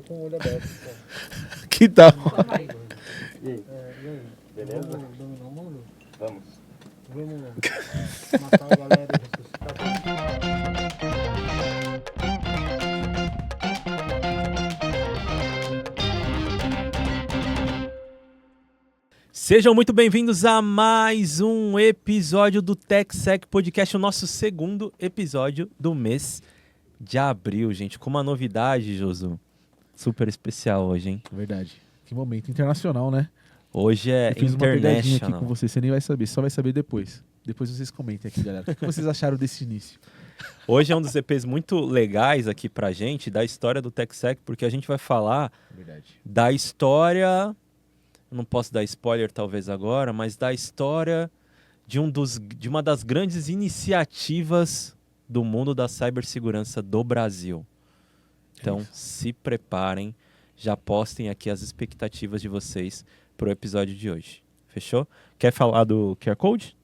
com o olho aberto. Pô. Que tal? E aí? E aí? Beleza? Vamos dominar o mundo? Vamos. Vamos matar a galera e ressuscitar. Sejam muito bem-vindos a mais um episódio do TechSec Podcast, o nosso segundo episódio do mês de abril, gente. Com uma novidade, Josu, super especial hoje, hein? Verdade. Que momento internacional, né? Hoje é Eu fiz uma pegadinha aqui international. com você nem vai saber, só vai saber depois. Depois vocês comentem aqui, galera. O que vocês acharam desse início? Hoje é um dos EPs muito legais aqui pra gente, da história do TechSec, porque a gente vai falar Verdade. da história... Não posso dar spoiler talvez agora, mas da história de uma das grandes iniciativas do mundo da cibersegurança do Brasil. Então, se preparem, já postem aqui as expectativas de vocês para o episódio de hoje. Fechou? Quer falar do QR Code?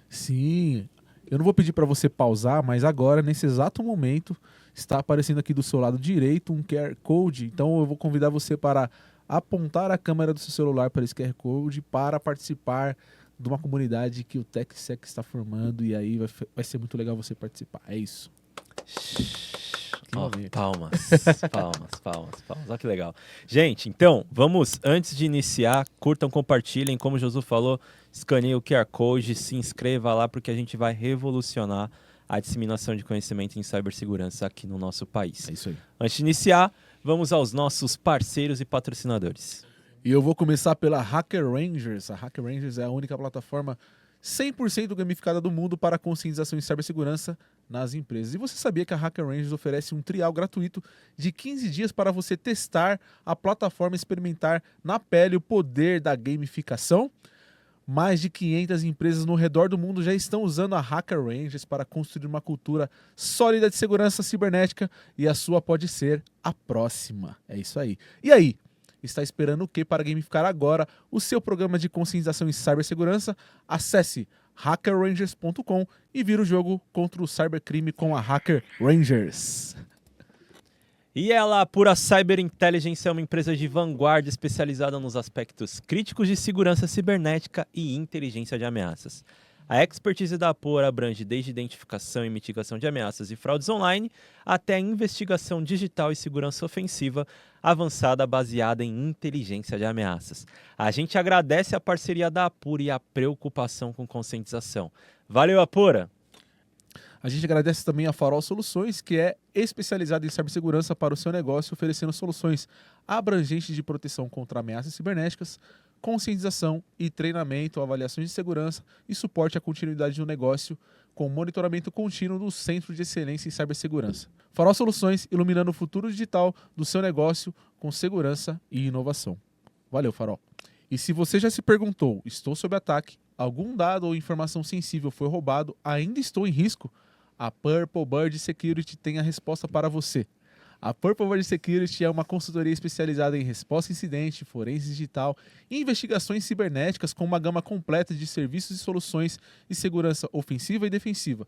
Sim. Eu não vou pedir para você pausar, mas agora, nesse exato momento, está aparecendo aqui do seu lado direito um QR Code. Então, eu vou convidar você para apontar a câmera do seu celular para esse QR Code para participar de uma comunidade que o TechSec está formando, e aí vai ser muito legal você participar. É isso. Ó, palmas. Olha que legal. Gente, então, vamos, antes de iniciar, curtam, compartilhem, como o Josu falou, escaneie o QR Code, se inscreva lá, porque a gente vai revolucionar a disseminação de conhecimento em cibersegurança aqui no nosso país. É isso aí. Antes de iniciar, vamos aos nossos parceiros e patrocinadores. E eu vou começar pela Hacker Rangers. A Hacker Rangers é a única plataforma 100% gamificada do mundo para a conscientização em cibersegurança nas empresas. E você sabia que a Hacker Rangers oferece um trial gratuito de 15 dias para você testar a plataforma e experimentar na pele o poder da gamificação? Mais de 500 empresas no redor do mundo já estão usando a Hacker Rangers para construir uma cultura sólida de segurança cibernética, e a sua pode ser a próxima. É isso aí. E aí? Está esperando o que para gamificar agora o seu programa de conscientização em cibersegurança? Acesse hackerrangers.com e vira o jogo contra o cybercrime com a Hacker Rangers. E ela, a Pura Cyber Intelligence, é uma empresa de vanguarda especializada nos aspectos críticos de segurança cibernética e inteligência de ameaças. A expertise da Pura abrange desde identificação e mitigação de ameaças e fraudes online até a investigação digital e segurança ofensiva avançada baseada em inteligência de ameaças. A gente agradece a parceria da Apura e a preocupação com conscientização. Valeu, Apura! A gente agradece também a Farol Soluções, que é especializada em cibersegurança para o seu negócio, oferecendo soluções abrangentes de proteção contra ameaças cibernéticas, conscientização e treinamento, avaliações de segurança e suporte à continuidade do negócio, com monitoramento contínuo do Centro de Excelência em Cibersegurança. Farol Soluções, iluminando o futuro digital do seu negócio com segurança e inovação. Valeu, Farol! E se você já se perguntou, estou sob ataque, algum dado ou informação sensível foi roubado, ainda estou em risco? A Purple Bird Security tem a resposta para você. A Purple Bird Security é uma consultoria especializada em resposta a incidente, forense digital e investigações cibernéticas, com uma gama completa de serviços e soluções de segurança ofensiva e defensiva.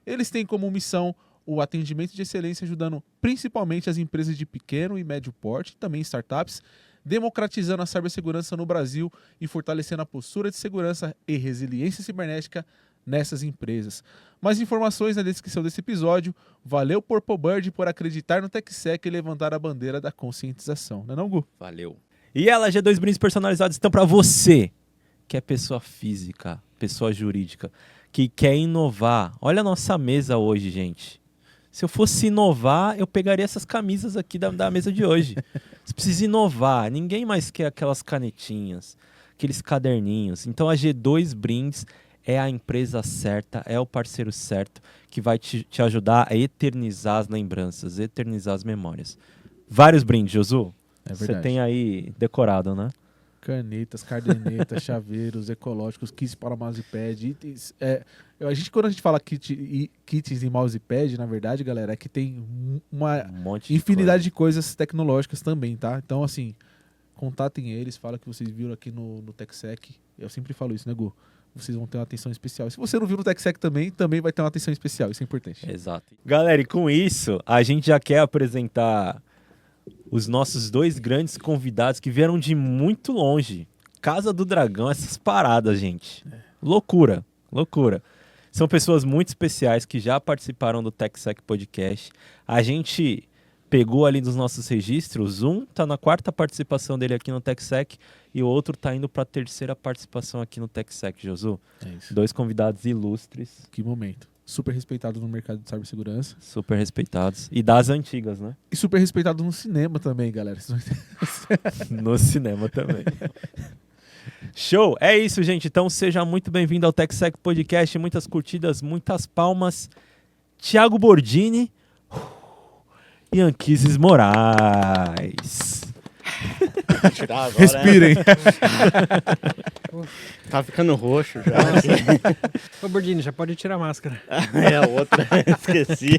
Eles têm como missão o atendimento de excelência, ajudando principalmente as empresas de pequeno e médio porte, e também startups, democratizando a cibersegurança no Brasil e fortalecendo a postura de segurança e resiliência cibernética nessas empresas. Mais informações na descrição desse episódio. Valeu, Purple Bird, por acreditar no TechSec e levantar a bandeira da conscientização. Não é não, Gu? Valeu! E ela, G2 brindes personalizados estão para você, que é pessoa física, pessoa jurídica, que quer inovar. Olha a nossa mesa hoje, gente. Se eu fosse inovar, eu pegaria essas camisas aqui da mesa de hoje. Você precisa inovar. Ninguém mais quer aquelas canetinhas, aqueles caderninhos. Então a G2 Brindes é a empresa certa, é o parceiro certo que vai te ajudar a eternizar as lembranças, eternizar as memórias. Vários brindes, Josu. É verdade. Você tem aí decorado, né? Canetas, cadernetas, chaveiros ecológicos, kits para mousepad, itens. Quando a gente fala kits de mousepad, na verdade, galera, é que tem uma monte infinidade de coisas tecnológicas também, tá? Então, assim, contatem eles, fala que vocês viram aqui no TechSec. Eu sempre falo isso, né, Gu? Vocês vão ter uma atenção especial. Se você não viu no TechSec também vai ter uma atenção especial. Isso é importante. Exato. Galera, e com isso, a gente já quer apresentar os nossos dois grandes convidados que vieram de muito longe. Casa do Dragão, essas paradas, gente. Loucura, loucura. São pessoas muito especiais que já participaram do TechSec Podcast. A gente pegou ali dos nossos registros, um tá na 4ª participação dele aqui no TechSec e o outro tá indo pra 3ª participação aqui no TechSec, Josu. É isso. 2 convidados ilustres, Que momento. Super respeitado no mercado de cibersegurança. super respeitados. E das antigas, né? E super respeitado no cinema também, galera. Vocês vão No cinema também. Show! É isso, gente. Então seja muito bem-vindo ao TechSec Podcast. Muitas curtidas, muitas palmas. Thiago Bordini e Anquises Moraes. Tirar agora, Respirem. Tá ficando roxo já. Ô, Bordini, já pode tirar a máscara. É a outra, esqueci.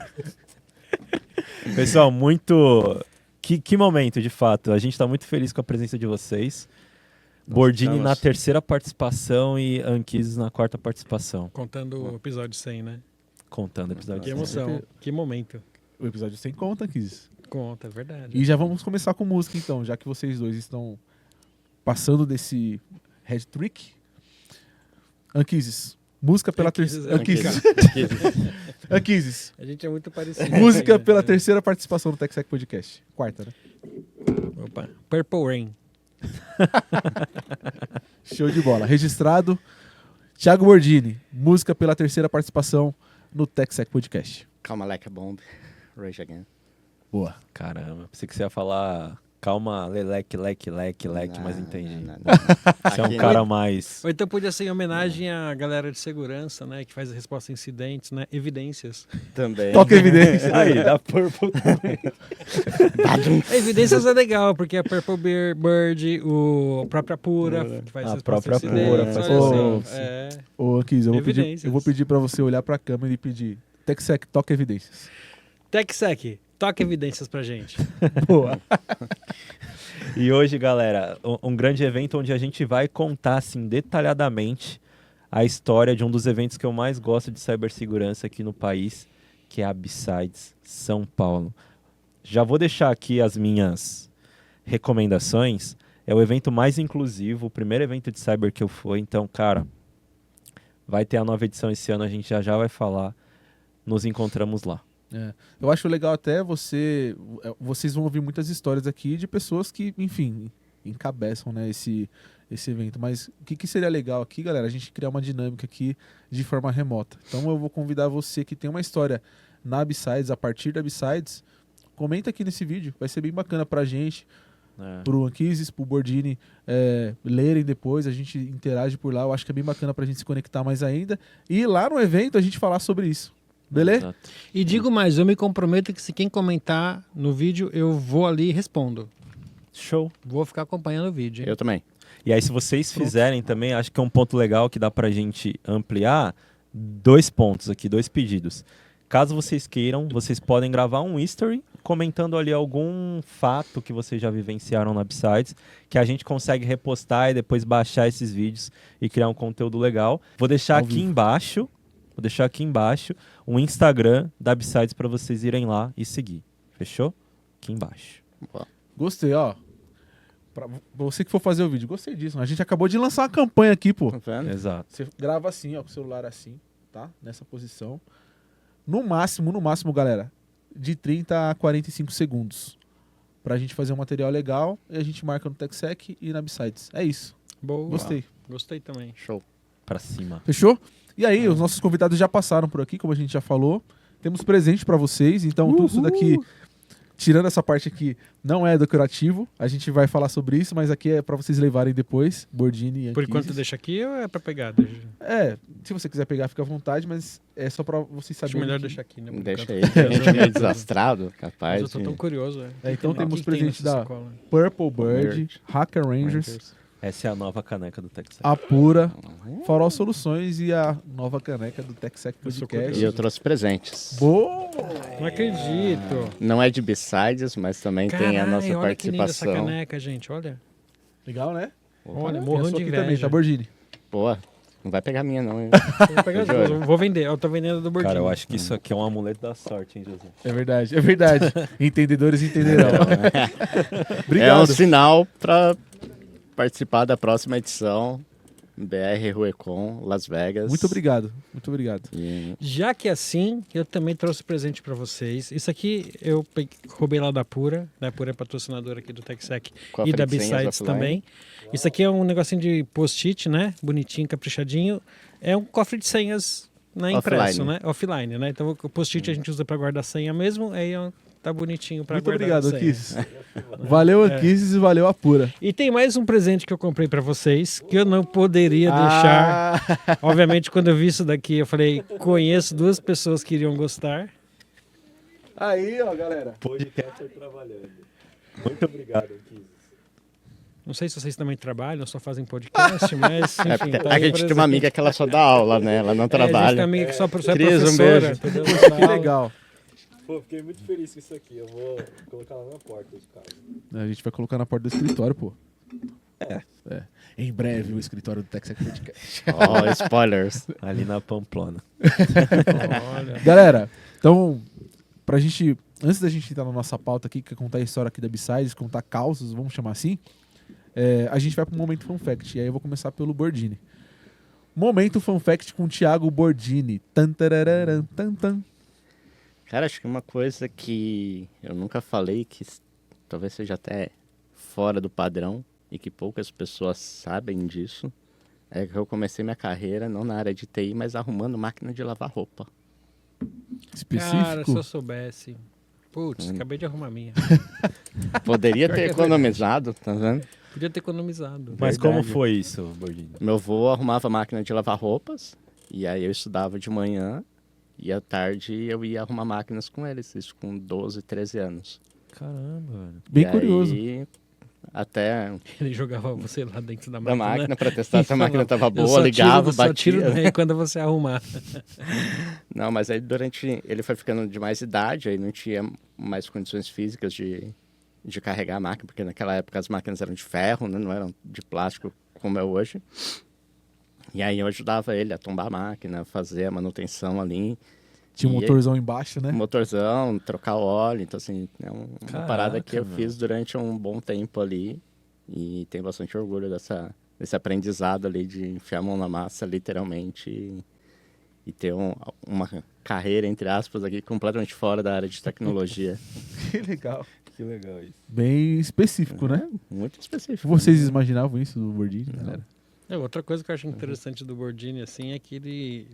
Pessoal, muito... Que momento, de fato. A gente está muito feliz com a presença de vocês. Bordini estamos. na 3ª participação e Anquises na 4ª participação. Contando o episódio 100, né? Contando o episódio. Que cem. emoção, que momento. O episódio sem conta, Kiz. Conta, é verdade. E já vamos começar com música, então. Já que vocês dois estão passando desse head trick. Anquises. Música pela terceira... Anquises. Anquises. A gente é muito parecido. Música né? pela 3ª participação do TechSec Podcast. 4ª, né? Opa. Purple Rain. Show de bola. Registrado. Thiago Bordini. Música pela 3ª participação no TechSec Podcast. Calma, like a bomb. Rage again. Boa. Caramba, pensei que você ia falar calma, leque, mas entendi. Não. Você é um Aqui, cara mais... Ou então podia ser em homenagem à galera de segurança, né? Que faz a resposta a incidentes, né? Evidências. Também. Toca evidência. Aí, da Purple também. Evidências é legal, porque a Purple Bird, a própria Pura, que faz A resposta própria incidentes, Pura olha faz assim, resposta. é. Ô, Anquises, Evidências. eu vou pedir pra você olhar pra câmera e pedir TechSec, toca evidências. TechSec, toca evidências pra gente. Boa. E hoje, galera, um grande evento onde a gente vai contar, assim, detalhadamente a história de um dos eventos que eu mais gosto de cibersegurança aqui no país, que é a B-Sides São Paulo. Já vou deixar aqui as minhas recomendações. É o evento mais inclusivo, o primeiro evento de cyber que eu fui. Então, cara, vai ter a nova edição esse ano, a gente já vai falar. Nos encontramos lá. É. Eu acho legal até vocês vão ouvir muitas histórias aqui de pessoas que, enfim, encabeçam, né, esse evento. Mas o que seria legal aqui, galera? A gente criar uma dinâmica aqui de forma remota. Então eu vou convidar você que tem uma história na B-Sides, a partir da B-Sides, comenta aqui nesse vídeo. Vai ser bem bacana pra gente, pro Anquises, pro Bordini lerem depois, a gente interage por lá. Eu acho que é bem bacana pra gente se conectar mais ainda. E lá no evento a gente falar sobre isso. Beleza? Exato. E digo mais, eu me comprometo que se quem comentar no vídeo, eu vou ali e respondo. Show. Vou ficar acompanhando o vídeo. Hein? Eu também. E aí, se vocês fizerem também, acho que é um ponto legal que dá pra gente ampliar, 2 pontos aqui, 2 pedidos. Caso vocês queiram, vocês podem gravar um history comentando ali algum fato que vocês já vivenciaram na B-Sides, que a gente consegue repostar e depois baixar esses vídeos e criar um conteúdo legal. Vou deixar aqui embaixo o Instagram da B-Sides para vocês irem lá e seguir. Fechou? Aqui embaixo. Gostei, ó. Pra você que for fazer o vídeo, gostei disso. A gente acabou de lançar uma campanha aqui, pô. Tá vendo? Exato. Você grava assim, ó, com o celular assim, tá? Nessa posição. No máximo, galera, de 30 a 45 segundos. Pra gente fazer um material legal e a gente marca no TechSec e na B-Sides. É isso. Boa. Gostei. Gostei também. Show. Pra cima. Fechou? E aí, os nossos convidados já passaram por aqui, como a gente já falou. Temos presente pra vocês, então tudo isso daqui, tirando essa parte aqui, não é decorativo. A gente vai falar sobre isso, mas aqui é pra vocês levarem depois, Bordini e Por Anquises. enquanto deixa aqui ou é pra pegar? Deixa... Se você quiser pegar, fica à vontade, mas é só pra vocês Acho saberem. melhor que- deixar aqui, né? por Deixa enquanto. aí. A gente é meio desastrado, Mas capaz. eu tô tão curioso. Então temos presente da Sacola? Purple Bird, Hacker Rangers, Essa é a nova caneca do TechSec. a Pura, Farol Soluções e a nova caneca do TechSec Eu sou Podcast. E eu trouxe presentes. Boa! Não acredito. Não é de B-Sides, mas também tem a nossa olha que linda essa participação. caneca, gente. Olha. Legal, né? Olha, Tem a morrendo sua de aqui também, inveja. tá, Bordini? Boa. Não vai pegar a minha, não. Eu vou pegar as duas, eu vou vender. Eu tô vendendo do Bordini. Cara, eu acho que isso aqui é um amuleto da sorte, hein, José? É verdade, é verdade. Entendedores entenderão. É Obrigado. um sinal para participar da próxima edição BR Ruecon Las Vegas. Muito obrigado, muito obrigado. E Já que é assim, eu também trouxe presente para vocês. Isso aqui eu roubei lá da Pura. Da Pura é patrocinadora aqui do TechSec cofre e da de senhas B-Sides offline. também. Isso aqui é um negocinho de post-it, né? Bonitinho, caprichadinho. É um cofre de senhas impresso, Offline. né? Offline, né? Então o post-it a gente usa para guardar senha mesmo. Aí tá bonitinho para Muito guardar obrigado, a senha. Anquises. Valeu, Anquises, e valeu a Pura. E tem mais um presente que eu comprei para vocês, que eu não poderia deixar. Obviamente, quando eu vi isso daqui, eu falei, conheço 2 pessoas que iriam gostar. Aí, ó, galera. Podcaster trabalhando. Muito obrigado, Anquises. Não sei se vocês também trabalham, só fazem podcast, mas É, enfim. porque tá a aí gente tem uma amiga que ela só dá aula, né? Ela não A gente tem trabalha. amiga que só é Cris, um professora, beijo. entendeu? Que legal. Pô, fiquei muito feliz com isso aqui. Eu vou colocar lá na porta de casa. A gente vai colocar na porta do escritório, pô. É. Em breve, o escritório do TechSec Podcast. Ó, spoilers. Ali na Pamplona. Olha. Galera, então, pra gente... Antes da gente entrar na nossa pauta aqui, que é contar a história aqui da B-Sides, contar causos, vamos chamar assim, a gente vai pro Momento Fun Fact. E aí eu vou começar pelo Bordini. Momento Fun Fact com o Thiago Bordini. Tan, tarararam, tan, tan. Cara, acho que uma coisa que eu nunca falei, que talvez seja até fora do padrão e que poucas pessoas sabem disso, é que eu comecei minha carreira não na área de TI, mas arrumando máquina de lavar roupa. Específico? Cara, se eu soubesse. Putz, acabei de arrumar a minha. Poderia Pior que ter é economizado, tá vendo? Podia ter economizado. Mas Verdade. como foi isso, Bordini? Meu avô arrumava máquina de lavar roupas, e aí eu estudava de manhã, e à tarde eu ia arrumar máquinas com eles, isso com 12, 13 anos. Caramba, velho. Bem E curioso. aí, até Ele jogava você lá dentro da da máquina. máquina para testar se a máquina estava Eu boa, só ligava, tiro, só tiro batia. daí quando você arrumar. Não, mas aí ele foi ficando de mais idade, aí não tinha mais condições físicas de carregar a máquina, porque naquela época as máquinas eram de ferro, né? Não eram de plástico como é hoje. E aí eu ajudava ele a tombar a máquina, fazer a manutenção ali. Tinha um E motorzão embaixo, né? Motorzão, trocar o óleo, então assim, é uma Caraca, parada que eu meu. fiz durante um bom tempo ali. E tenho bastante orgulho desse aprendizado ali de enfiar a mão na massa, literalmente, e ter uma carreira, entre aspas, aqui completamente fora da área de tecnologia. Que legal. Que legal isso. Bem específico, né? Muito específico. Vocês imaginavam isso do Bordini, galera? Outra coisa que eu acho interessante do Bordini, assim, é que ele...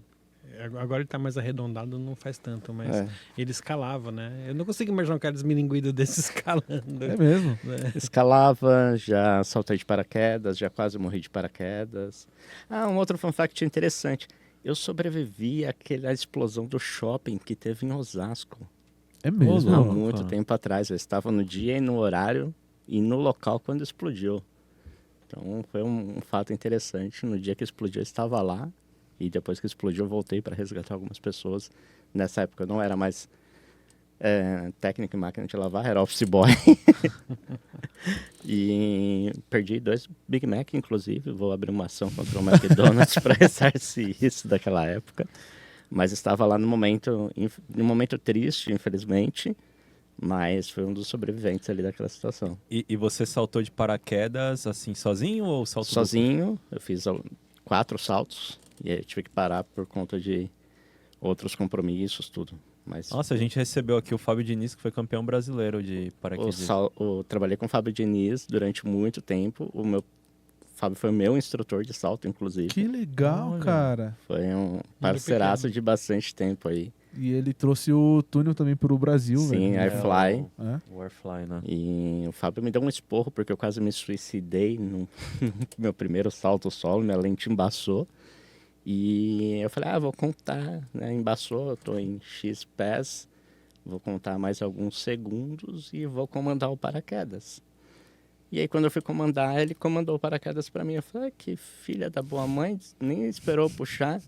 Agora ele tá mais arredondado, não faz tanto, mas É. ele escalava, né? Eu não consigo imaginar um cara desmilinguido desse escalando. É mesmo. Escalava, já saltei de paraquedas, já quase morri de paraquedas. Um outro fun fact interessante. Eu sobrevivi àquela explosão do shopping que teve em Osasco. É mesmo. Há Louco, muito cara. tempo atrás. Eu estava no dia e no horário e no local quando explodiu. Então foi um fato interessante. No dia que explodiu eu estava lá. E depois que explodiu eu voltei para resgatar algumas pessoas. Nessa época eu não era mais técnico em máquina de lavar, era office boy. E perdi 2 Big Mac, inclusive. Vou abrir uma ação contra o McDonald's para ressarcir isso daquela época. Mas estava lá no momento triste, infelizmente. Mas foi um dos sobreviventes ali daquela situação. E você saltou de paraquedas assim sozinho ou saltou Sozinho, eu fiz 4 saltos. E aí eu tive que parar por conta de outros compromissos, tudo. Mas Nossa, a gente recebeu aqui o Fábio Diniz, que foi campeão brasileiro de paraquedas. trabalhei com o Fábio Diniz durante muito tempo. O Fábio foi meu instrutor de salto, inclusive. Que legal, Olha. cara. Foi um parceiraço de bastante tempo aí. E ele trouxe o túnel também pro Brasil, Sim, velho. Airfly. É? O Airfly, né? E o Fábio me deu um esporro porque eu quase me suicidei no meu primeiro salto solo, minha lente embaçou. E eu falei, vou contar, né? Embaçou, eu tô em X pés, vou contar mais alguns segundos e vou comandar o paraquedas. E aí quando eu fui comandar, ele comandou o paraquedas para mim. Eu falei, que filha da boa mãe, nem esperou puxar.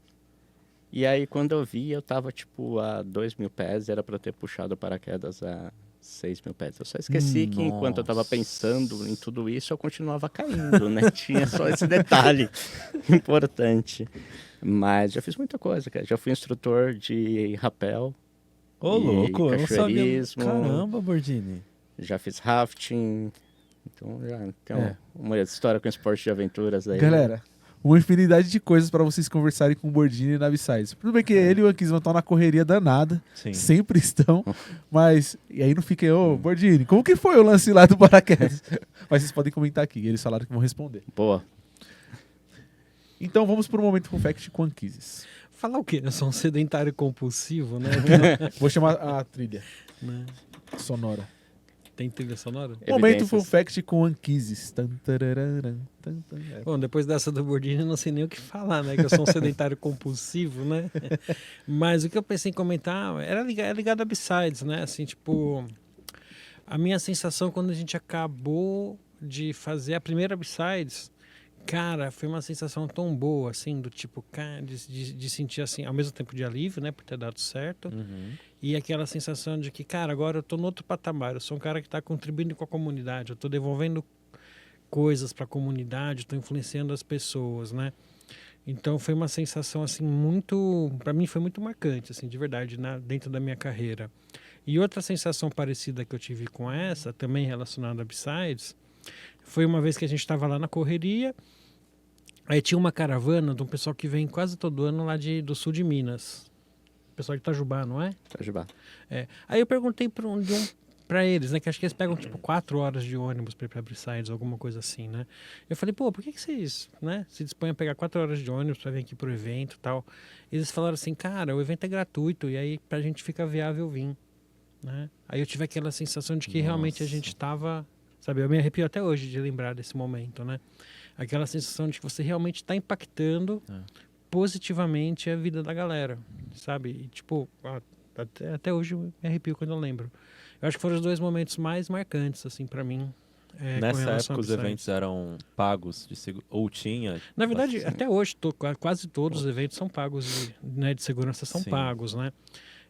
E aí quando eu vi, eu tava tipo a 2.000 pés, era para ter puxado o paraquedas a 6 mil pés. Eu só esqueci que enquanto eu estava Nossa. pensando em tudo isso, eu continuava caindo, né? Tinha só esse detalhe importante. Mas já fiz muita coisa, cara. Já fui instrutor de rapel, Ô, E louco, eu não sabia. cachoeirismo. Caramba, Bordini. já fiz rafting. Então já tem É. uma história com esporte de aventuras aí. Galera, uma infinidade de coisas pra vocês conversarem com o Bordini na B-Sides. Tudo bem que ele e o Ankisman estão na correria danada, Sim. sempre estão, mas... E aí não fiquem, ô, Bordini, como que foi o lance lá do paraquedas? Mas vocês podem comentar aqui, eles falaram que vão responder. Boa. Então vamos pro momento com fact com Anquises. Falar o quê? Eu sou um sedentário compulsivo, né? Vou chamar a trilha Né? sonora. Tem trilha sonora? Momento Evidências. com fact com Anquises. Tan, tarararam, tan, tan. É. Bom, depois dessa do Bordini, eu não sei nem o que falar, né? Que eu sou um sedentário compulsivo, né? Mas o que eu pensei em comentar era ligado a B-Sides, né? Assim, tipo... A minha sensação quando a gente acabou de fazer a primeira B-Sides... Cara, foi uma sensação tão boa, assim, do tipo, cara, de sentir, assim, ao mesmo tempo de alívio, né? Por ter dado certo. Uhum. E aquela sensação de que, cara, agora eu tô no outro patamar. Eu sou um cara que tá contribuindo com a comunidade. Eu tô devolvendo coisas para a comunidade, estou influenciando as pessoas, né? Então foi uma sensação assim muito, para mim foi muito marcante, assim, de verdade, dentro da minha carreira. E outra sensação parecida que eu tive com essa, também relacionada a B-Sides, foi uma vez que a gente estava lá na correria, aí tinha uma caravana de um pessoal que vem quase todo ano lá do sul de Minas, pessoal de Itajubá, não é? Itajubá. É. Aí eu perguntei para eles, né? Que acho que eles pegam tipo 4 horas de ônibus para ir para B-Sides, alguma coisa assim, né? Eu falei, pô, por que vocês, né, se dispõem a pegar 4 horas de ônibus para vir aqui pro evento e tal? Eles falaram assim, cara, o evento é gratuito e aí pra gente fica viável vir, né? Aí eu tive aquela sensação de que realmente a gente tava, sabe? Eu me arrepio até hoje de lembrar desse momento, né? Aquela sensação de que você realmente está impactando positivamente a vida da galera, sabe? E, tipo, até hoje eu me arrepio quando eu lembro. Eu acho que foram os 2 momentos mais marcantes, assim, para mim. Com Nessa relação época a os B-Sides. eventos eram pagos ou tinha? Na verdade, assim, até hoje, quase todos os eventos são pagos, né, de segurança são Sim. pagos, né?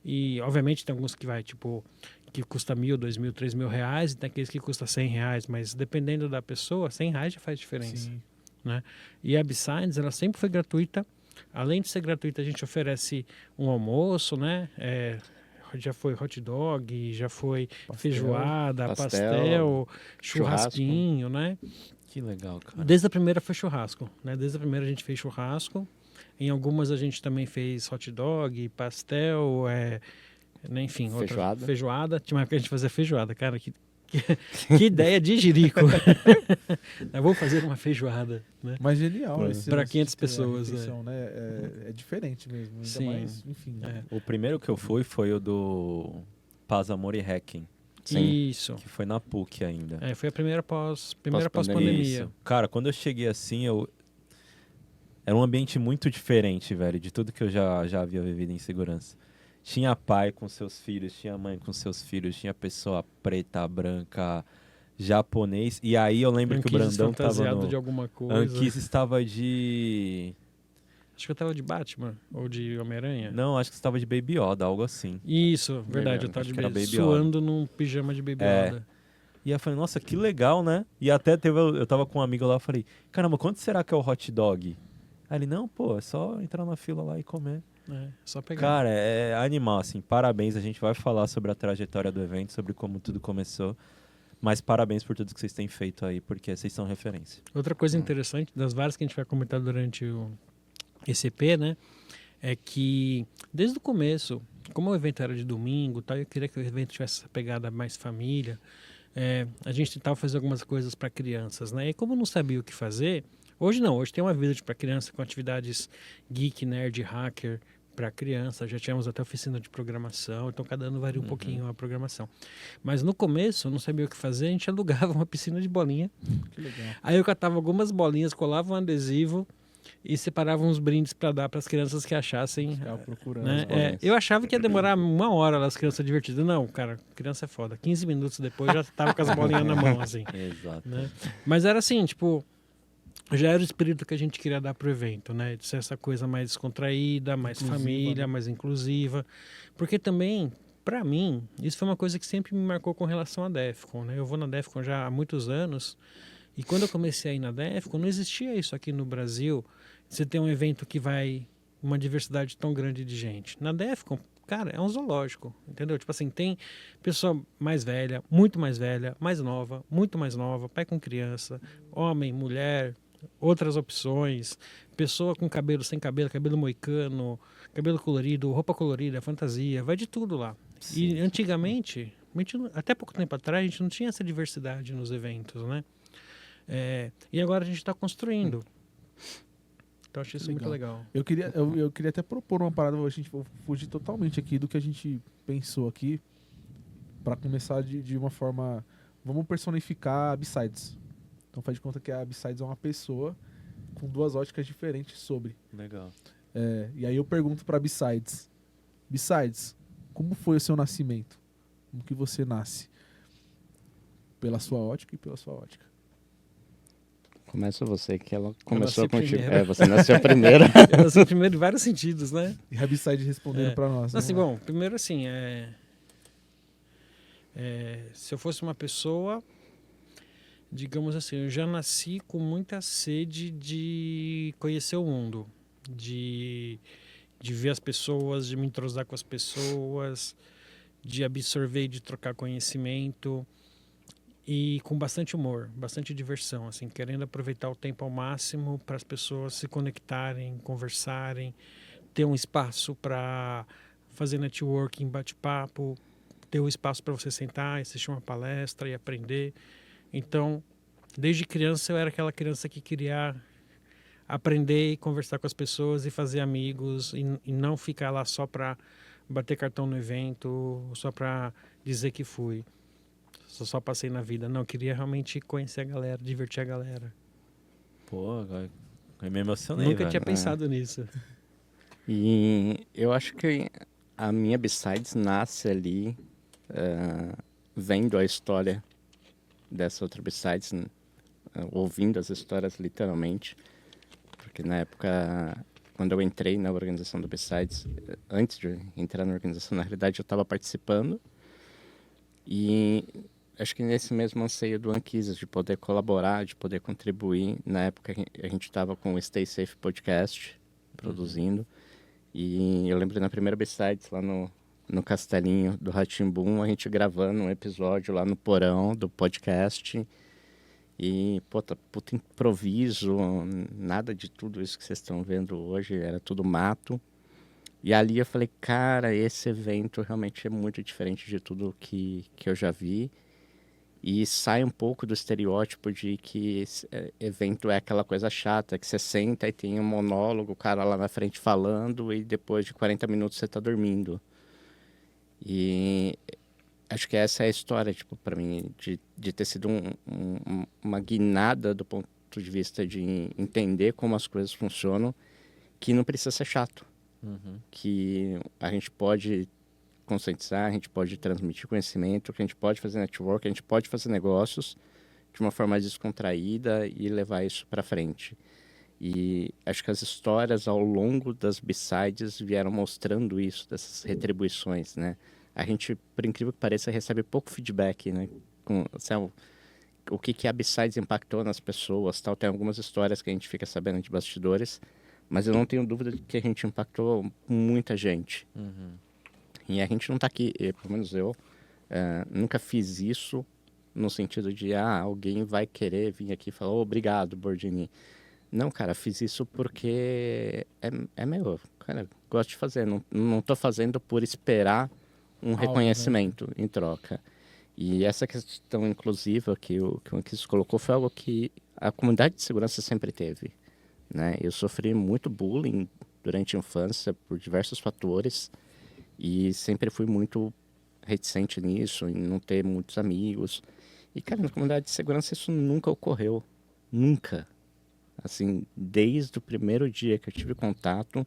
E, obviamente, tem alguns que vai, tipo, que custa R$1.000, R$2.000, R$3.000, e tem aqueles que custa R$100, mas dependendo da pessoa, R$100 já faz diferença. Sim. Né? E a B-Sides, ela sempre foi gratuita. Além de ser gratuita, a gente oferece um almoço, né? Já foi hot dog, já foi feijoada, pastel, churrasquinho, né? Que legal, cara. Desde a primeira foi churrasco, né? Desde a primeira a gente fez churrasco. Em algumas a gente também fez hot dog, pastel, né? Enfim, feijoada. Tinha uma época que a gente fazia feijoada, cara, que ideia de jirico. Vamos fazer uma feijoada, né? Mas genial. Pra 500 pessoas, né? É diferente mesmo. Ainda Sim. mais, enfim. Né? O primeiro que eu fui foi o do Paz, Amor e Hacking, Isso. que foi na PUC ainda. Foi a primeira Pós-pandemia. pós-pandemia. Isso. Cara, quando eu cheguei assim, era um ambiente muito diferente, velho, de tudo que eu já havia vivido em segurança. Tinha pai com seus filhos, tinha mãe com seus filhos, tinha pessoa preta, branca, japonês. E aí eu lembro que o Brandão tava fantasiado de alguma coisa. Anquises estava de... Acho que eu tava de Batman ou de Homem-Aranha. Não, acho que estava de Baby Yoda, algo assim. Isso, verdade. Eu tava acho que era Baby suando num pijama de Baby Yoda. E eu falei, nossa, que legal, né? E até eu tava com um amigo lá, eu falei, caramba, quanto será que é o hot dog? Aí ele, não, pô, é só entrar na fila lá e comer. Só pegar. Cara, é animal, assim, parabéns. A gente vai falar sobre a trajetória do evento, sobre como tudo começou. Mas parabéns por tudo que vocês têm feito aí, porque vocês são referência. Outra coisa interessante, das várias que a gente vai comentar durante esse EP, né? É que desde o começo, como o evento era de domingo, tal, eu queria que o evento tivesse essa pegada mais família. A gente tentava fazer algumas coisas para crianças, né? E como eu não sabia o que fazer, hoje não, hoje tem uma village para criança com atividades geek, nerd, hacker para criança, já tínhamos até oficina de programação, então cada ano varia um pouquinho a programação. Mas no começo, eu não sabia o que fazer, a gente alugava uma piscina de bolinha. Que legal. Aí eu catava algumas bolinhas, colava um adesivo e separava uns brindes para dar para as crianças que achassem. Ficava procurando. Né? as bolinhas. Eu achava que ia demorar 1 hora as crianças divertidas. Não, cara, criança é foda. 15 minutos depois já tava com as bolinhas na mão, assim. Exato. Né? Mas era assim, tipo, já era o espírito que a gente queria dar pro evento, né? De ser essa coisa mais descontraída, mais Inclusiva, família, né? mais inclusiva. Porque também Pra mim, isso foi uma coisa que sempre me marcou com relação à Defcon, né? Eu vou na Defcon já há muitos anos e quando eu comecei a ir na Defcon, não existia isso aqui no Brasil. Você tem um evento que vai uma diversidade tão grande de gente. Na Defcon, cara, é um zoológico, entendeu? Tipo assim, tem pessoa mais velha, muito mais velha, mais nova, muito mais nova, pai com criança, homem, mulher, outras opções, pessoa com cabelo, sem cabelo, cabelo moicano, cabelo colorido, roupa colorida, fantasia, vai de tudo lá. E antigamente, até pouco tempo atrás, a gente não tinha essa diversidade nos eventos, né? E agora a gente está construindo. Então acho isso muito legal. Eu queria até propor uma parada, a gente fugir totalmente aqui do que a gente pensou aqui, para começar de uma forma... Vamos personificar a B-Sides. Então faz de conta que a B-Sides é uma pessoa com duas óticas diferentes sobre. Legal. E aí eu pergunto pra B-Sides. B-Sides, como foi o seu nascimento? Como que você nasce? Pela sua ótica e pela sua ótica. Começa você, que ela começou nasci contigo. primeiro. Você nasceu primeiro. Eu nasci primeiro em vários sentidos, né? E a B-Side respondendo pra nós. Assim, né? bom, primeiro assim, se eu fosse uma pessoa, digamos assim, eu já nasci com muita sede de conhecer o mundo, de ver as pessoas, de me entrosar com as pessoas, de absorver e de trocar conhecimento, e com bastante humor, bastante diversão, assim, querendo aproveitar o tempo ao máximo para as pessoas se conectarem, conversarem, ter um espaço para fazer networking, bate-papo, ter um espaço para você sentar e assistir uma palestra e aprender. Então, desde criança eu era aquela criança que queria aprender e conversar com as pessoas e fazer amigos e não ficar lá só para bater cartão no evento, só para dizer que fui. Só passei na vida. Não, eu queria realmente conhecer a galera, divertir a galera. Pô, agora eu me emocionei, Nunca velho. tinha pensado nisso. E eu acho que a minha B-Sides nasce ali vendo a história dessa outra B-Sides, ouvindo as histórias literalmente. Porque na época, quando eu entrei na organização do B-Sides, antes de entrar na organização, na realidade eu estava participando. E acho que nesse mesmo anseio do Anquises, de poder colaborar, de poder contribuir. Na época a gente estava com o Stay Safe Podcast produzindo. E eu lembro na primeira B-Sides, lá no Castelinho do Rá-Tim-Bum, a gente gravando um episódio lá no porão do podcast. E, puta improviso, nada de tudo isso que vocês estão vendo hoje, era tudo mato. E ali eu falei, cara, esse evento realmente é muito diferente de tudo que eu já vi. E sai um pouco do estereótipo de que esse evento é aquela coisa chata, que você senta e tem um monólogo, o cara lá na frente falando e depois de 40 minutos você tá dormindo. E acho que essa é a história, tipo, para mim, de ter sido uma guinada do ponto de vista de entender como as coisas funcionam, que não precisa ser chato. Que a gente pode conscientizar, a gente pode transmitir conhecimento, que a gente pode fazer network, a gente pode fazer negócios de uma forma descontraída e levar isso para frente. E acho que as histórias ao longo das B-Sides vieram mostrando isso, dessas retribuições, né? A gente, por incrível que pareça, recebe pouco feedback, né? O que a B-Sides impactou nas pessoas, tal. Tem algumas histórias que a gente fica sabendo de bastidores, mas eu não tenho dúvida de que a gente impactou muita gente. E a gente não está aqui, pelo menos eu, nunca fiz isso no sentido de, alguém vai querer vir aqui e falar, obrigado, Bordini. Não, cara, fiz isso porque é meu, cara, gosto de fazer. Não estou fazendo por esperar um reconhecimento em troca. E essa questão inclusiva que o Anquises colocou foi algo que a comunidade de segurança sempre teve. Né? Eu sofri muito bullying durante a infância por diversos fatores e sempre fui muito reticente nisso, em não ter muitos amigos. E, cara, na comunidade de segurança isso nunca ocorreu. Nunca. Assim, desde o primeiro dia que eu tive contato,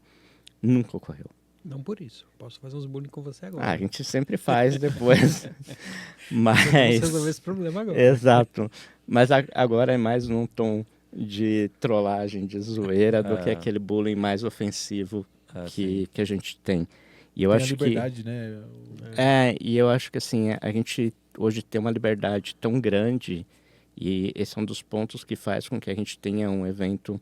nunca ocorreu. Não por isso. Posso fazer uns bullying com você agora. A gente sempre faz depois. Mas... Vamos resolver esse problema agora. Exato. Mas agora é mais num tom de trollagem, de zoeira, do que aquele bullying mais ofensivo que a gente tem. E eu Tem a acho que liberdade, né? e eu acho que assim, a gente hoje tem uma liberdade tão grande e esse é um dos pontos que faz com que a gente tenha um evento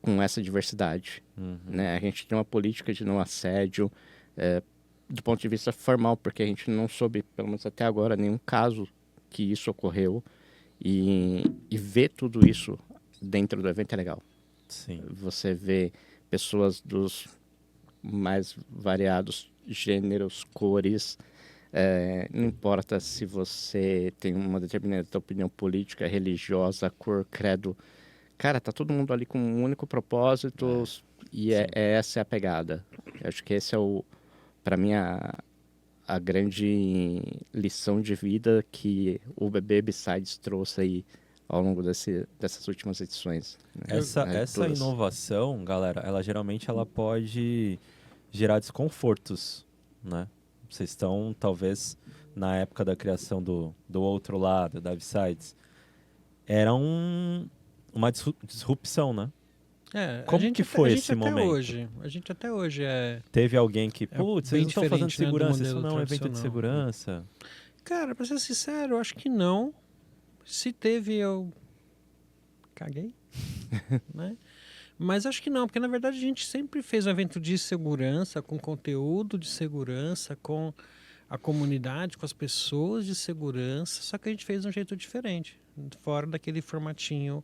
com essa diversidade, né? A gente tem uma política de não assédio, do ponto de vista formal, porque a gente não soube, pelo menos até agora, nenhum caso que isso ocorreu e ver tudo isso dentro do evento é legal. Sim. Você vê pessoas dos mais variados gêneros, cores, não importa se você tem uma determinada opinião política, religiosa, cor, credo. Cara, tá todo mundo ali com um único propósito e essa é a pegada. Eu acho que esse é para mim, a grande lição de vida que o BB B-Sides trouxe aí ao longo dessas últimas edições. Né? Essa Todas. inovação, galera, ela geralmente ela pode gerar desconfortos, né? Vocês estão, talvez, na época da criação do outro lado, da B-Sides, era uma disrupção, né? Como que foi esse momento? A gente até hoje Teve alguém que, putz, bem vocês não estão fazendo diferente, né, do segurança, isso modelo não é um evento de tradicional. segurança. Cara, pra ser sincero, eu acho que não. Se teve, eu caguei, né? Mas acho que não, porque na verdade a gente sempre fez um evento de segurança, com conteúdo de segurança, com a comunidade, com as pessoas de segurança, só que a gente fez de um jeito diferente, fora daquele formatinho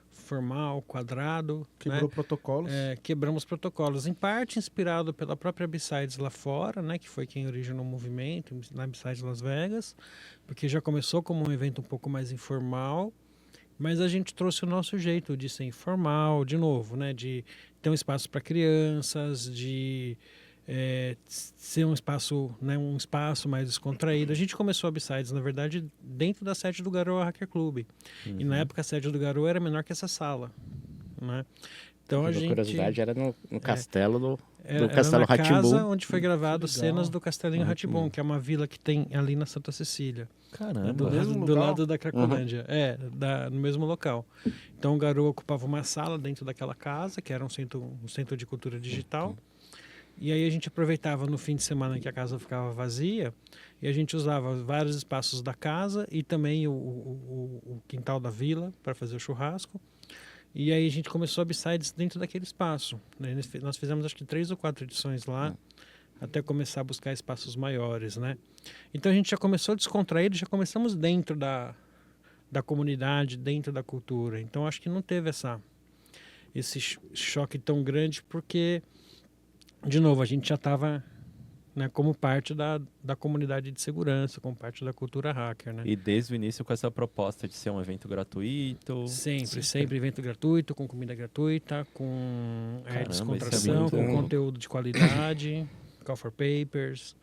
formal, quadrado. Quebrou né? protocolos. Quebramos protocolos, em parte inspirado pela própria B-Sides lá fora, né, que foi quem originou o movimento na B-Sides Las Vegas, porque já começou como um evento um pouco mais informal, mas a gente trouxe o nosso jeito de ser informal, de novo, né, de ter um espaço para crianças, de ser um espaço, né, um espaço mais descontraído. A gente começou a B-Sides, na verdade, dentro da sede do Garoa Hacker Club. E na época a sede do Garoa era menor que essa sala, né? Então a gente... curiosidade, era no castelo do Era Castelo na casa Rá-Tim-Bum. onde foi gravado legal. cenas do Castelinho Rá-Tim-Bum. Rá-Tim-Bum, que é uma vila que tem ali na Santa Cecília. Caramba. Do, mesmo do local? lado da Cracolândia. No mesmo local. Então o Garoa ocupava uma sala dentro daquela casa, que era um centro de cultura digital. E aí a gente aproveitava no fim de semana que a casa ficava vazia e a gente usava vários espaços da casa e também o quintal da vila para fazer o churrasco. E aí a gente começou a B-Sides dentro daquele espaço. Né? Nós fizemos acho que 3 ou 4 edições lá, até começar a buscar espaços maiores, né? Então a gente já começou descontraído, já começamos dentro da comunidade, dentro da cultura. Então acho que não teve esse choque tão grande porque, de novo, a gente já estava, né, como parte da comunidade de segurança, como parte da cultura hacker, né? E desde o início com essa proposta de ser um evento gratuito. Sempre evento gratuito, com comida gratuita, com Caramba, descontração, isso é muito com bom. conteúdo de qualidade, call for papers,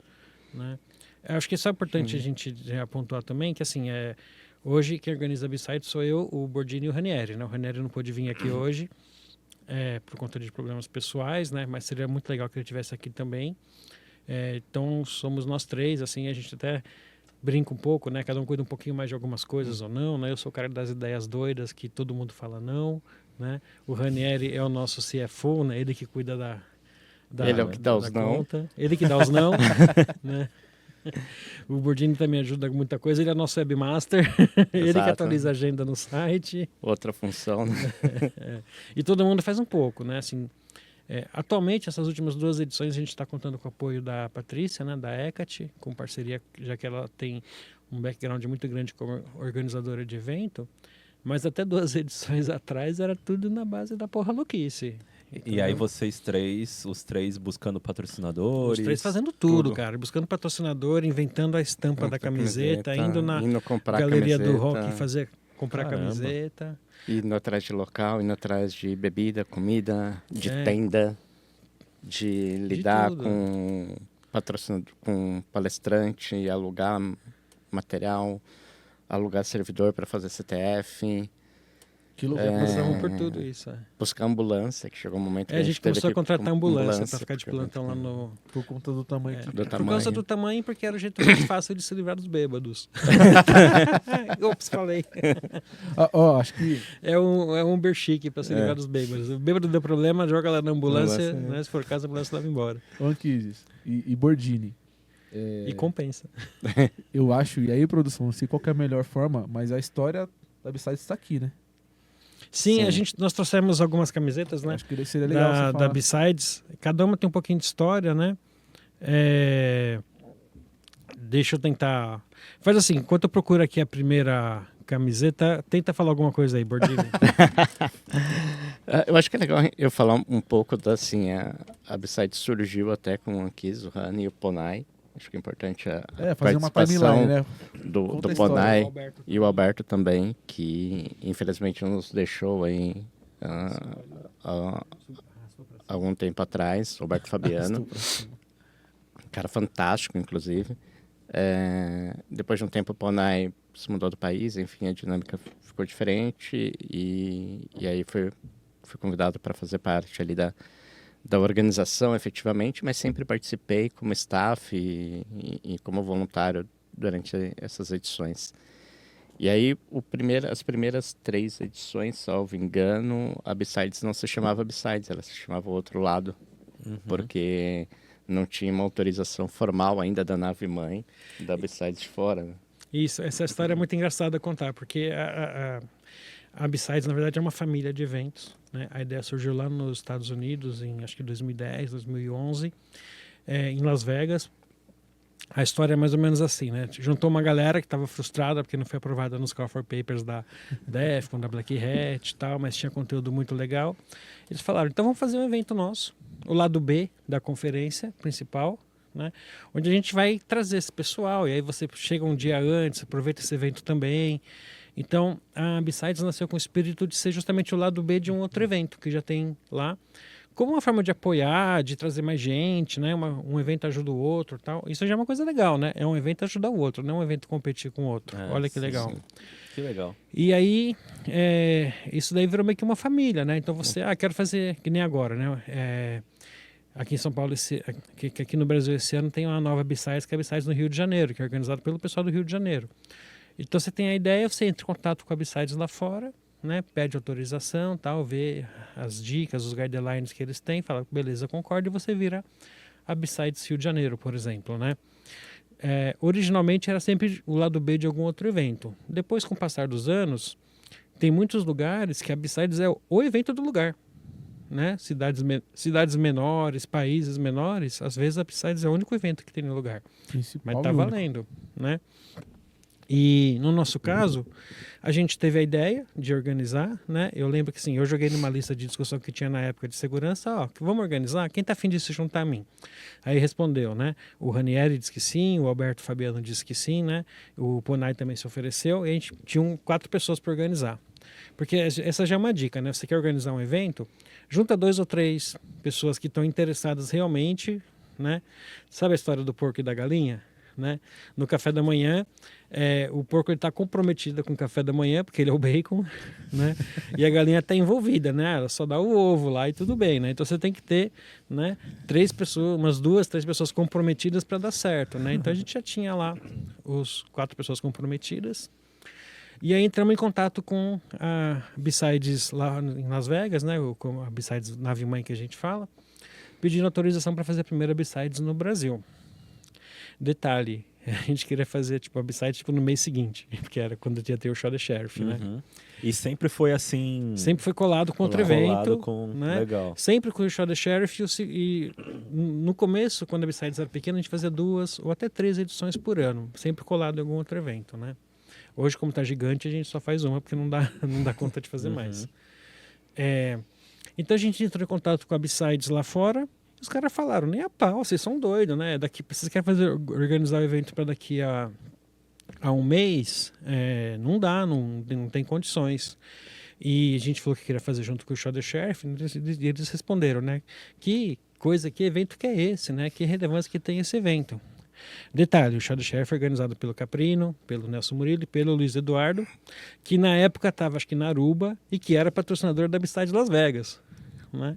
né? Eu acho que isso é importante a gente apontar também, que assim, hoje quem organiza a B-Side sou eu, o Bordini e o Ranieri, né? O Ranieri não pôde vir aqui hoje, por conta de problemas pessoais, né? Mas seria muito legal que ele estivesse aqui também. Então somos nós três, assim, a gente até brinca um pouco, né? Cada um cuida um pouquinho mais de algumas coisas ou não, né? Eu sou o cara das ideias doidas que todo mundo fala não, né? O Ranieri é o nosso CFO, né? Ele que cuida da Ele é o que dá os não. conta. Ele que dá os não, né? O Bordini também ajuda com muita coisa, ele é nosso webmaster, ele que Exato. atualiza a agenda no site. Outra função, né? E todo mundo faz um pouco, né? Assim, atualmente, essas últimas 2 edições, a gente está contando com o apoio da Patrícia, né? Da Hecate, com parceria, já que ela tem um background muito grande como organizadora de evento. Mas até 2 edições atrás era tudo na base da porra louquice. E aí os três buscando patrocinadores. Os 3 fazendo tudo, tudo. cara. Buscando patrocinador, inventando a estampa da camiseta, indo na comprar galeria do camiseta, rock comprar Caramba. camiseta. indo atrás de local, indo atrás de bebida, comida, de tenda, de lidar tudo. com patrocinador, com palestrante, alugar material, alugar servidor para fazer CTF. Que loucura. Passamos por tudo isso. Buscar ambulância, que chegou um momento que A gente teve começou a que contratar ambulância para ficar de porque- plantão lá no... Por conta do tamanho que do Por tamanho. causa do tamanho, porque era o jeito mais fácil de se livrar dos bêbados. Ops, falei. Acho que É um Uber chique para se livrar dos bêbados. O bêbado deu problema, joga lá na ambulância, Ambulância, né? Se for caso, a ambulância leva embora. Anquises e Bordini. E compensa. Eu acho, e aí, produção, não sei qual que é a melhor forma, mas a história da Besides está aqui, né? Sim, Sim. nós trouxemos algumas camisetas, né? Acho que seria legal você Da falar. B-Sides. Cada uma tem um pouquinho de história, né? Deixa eu tentar... Faz assim, enquanto eu procuro aqui a primeira camiseta, tenta falar alguma coisa aí, Bordini. Eu acho que é legal eu falar um pouco da, assim, a B-Side surgiu até com o Anquis, o Rani e o Ponai. Acho que é importante a Fazer uma participação timeline, né? do Conta a história, Ponai Alberto. e o Alberto também, que infelizmente nos deixou aí há algum tempo atrás, Roberto Fabiano. Cara fantástico, inclusive. Depois de um tempo, o Ponai se mudou do país, enfim, a dinâmica ficou diferente e aí fui convidado para fazer parte ali da organização, efetivamente, mas sempre participei como staff e como voluntário durante essas edições. E aí, as primeiras 3 edições, salvo engano, a B-Sides não se chamava B-Sides, ela se chamava Outro Lado, porque não tinha uma autorização formal ainda da nave-mãe da B-Sides de fora, né? Isso, essa história é muito engraçada a contar, porque a B-Sides, na verdade, é uma família de eventos, né? A ideia surgiu lá nos Estados Unidos, em acho que 2010, 2011, em Las Vegas. A história é mais ou menos assim, né? Juntou uma galera que estava frustrada porque não foi aprovada nos Call for Papers da Defcon, da Black Hat e tal, mas tinha conteúdo muito legal. Eles falaram, então vamos fazer um evento nosso, o lado B da conferência principal, né? Onde a gente vai trazer esse pessoal, e aí você chega um dia antes, aproveita esse evento também. Então, a B-Sides nasceu com o espírito de ser justamente o lado B de um outro evento que já tem lá, como uma forma de apoiar, de trazer mais gente, né? Um evento ajuda o outro, tal. Isso já é uma coisa legal, né? É um evento ajudar o outro, não é um evento competir com o outro. Olha que sim, legal. sim. Que legal. E aí, isso daí virou meio que uma família, né? Então você, quero fazer que nem agora, né? Aqui em São Paulo, aqui no Brasil esse ano tem uma nova B-Sides, que é a B-Sides no Rio de Janeiro, que é organizada pelo pessoal do Rio de Janeiro. Então você tem a ideia, você entra em contato com a B-Sides lá fora, né? Pede autorização, tal, vê as dicas, os guidelines que eles têm, fala, beleza, concordo, e você vira a B-Sides Rio de Janeiro, por exemplo, né? Originalmente era sempre o lado B de algum outro evento. Depois, com o passar dos anos, tem muitos lugares que a B-Sides é o evento do lugar, né? Cidades menores, países menores, às vezes a B-Sides é o único evento que tem no lugar. Principal Mas e tá único. valendo, né? E no nosso caso, a gente teve a ideia de organizar, né? Eu lembro que sim, eu joguei numa lista de discussão que tinha na época de segurança, que vamos organizar, quem tá afim de se juntar a mim? Aí respondeu, né? O Ranieri disse que sim, o Alberto Fabiano disse que sim, né? O Ponai também se ofereceu, e a gente tinha 4 pessoas para organizar. Porque essa já é uma dica, né? Você quer organizar um evento, junta 2 ou 3 pessoas que estão interessadas realmente, né? Sabe a história do porco e da galinha? Né? No café da manhã, o porco está comprometido com o café da manhã, porque ele é o bacon, né? E a galinha está envolvida, né? Ela só dá o ovo lá e tudo bem, né? Então você tem que ter, né, 3 pessoas, umas 2, 3 pessoas comprometidas para dar certo, né? Então a gente já tinha lá os 4 pessoas comprometidas. E aí entramos em contato com a B-Sides lá em Las Vegas, né? Com a B-Sides Nave Mãe que a gente fala, pedindo autorização para fazer a primeira B-Sides no Brasil. Detalhe, a gente queria fazer a B-Sides no mês seguinte, porque era quando ia ter o Show the Sheriff, né? E sempre foi assim... Sempre foi colado com outro colado evento, com... né? Legal. Sempre com o Show the Sheriff e no começo, quando a B-Sides era pequena, a gente fazia 2 ou até 3 edições por ano, sempre colado em algum outro evento, né? Hoje, como tá gigante, a gente só faz uma, porque não dá conta de fazer mais. Então a gente entrou em contato com a B-Sides lá fora. Os caras falaram, nem a pau, vocês são doidos, né? Vocês querem organizar o evento para daqui a um mês? Não dá, não tem condições. E a gente falou que queria fazer junto com o Show the Sheriff, e eles responderam, né? Que evento que é esse, né? Que relevância que tem esse evento? Detalhe, o Show do Sheriff foi organizado pelo Caprino, pelo Nelson Murilo e pelo Luiz Eduardo, que na época estava, acho que na Aruba, e que era patrocinador da Bicide Las Vegas, né?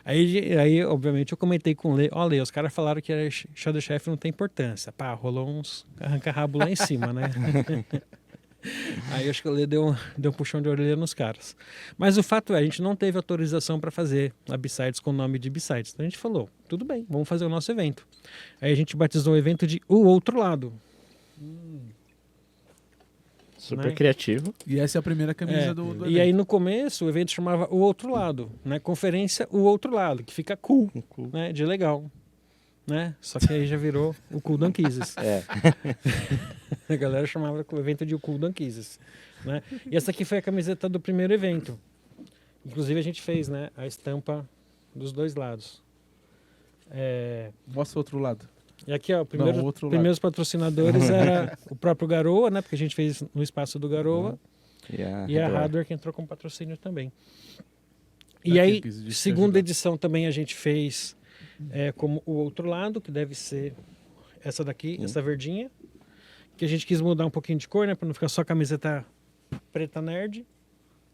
Aí, obviamente, eu comentei com o Lê, ó, Lê, os caras falaram que Show do Sheriff não tem importância. Pá, rolou uns arranca-rabo lá em cima, né? Aí acho que o Lê deu um puxão de orelha nos caras. Mas o fato é, a gente não teve autorização para fazer a Bicides com o nome de Bicides. Então a gente falou, tudo bem, vamos fazer o nosso evento. Aí a gente batizou o evento de O Outro Lado. Super Né? criativo. E essa é a primeira camisa do evento. E aí no começo o evento chamava O Outro Lado, né? Conferência O Outro Lado, que fica cool, né? De legal. Né? Só que aí já virou o Cool Danquises. É. A galera chamava o evento de o Cool Danquises, né? E essa aqui foi a camiseta do primeiro evento. Inclusive a gente fez, né, a estampa dos dois lados. Mostra o outro lado. E aqui, ó, Não, o outro lado. primeiros patrocinadores era o próprio Garoa, né? Porque a gente fez no espaço do Garoa. E a E a Hardware. Hardware que entrou com patrocínio também. Aqui, E aí, quis te segunda ajudar. edição também a gente fez como o outro lado, que deve ser essa daqui, essa verdinha. Que a gente quis mudar um pouquinho de cor, né? Pra não ficar só camiseta preta nerd.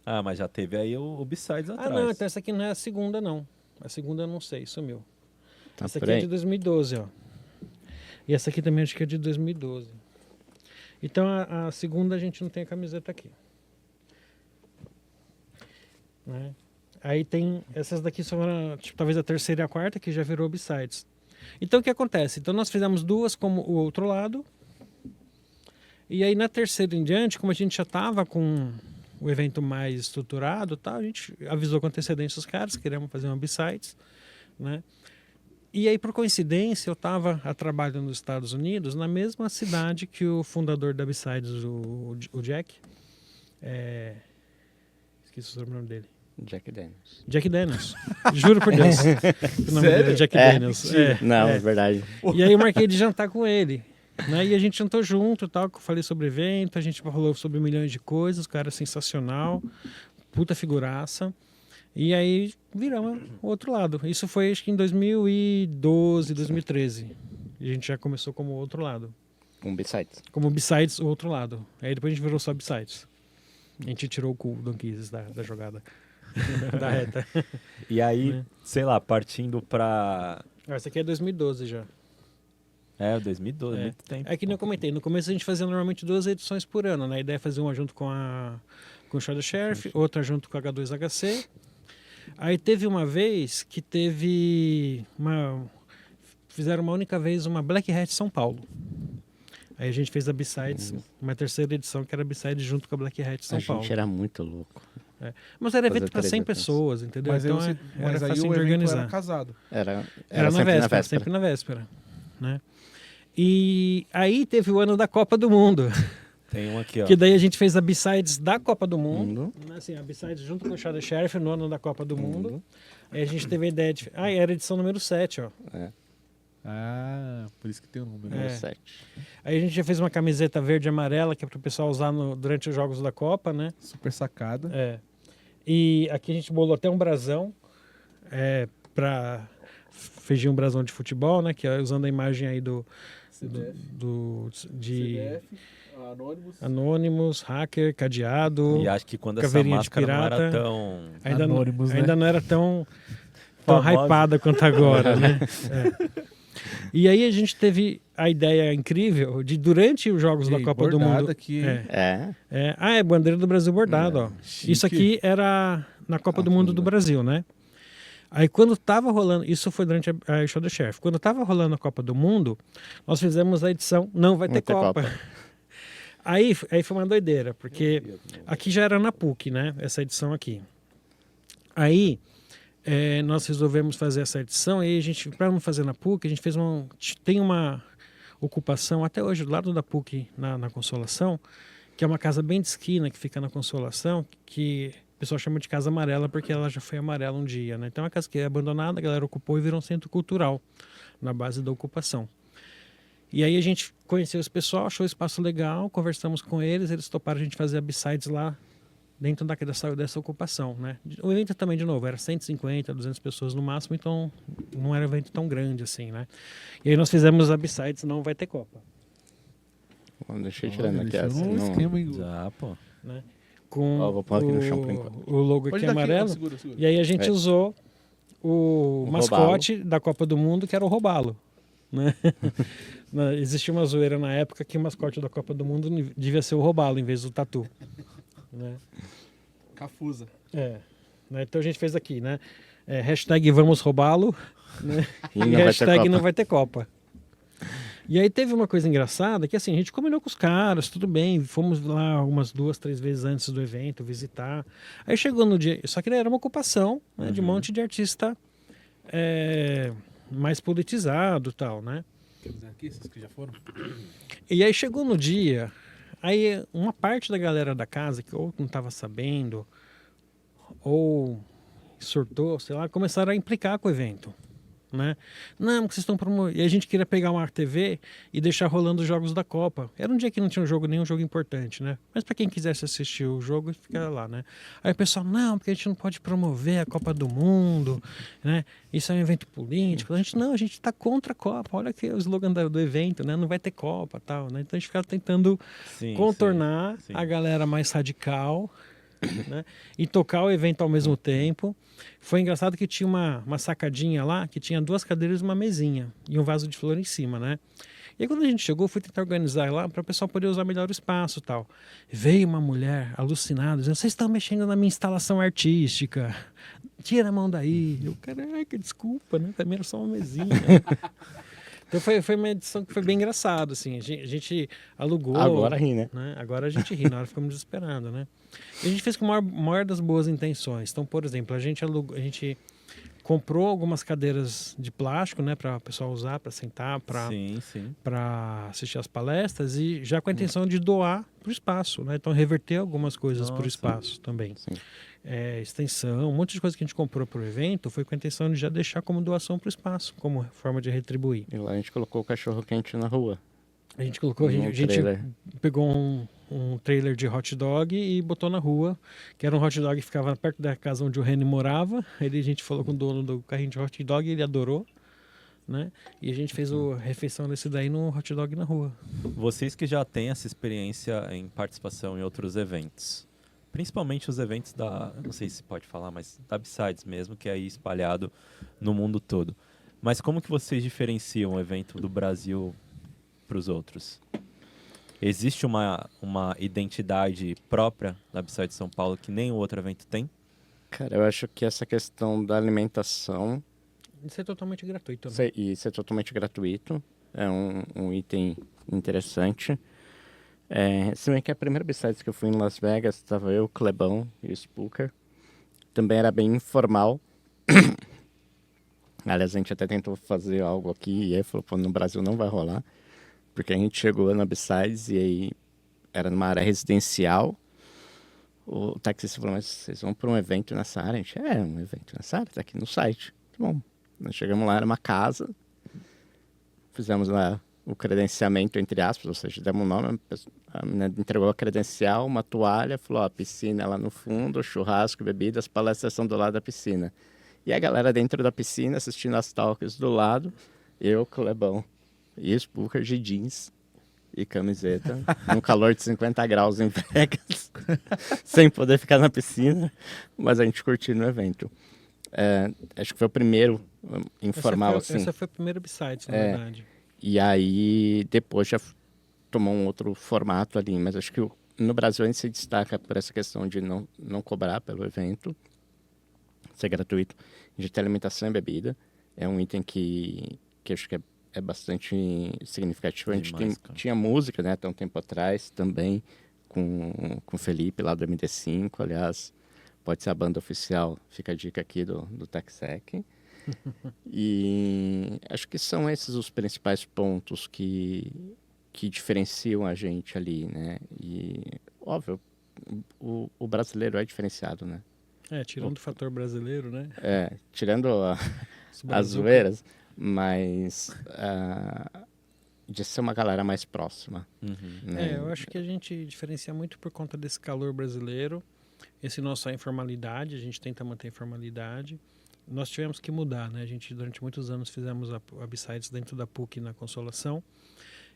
Ah, mas já teve aí o Bicides atrás. Ah, não, então essa aqui não é a segunda, não. A segunda eu não sei, sumiu. Tá Essa por aqui é aí. de 2012, ó. E essa aqui também acho que é de 2012. Então a segunda a gente não tem a camiseta aqui. Né? Aí tem essas daqui são tipo, talvez a terceira e a quarta que já virou Bicides. Então o que acontece? Então nós fizemos duas como o outro lado. E aí na terceira em diante, como a gente já estava com o evento mais estruturado, tá, a gente avisou com antecedência os caras, queríamos fazer uma Bicides, né? E aí, por coincidência, eu estava a trabalho nos Estados Unidos, na mesma cidade que o fundador da Bicides, o Jack. Esqueci o sobrenome dele. Jack Daniels. Jack Daniels. Juro por Deus. O nome dele é Jack Daniels. Não, é verdade. E aí eu marquei de jantar com ele. Né? E a gente jantou junto, tal, que eu falei sobre o evento, a gente falou sobre milhões de coisas, o cara é sensacional, puta figuraça. E aí viramos o outro lado. Isso foi acho que em 2012, 2013. E a gente já começou como o outro lado. Um Besides. Como Bicides, o outro lado. Aí depois a gente virou só Bicides. A gente tirou o Cool Donkeys da jogada. Da reta. E aí, sei lá, partindo pra... Essa aqui é 2012 já. 2012, muito tempo. É que nem eu comentei, no começo a gente fazia normalmente 2 edições por ano, né? A ideia é fazer uma junto com o Shadow Sheriff, outra junto com a H2HC. Aí teve uma vez que fizeram uma única vez uma Black Hat São Paulo. Aí a gente fez a Bicides, uma terceira edição que era Bicides junto com a Black Hat São A Paulo. gente era muito louco. Mas era fazer evento para 100 três eventos. pessoas, entendeu? Mas, Então mas era aí fácil o de evento organizar. era casado. Era Era sempre na véspera, sempre na véspera, né? E aí teve o ano da Copa do Mundo, Tem um aqui, ó. que daí a gente fez a Bicides da Copa do Mundo, Mundo. assim, a Bicides junto com o Shadow Sheriff no ano da Copa do Mundo. Aí a gente teve a ideia de... era a edição número 7, ó. Ah, por isso que tem o número. Número 7. Aí a gente já fez uma camiseta verde e amarela, que é para o pessoal usar durante os jogos da Copa, né? Super sacada. E aqui a gente bolou até um brasão para fingir um brasão de futebol, né? Que é usando a imagem aí de Anônimos. Anonymous, hacker, cadeado. E acho que quando essa Caveirinha de máscara não era pirata. tão... Anonymous, né? Ainda não era tão Famosa. hypada quanto agora, né? E aí a gente teve a ideia incrível de, durante os jogos da Copa do Mundo... Aqui. é bandeira do Brasil bordado, ó. Chique. Isso aqui era na Copa do Mundo do Brasil, né? Aí quando tava rolando, isso foi durante a Show do Sheriff, quando tava rolando a Copa do Mundo, nós fizemos a edição Não Vai Ter Copa. Aí foi uma doideira, porque aqui já era na PUC, né? Essa edição aqui. Aí nós resolvemos fazer essa edição, e a gente, para não fazer na PUC, a gente fez tem uma ocupação até hoje do lado da PUC na Consolação, que é uma casa bem de esquina que fica na Consolação, que o pessoal chama de Casa Amarela porque ela já foi amarela um dia, né? Então é uma casa que é abandonada, a galera ocupou e virou um centro cultural na base da ocupação. E aí a gente conheceu esse pessoal, achou o espaço legal, conversamos com eles, eles toparam a gente fazer a Bicides lá dentro dessa ocupação, né? O evento também, de novo, era 150, 200 pessoas no máximo, então não era um evento tão grande assim, né? E aí nós fizemos a B-Sides, não vai ter Copa. Bom, deixa eu tirando aqui Deixa essa. um Não... esquema, hein? Já, pô. Né? Com Ó, vou pôr aqui no chão por enquanto. o logo Pode aqui dar amarelo. segura. E aí a gente É. usou o O mascote da Copa do Mundo, que era o Robalo. Né? Existia uma zoeira na época que o mascote da Copa do Mundo devia ser o Robalo em vez do Tatu. Né? Cafusa. É. Né? Então a gente fez aqui, né? Hashtag vamos roubá-lo, né? E E não vai ter hashtag Copa. não vai ter Copa. E aí teve uma coisa engraçada, que assim, a gente combinou com os caras, tudo bem, fomos lá umas 2, 3 vezes antes do evento visitar. Aí chegou no dia, só que era uma ocupação, né, de um monte de artista mais politizado e tal, né? Quer dizer aqui, esses que já foram? E aí chegou no dia, aí uma parte da galera da casa, que ou não estava sabendo, ou surtou, sei lá, começaram a implicar com o evento. Né? Não, porque vocês estão promovendo. E a gente queria pegar uma TV e deixar rolando os jogos da Copa. Era um dia que não tinha nenhum jogo importante, né? Mas para quem quisesse assistir o jogo, fica lá, né? Aí o pessoal, não, porque a gente não pode promover a Copa do Mundo, né? Isso é um evento político. A gente está contra a Copa. Olha aqui o slogan do evento, né? Não vai ter Copa, tal, né? Então a gente ficava tentando contornar sim. a galera mais radical. Né? E tocar o evento ao mesmo tempo. Foi engraçado que tinha uma sacadinha lá que tinha 2 cadeiras e uma mesinha e um vaso de flor em cima, né? E aí quando a gente chegou, fui tentar organizar lá para o pessoal poder usar melhor o espaço e tal. Veio uma mulher alucinada, dizendo, vocês estão mexendo na minha instalação artística, tira a mão daí. Eu, caraca, desculpa, né? Também era só uma mesinha. Então foi uma edição que foi bem engraçada, assim. A gente alugou. Agora ri, né? Agora a gente ri, na hora ficamos desesperando, né? E a gente fez com a maior das boas intenções. Então, por exemplo, a gente comprou algumas cadeiras de plástico, né, para o pessoal usar, para sentar, para assistir as palestras e já com a intenção de doar para o espaço, né? Então, reverter algumas coisas para o espaço também. Sim. Extensão, um monte de coisa que a gente comprou para o evento foi com a intenção de já deixar como doação para o espaço, como forma de retribuir. E lá a gente colocou o cachorro quente na rua. A gente colocou, a gente pegou um trailer de hot dog e botou na rua, que era um hot dog que ficava perto da casa onde o Reni morava. Aí a gente falou com o dono do carrinho de hot dog, ele adorou, né? E a gente fez a refeição desse daí no hot dog na rua. Vocês que já têm essa experiência em participação em outros eventos, principalmente os eventos não sei se pode falar, mas da B-Sides mesmo, que é aí espalhado no mundo todo. Mas como que vocês diferenciam o evento do Brasil para os outros? Existe uma identidade própria da B-Sides São Paulo que nem o outro evento tem? Cara, eu acho que essa questão da alimentação Isso é totalmente gratuito, né? isso é totalmente gratuito. É um item interessante. Se bem que a primeira B-Sides que eu fui em Las Vegas, estava eu, o Clebão e o Spooker. Também era bem informal. Aliás, a gente até tentou fazer algo aqui e aí falou, pô, no Brasil não vai rolar. Porque a gente chegou na B-Sides e aí era numa área residencial. O taxista falou, mas vocês vão para um evento nessa área? A gente, um evento nessa área, tá aqui no site. Tá bom. Nós chegamos lá, era uma casa. Fizemos lá o credenciamento, entre aspas, ou seja, demos um nome. A menina entregou a credencial, uma toalha, falou, a piscina é lá no fundo, churrasco, bebidas, as palestras são do lado da piscina. E a galera dentro da piscina, assistindo as talks do lado. Eu, Clebão e Spooker de jeans e camiseta, num calor de 50 graus em Vegas, sem poder ficar na piscina, mas a gente curtiu no evento. Acho que foi o primeiro informal, Essa foi a primeira B-Sides, na verdade. E aí, depois já tomou um outro formato ali, mas acho que no Brasil a gente se destaca por essa questão de não cobrar pelo evento, ser gratuito. A gente tem alimentação e bebida, é um item que acho que é bastante significativo. A gente tinha música, né, até um tempo atrás também, com o Felipe lá do MD5, aliás, pode ser a banda oficial, fica a dica aqui do TechSec. E acho que são esses os principais pontos que diferenciam a gente ali, né? E, óbvio, o brasileiro é diferenciado, né? Tirando o fator brasileiro, né? Tirando as zoeiras, mas de ser uma galera mais próxima. Né? Eu acho que a gente diferencia muito por conta desse calor brasileiro esse nossa informalidade, a gente tenta manter a informalidade. Nós tivemos que mudar, né? A gente, durante muitos anos, fizemos a B-Sides dentro da PUC na Consolação,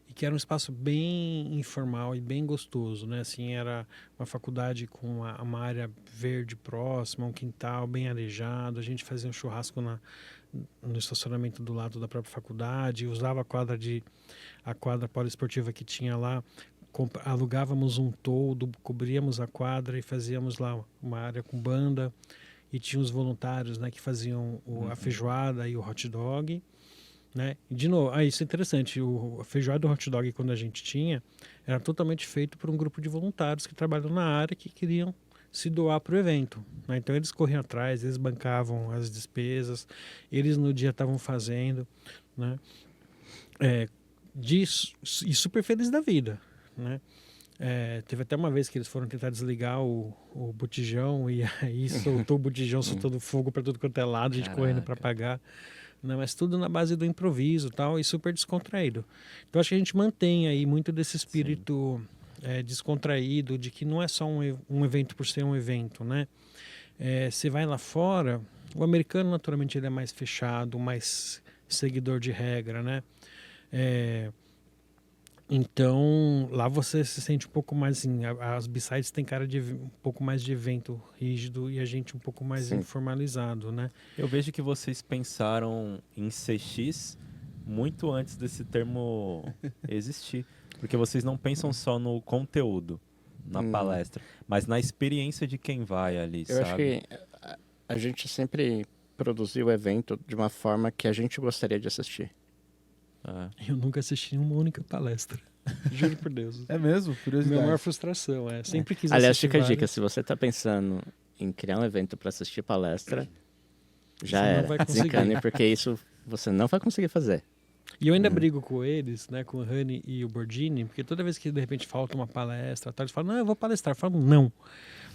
e que era um espaço bem informal e bem gostoso, né? Assim, era uma faculdade com uma área verde próxima, um quintal bem arejado, a gente fazia um churrasco no estacionamento do lado da própria faculdade, usava a quadra poliesportiva que tinha lá, alugávamos um toldo, cobríamos a quadra e fazíamos lá uma área com banda, e tinha os voluntários, né, que faziam a feijoada e o hot dog, né? E de novo, isso é interessante, a feijoada e o hot dog, quando a gente tinha, era totalmente feito por um grupo de voluntários que trabalham na área, que queriam se doar para o evento, né? Então eles corriam atrás, eles bancavam as despesas, eles no dia estavam fazendo, né? E super feliz da vida, né? Teve até uma vez que eles foram tentar desligar o botijão, e aí soltou o botijão, soltando fogo para tudo quanto é lado, a gente correndo para apagar. Não, mas tudo na base do improviso, tal, e super descontraído. Então acho que a gente mantém aí muito desse espírito descontraído, de que não é só um evento por ser um evento, né? Você vai lá fora, o americano naturalmente ele é mais fechado, mais seguidor de regra, né? Então, lá você se sente um pouco mais assim, as B-Sides têm cara de um pouco mais de evento rígido e a gente um pouco mais informalizado, né? Eu vejo que vocês pensaram em CX muito antes desse termo existir. Porque vocês não pensam só no conteúdo, na palestra, mas na experiência de quem vai ali, Eu acho que a gente sempre produziu o evento de uma forma que a gente gostaria de assistir. Eu nunca assisti uma única palestra. Juro por Deus. É mesmo? Curiosidade. Minha maior frustração sempre quis Aliás, assistir fica a dica, várias. se você está pensando em criar um evento para assistir palestra, já Você não era. vai conseguir. Desencane, porque isso você não vai conseguir fazer. E eu ainda brigo com eles, né, com o Rani e o Bordini, porque toda vez que de repente falta uma palestra, eles falam, não, eu vou palestrar. Eu falo, não,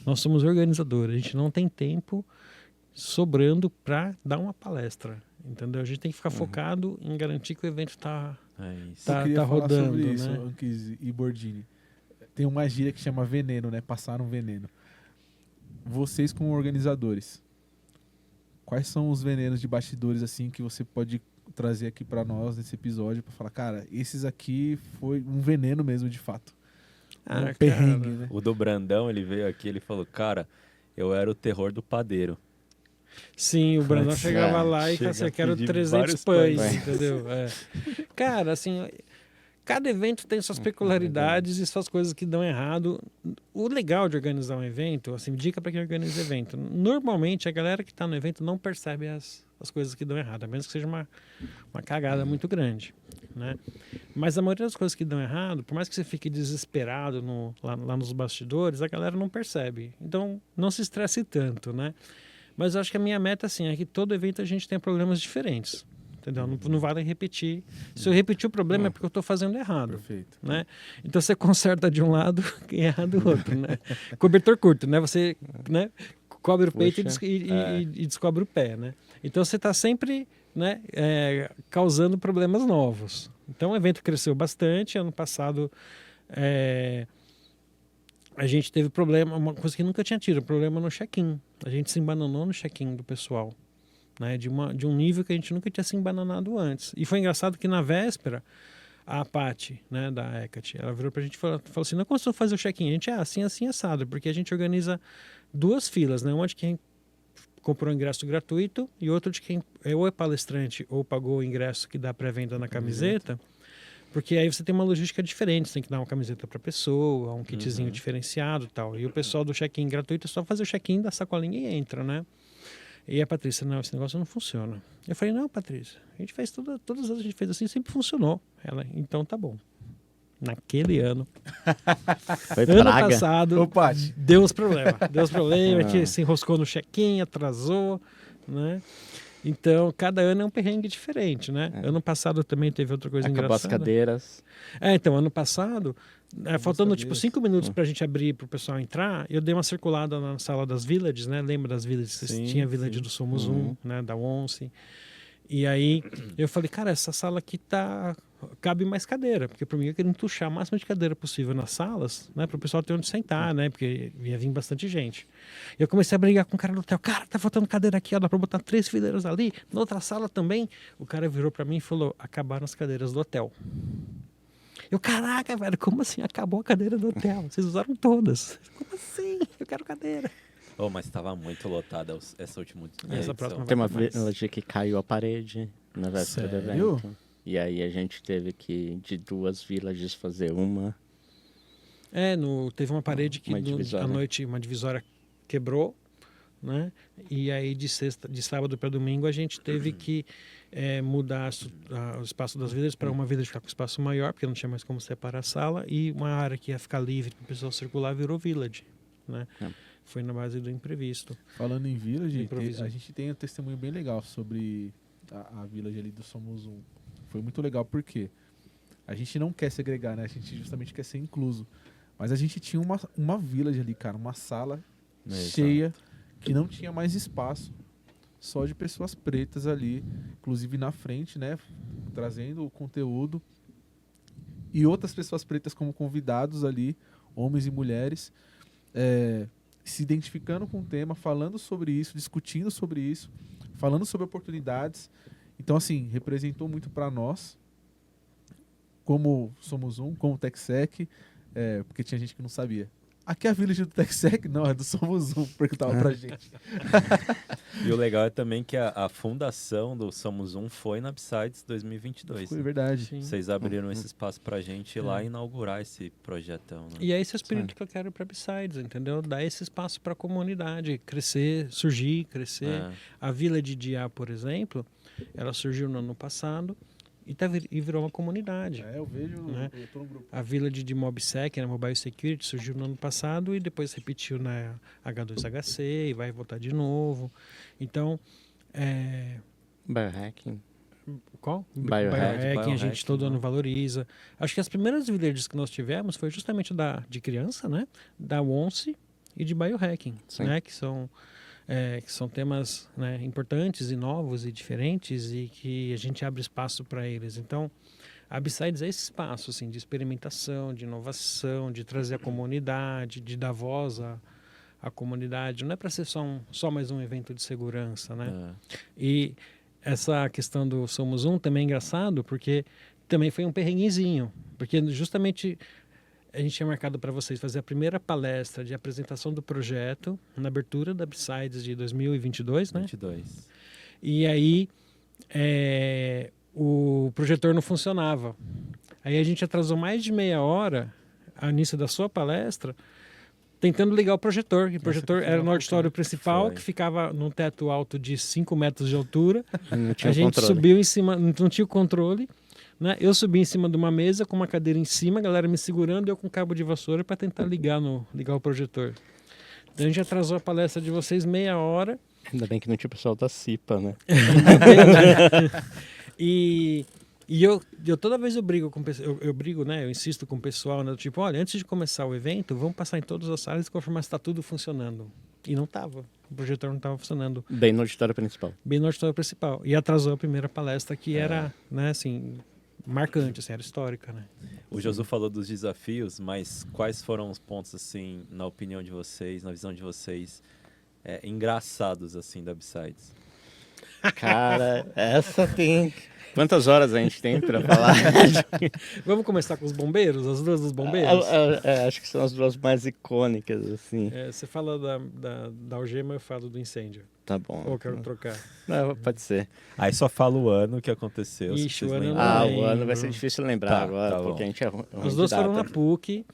nós somos organizadores, a gente não tem tempo sobrando para dar uma palestra, entendeu? A gente tem que ficar focado em garantir que o evento está Eu queria falar rodando, sobre isso, né? Anquis e Bordini. Tem uma gíria que chama veneno, né? Passar um veneno. Vocês como organizadores, quais são os venenos de bastidores assim que você pode trazer aqui pra nós nesse episódio pra falar, cara, esses aqui foi um veneno mesmo de fato. Um perrengue, né? O do Brandão, ele veio aqui, ele falou, cara, eu era o terror do padeiro. Sim, o Brandão chegava lá e chega falava assim, eu quero pedir 300 vários pães, pães. entendeu? Cara, assim, cada evento tem suas peculiaridades e suas coisas que dão errado. O legal de organizar um evento, assim, dica para quem organiza evento, normalmente a galera que está no evento não percebe as coisas que dão errado, a menos que seja uma cagada muito grande, né? Mas a maioria das coisas que dão errado, por mais que você fique desesperado lá nos bastidores, a galera não percebe. Então, não se estresse tanto, né? Mas eu acho que a minha meta, assim, é que todo evento a gente tenha problemas diferentes, entendeu? Não vale repetir. Se eu repetir o problema é porque eu estou fazendo errado. Perfeito. Né? Então você conserta de um lado e erra do outro, né? Cobertor curto, né? Você, né, cobre o peito e descobre o pé, né? Então você está sempre, né, causando problemas novos. Então o evento cresceu bastante. Ano passado a gente teve problema, uma coisa que nunca tinha tido, problema no check-in. A gente se embananou no check-in do pessoal, né? De um nível que a gente nunca tinha se embananado antes. E foi engraçado que na véspera a Paty, né, da Hecate, ela virou pra gente e falou assim, não conseguiu fazer o check-in. A gente assim assado, porque a gente organiza 2 filas, né? Uma de quem comprou ingresso gratuito e outra de quem ou é palestrante ou pagou o ingresso que dá pré-venda na camiseta, porque aí você tem uma logística diferente, você tem que dar uma camiseta para pessoa, um kitzinho diferenciado e tal. E o pessoal do check-in gratuito é só fazer o check-in da sacolinha e entra, né? E a Patrícia, não, esse negócio não funciona. Eu falei, não, Patrícia, a gente fez todas as vezes a gente fez assim, sempre funcionou. Ela, então tá bom. Naquele ano, Foi ano praga. passado, Ô, Paty. deu os problemas. A gente se enroscou no check-in, atrasou, né? Então, cada ano é um perrengue diferente, né? Ano passado também teve outra coisa Acabou as engraçada. cadeiras. Então, ano passado, faltando sabia tipo isso. 5 minutos pra gente abrir pro pessoal entrar, eu dei uma circulada na sala das Villages, né? Lembra das Villages? Sim, Tinha a Village sim. do Somos Um, né? Da Once. E aí eu falei, cara, essa sala aqui tá cabe mais cadeira, porque para mim eu queria entuchar o máximo de cadeira possível nas salas, né, para o pessoal ter onde sentar, né, porque ia vir bastante gente. Eu comecei a brigar com o cara do hotel, cara, tá faltando cadeira aqui, ó, dá para botar 3 fileiras ali, na outra sala também. O cara virou para mim e falou, acabaram as cadeiras do hotel. Eu, caraca, velho, como assim acabou a cadeira do hotel? Vocês usaram todas. Como assim? Eu quero cadeira. Oh, mas estava muito lotada essa última Essa edição. próxima Tem uma vai ter mais. village que caiu a parede na véspera do Sério? evento. E aí a gente teve que, de 2 villages, fazer uma. Teve uma parede que Uma divisória. à noite uma divisória quebrou, né? E aí de sábado para domingo a gente teve que mudar o espaço das vilas para uma village ficar com espaço maior, porque não tinha mais como separar a sala, e uma área que ia ficar livre para o pessoal circular virou village, né? Foi na base do imprevisto. Falando em Village, Improviso. a gente tem um testemunho bem legal sobre a Village ali do Somos Um. Foi muito legal porque a gente não quer segregar, né? A gente justamente quer ser incluso. Mas a gente tinha uma Village ali, cara, uma sala Exato. cheia que não tinha mais espaço, só de pessoas pretas ali, inclusive na frente, né? Trazendo o conteúdo. E outras pessoas pretas como convidados ali, homens e mulheres, se identificando com o tema, falando sobre isso, discutindo sobre isso, falando sobre oportunidades. Então, assim, representou muito para nós, como Somos Um, como TechSec, porque tinha gente que não sabia. Aqui é a Village do TechSec? Não, é do Somos Um, perguntava pra gente. E o legal é também que a fundação do Somos Um foi na Upsides 2022. Foi verdade. Sim. Vocês abriram esse espaço pra gente ir lá e inaugurar esse projetão. Né? E é esse o espírito que eu quero para Upsides, entendeu? Dar esse espaço para a comunidade crescer, surgir, crescer. É. A Vila de Diá, por exemplo, ela surgiu no ano passado e virou uma comunidade. Eu vejo, Né? eu tô no grupo. A Village de MobSec, na Mobile Security, surgiu no ano passado e depois repetiu na H2HC e vai voltar de novo. Então, Biohacking. qual? Biohacking, a gente todo ano valoriza. Acho que as primeiras villages que nós tivemos foi justamente de criança, né? Da ONCE e de Biohacking, Sim. né? Que são temas, né, importantes e novos e diferentes e que a gente abre espaço para eles. Então, a Upsides é esse espaço assim, de experimentação, de inovação, de trazer a comunidade, de dar voz à comunidade. Não é para ser só mais um evento de segurança, né? E essa questão do Somos Um também é engraçado, porque também foi um perrenguezinho. Porque justamente a gente tinha marcado para vocês fazer a primeira palestra de apresentação do projeto na abertura da Upsides de 2022, né? 22. E aí o projetor não funcionava. Aí a gente atrasou mais de meia hora ao início da sua palestra tentando ligar o projetor. E o projetor era no auditório principal, Foi. que ficava num teto alto de 5 metros de altura. Não tinha A gente controle. subiu em cima, não tinha o controle, né? Eu subi em cima de uma mesa com uma cadeira em cima, a galera me segurando e eu com cabo de vassoura para tentar ligar o projetor. Então a gente atrasou a palestra de vocês meia hora. Ainda bem que não tinha o pessoal da CIPA, né? E eu toda vez eu brigo com eu brigo, né? Eu insisto com o pessoal, né? Tipo, olha, antes de começar o evento, vamos passar em todas as salas e confirmar se está tudo funcionando. E não estava. O projetor não estava funcionando Bem no auditório principal. bem no auditório principal. E atrasou a primeira palestra, que era, né, assim, marcante, assim, era histórica, né? O Josu falou dos desafios, mas quais foram os pontos, assim, na opinião de vocês, na visão de vocês, engraçados, assim, da Upsides? Cara, essa tem... Quantas horas a gente tem pra falar? Vamos começar com os bombeiros, as duas dos bombeiros? Acho que são as duas mais icônicas, assim. Você fala da algema, eu falo do incêndio. Tá bom. Ou quero trocar? Não, pode ser. Aí só fala o ano que aconteceu. se Ixi, vocês o ano eu lembram. não Ah, lembro. o ano vai ser difícil lembrar Tá, agora, tá porque bom. a gente é ruim Os de dois foram na data. PUC.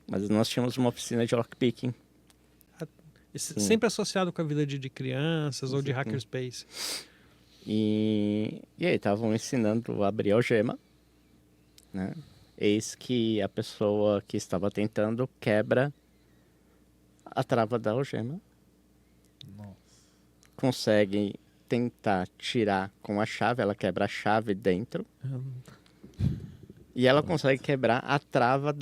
Mas nós tínhamos uma oficina de lockpicking. Sempre associado com a vida de crianças ou de hackerspace. E aí, estavam ensinando a abrir a algema, né? Eis que a pessoa que estava tentando quebra a trava da algema. Nossa. Consegue tentar tirar com a chave, ela quebra a chave dentro. E ela consegue quebrar a trava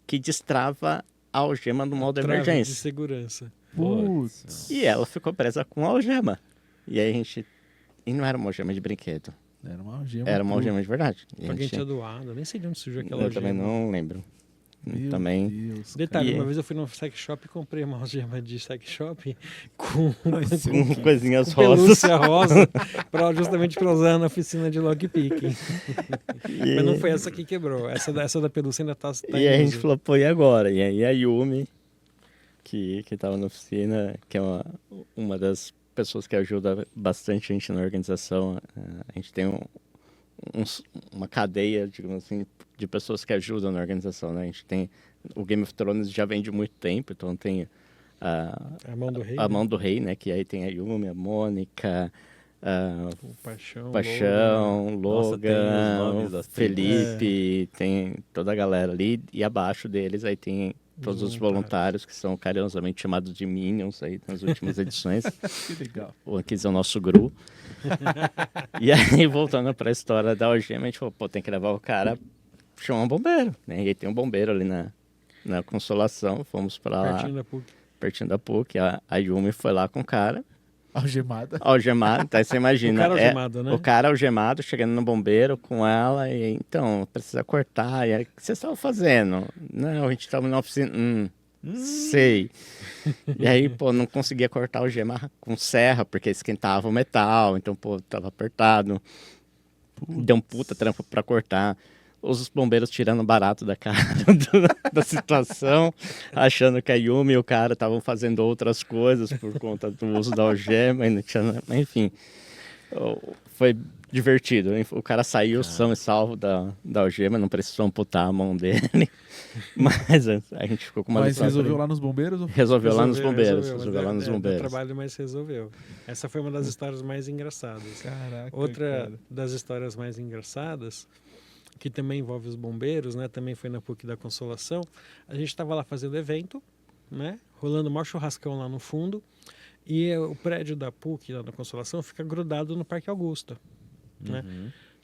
que destrava a algema no modo Trava de emergência. segurança. Putz. E ela ficou presa com a algema. E aí a gente... E não era uma algema de brinquedo. Era uma algema. Era uma algema de verdade. E a Alguém gente- tinha doado, eu nem sei de onde surgiu aquela eu algema. também não lembro. Meu Também. Deus, Detalhe, E- uma vez eu fui no sex shop e comprei uma algema de sex shop com Com coisinhas com rosas. pelúcia rosa, justamente para usar na oficina de lockpicking. Mas não foi essa que quebrou. Essa da pelúcia ainda tá E a em gente uso. falou, pô, e agora? E aí a Yumi, que tava na oficina, que é uma das pessoas que ajuda bastante a gente na organização, a gente tem uma cadeia, digamos assim, de pessoas que ajudam na organização, né? A gente tem... O Game of Thrones já vem de muito tempo, então tem A mão do rei. a né? Mão do Rei, né? Que aí tem a Yumi, a Mônica, O Paixão. Paixão, Nossa, tem os nomes Logan, das Felipe, tem toda a galera ali. E abaixo deles aí tem todos os voluntários que são carinhosamente chamados de Minions aí nas últimas edições. que legal. O aqui é o nosso Gru. E aí, voltando para a história da algema, a gente falou, pô, tem que levar o cara, chamar um bombeiro, né? E aí tem um bombeiro ali na Consolação, fomos para lá, Pertinho da PUC. pertinho da PUC, a Yumi foi lá com o cara, Algemada. algemado, então aí você imagina, O cara algemado, né? o cara algemado, chegando no bombeiro com ela, e então, precisa cortar, e aí, o que vocês estavam fazendo? Não, a gente estava na oficina, sei. E aí, pô, não conseguia cortar a algema com serra, porque esquentava o metal, então, pô, tava apertado. Deu um puta trampo pra cortar. Os bombeiros tirando barato da cara da situação, achando que a Yumi e o cara estavam fazendo outras coisas por conta do uso da algema, e não tinha, enfim. Foi divertido. O cara saiu são e salvo da algema, não precisou amputar a mão dele. Mas a gente ficou com uma Mas lição. resolveu lá nos bombeiros? Ou... Resolveu lá nos bombeiros. mas Resolveu lá nos deu bombeiros. trabalho, mas resolveu. Essa foi uma das histórias mais engraçadas. Caraca, Outra cara. das histórias mais engraçadas, que também envolve os bombeiros, né? Também foi na PUC da Consolação. A gente estava lá fazendo evento, né? Rolando o maior churrascão lá no fundo. E o prédio da PUC, lá na Consolação, fica grudado no Parque Augusta, né?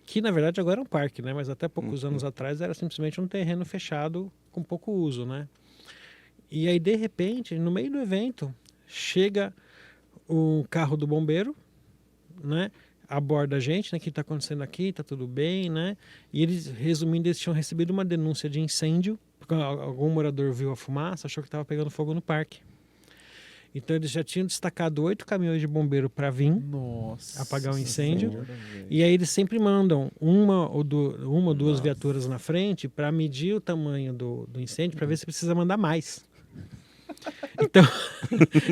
Que na verdade agora é um parque, né? Mas até poucos anos atrás era simplesmente um terreno fechado com pouco uso, né? E aí de repente, no meio do evento, chega o carro do bombeiro, né? Aborda a gente, né? O que está acontecendo aqui? Tá tudo bem, né? E eles, resumindo, eles tinham recebido uma denúncia de incêndio, porque algum morador viu a fumaça, achou que estava pegando fogo no parque. Então eles já tinham destacado 8 caminhões de bombeiro para vir Nossa. apagar o incêndio. Senhora. E aí eles sempre mandam uma ou duas viaturas na frente para medir o tamanho do incêndio, para ver se precisa mandar mais. Então,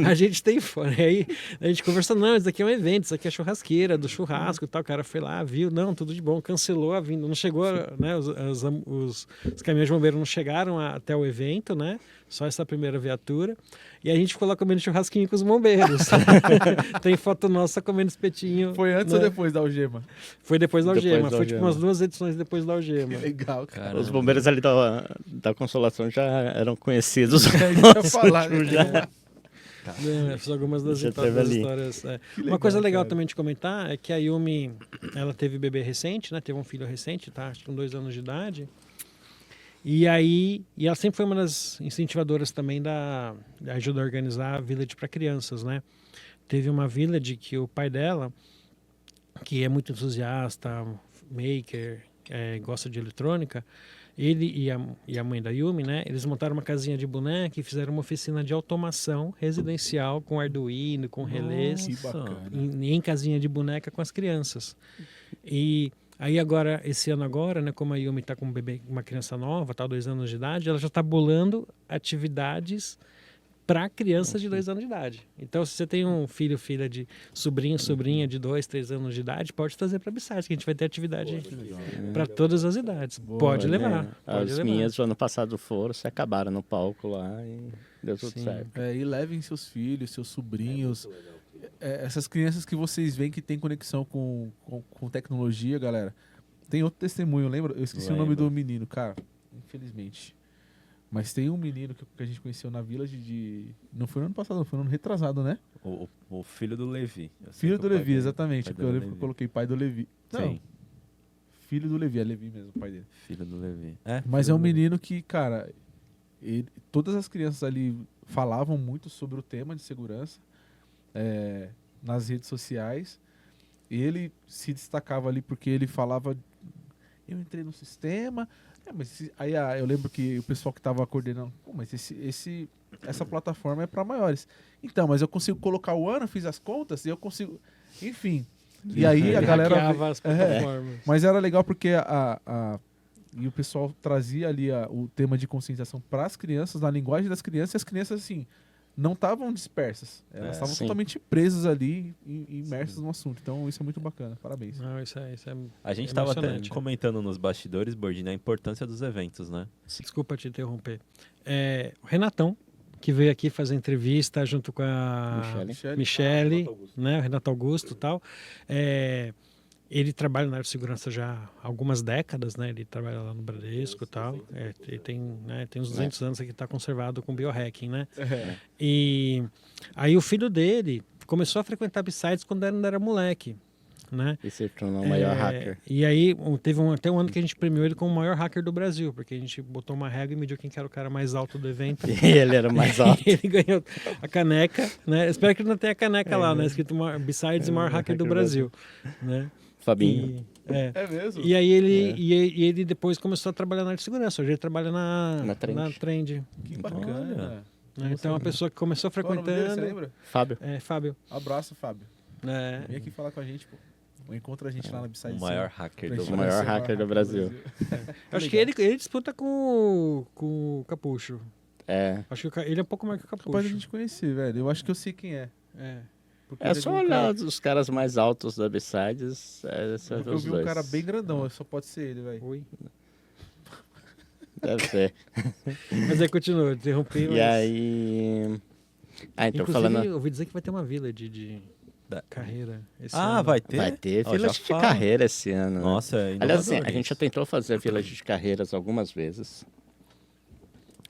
a gente tem fora. Aí a gente conversa, não, isso aqui é um evento, isso aqui é churrasqueira, do churrasco e tal. O cara foi lá, viu, não, tudo de bom, cancelou a vinda. Não chegou, né? Os caminhões de bombeiro não chegaram até o evento, né? Só essa primeira viatura. E a gente ficou lá comendo churrasquinho com os bombeiros. Tem foto nossa comendo espetinho. Foi antes né? ou depois da algema? Foi depois da Depois algema. da Foi tipo algema. umas 2 edições depois da algema. Legal, cara. Os bombeiros ali da Consolação já eram conhecidos. A gente ia falar, né? Já. Fiz algumas das Já histórias. teve ali. Que Uma legal, coisa legal cara. também de comentar é que a Yumi, ela teve bebê recente, né? Teve um filho recente, tá? Acho que com 2 anos de idade. E ela sempre foi uma das incentivadoras também da ajuda a organizar a Village para crianças, né? Teve uma Village que o pai dela, que é muito entusiasta, maker, gosta de eletrônica, ele e a mãe da Yumi, né? Eles montaram uma casinha de boneca e fizeram uma oficina de automação residencial com Arduino, com relés, Que bacana. em casinha de boneca com as crianças. E aí agora, esse ano agora, né, como a Yumi está com um bebê, uma criança nova, tá, 2 anos de idade, ela já está bolando atividades para crianças de 2 anos de idade. Então, se você tem um filho, filha de sobrinha de 2, 3 anos de idade, pode trazer para a Bissarte, que a gente vai ter atividade para todas as idades. Pode levar. Pode As levar. minhas, o ano passado foram, se acabaram no palco lá e deu tudo Sim. certo. E levem seus filhos, seus sobrinhos. Essas crianças que vocês veem que tem conexão com tecnologia, galera. Tem outro testemunho, lembra? Eu esqueci o nome Lembro. do menino, cara. Infelizmente. Mas tem um menino que a gente conheceu na Village de... Não foi no ano passado, foi no ano retrasado, né? O filho do Levi. Eu sei Filho que do o pai Levi, dele- exatamente. pai Porque eu dele é lembro que eu Levi. coloquei pai do Levi. Não, Sim, filho do Levi, é Levi mesmo, o pai dele. filho do Levi. Mas é filho um do Levi. menino que, cara, todas as crianças ali falavam muito sobre o tema de segurança nas redes sociais. E ele se destacava ali porque ele falava, eu entrei no sistema, eu lembro que o pessoal que estava coordenando, pô, mas essa plataforma é para maiores. Então, mas eu consigo colocar o ano, fiz as contas e eu consigo, enfim. E aí a Ele galera hackeava as plataformas. mas era legal porque e o pessoal trazia ali o tema de conscientização para as crianças, na linguagem das crianças, e as crianças, assim, não estavam dispersas. Elas estavam sim. totalmente presas ali e imersas no assunto. Então, isso é muito bacana. Parabéns. Não, isso é A gente tava até emocionante. comentando nos bastidores, Bordini, a importância dos eventos, né? Desculpa te interromper. O Renatão, que veio aqui fazer entrevista junto com a Michele, Renato Augusto. né, o Renato Augusto e tal. Ele trabalha na área de segurança já há algumas décadas, né? Ele trabalha lá no Bradesco e tal. Ele tem uns 200 anos que está conservado com biohacking, né? E aí o filho dele começou a frequentar B-Sides quando ainda era moleque, né? E se tornou o maior hacker. E aí teve até um ano que a gente premiou ele como o maior hacker do Brasil, porque a gente botou uma régua e mediu quem que era o cara mais alto do evento. E ele era mais alto. E ele ganhou a caneca, né? Espero que ele não tenha a caneca lá, né? Escrito B-Sides, o maior hacker do Brasil, né? Fabinho. É mesmo? E aí ele depois começou a trabalhar na área de segurança. Hoje ele trabalha na Trend. Que bacana. Né? Então é uma pessoa que começou Qual é o nome dele, você frequentando. lembra? Fábio. Fábio. Abraço, Fábio. É, Vem aqui falar com a gente, pô. Encontra a gente lá na Besides. O maior hacker Pra do gente O Brasil. maior conhecer hacker do Brasil. eu acho que ele disputa com o Capucho. É. Acho que ele é um pouco mais que o Capucho. Capaz de a gente conhecer, velho. Eu acho que eu sei quem é. Porque É ele só um olhar cara- os caras mais altos da B-Sides. São Porque eu os vi dois. um cara bem grandão, só pode ser ele, velho. Oi. Deve ser. Mas aí continua, interrompi. E mas... aí. Ah, então Inclusive, falando. eu ouvi dizer que vai ter uma vila de carreira esse Ah, ano. vai ter? Vai ter Ó, Village já de fala. carreira esse ano. né? Nossa, é Aliás, assim, inovador a gente já isso. tentou fazer a Village de carreiras algumas vezes.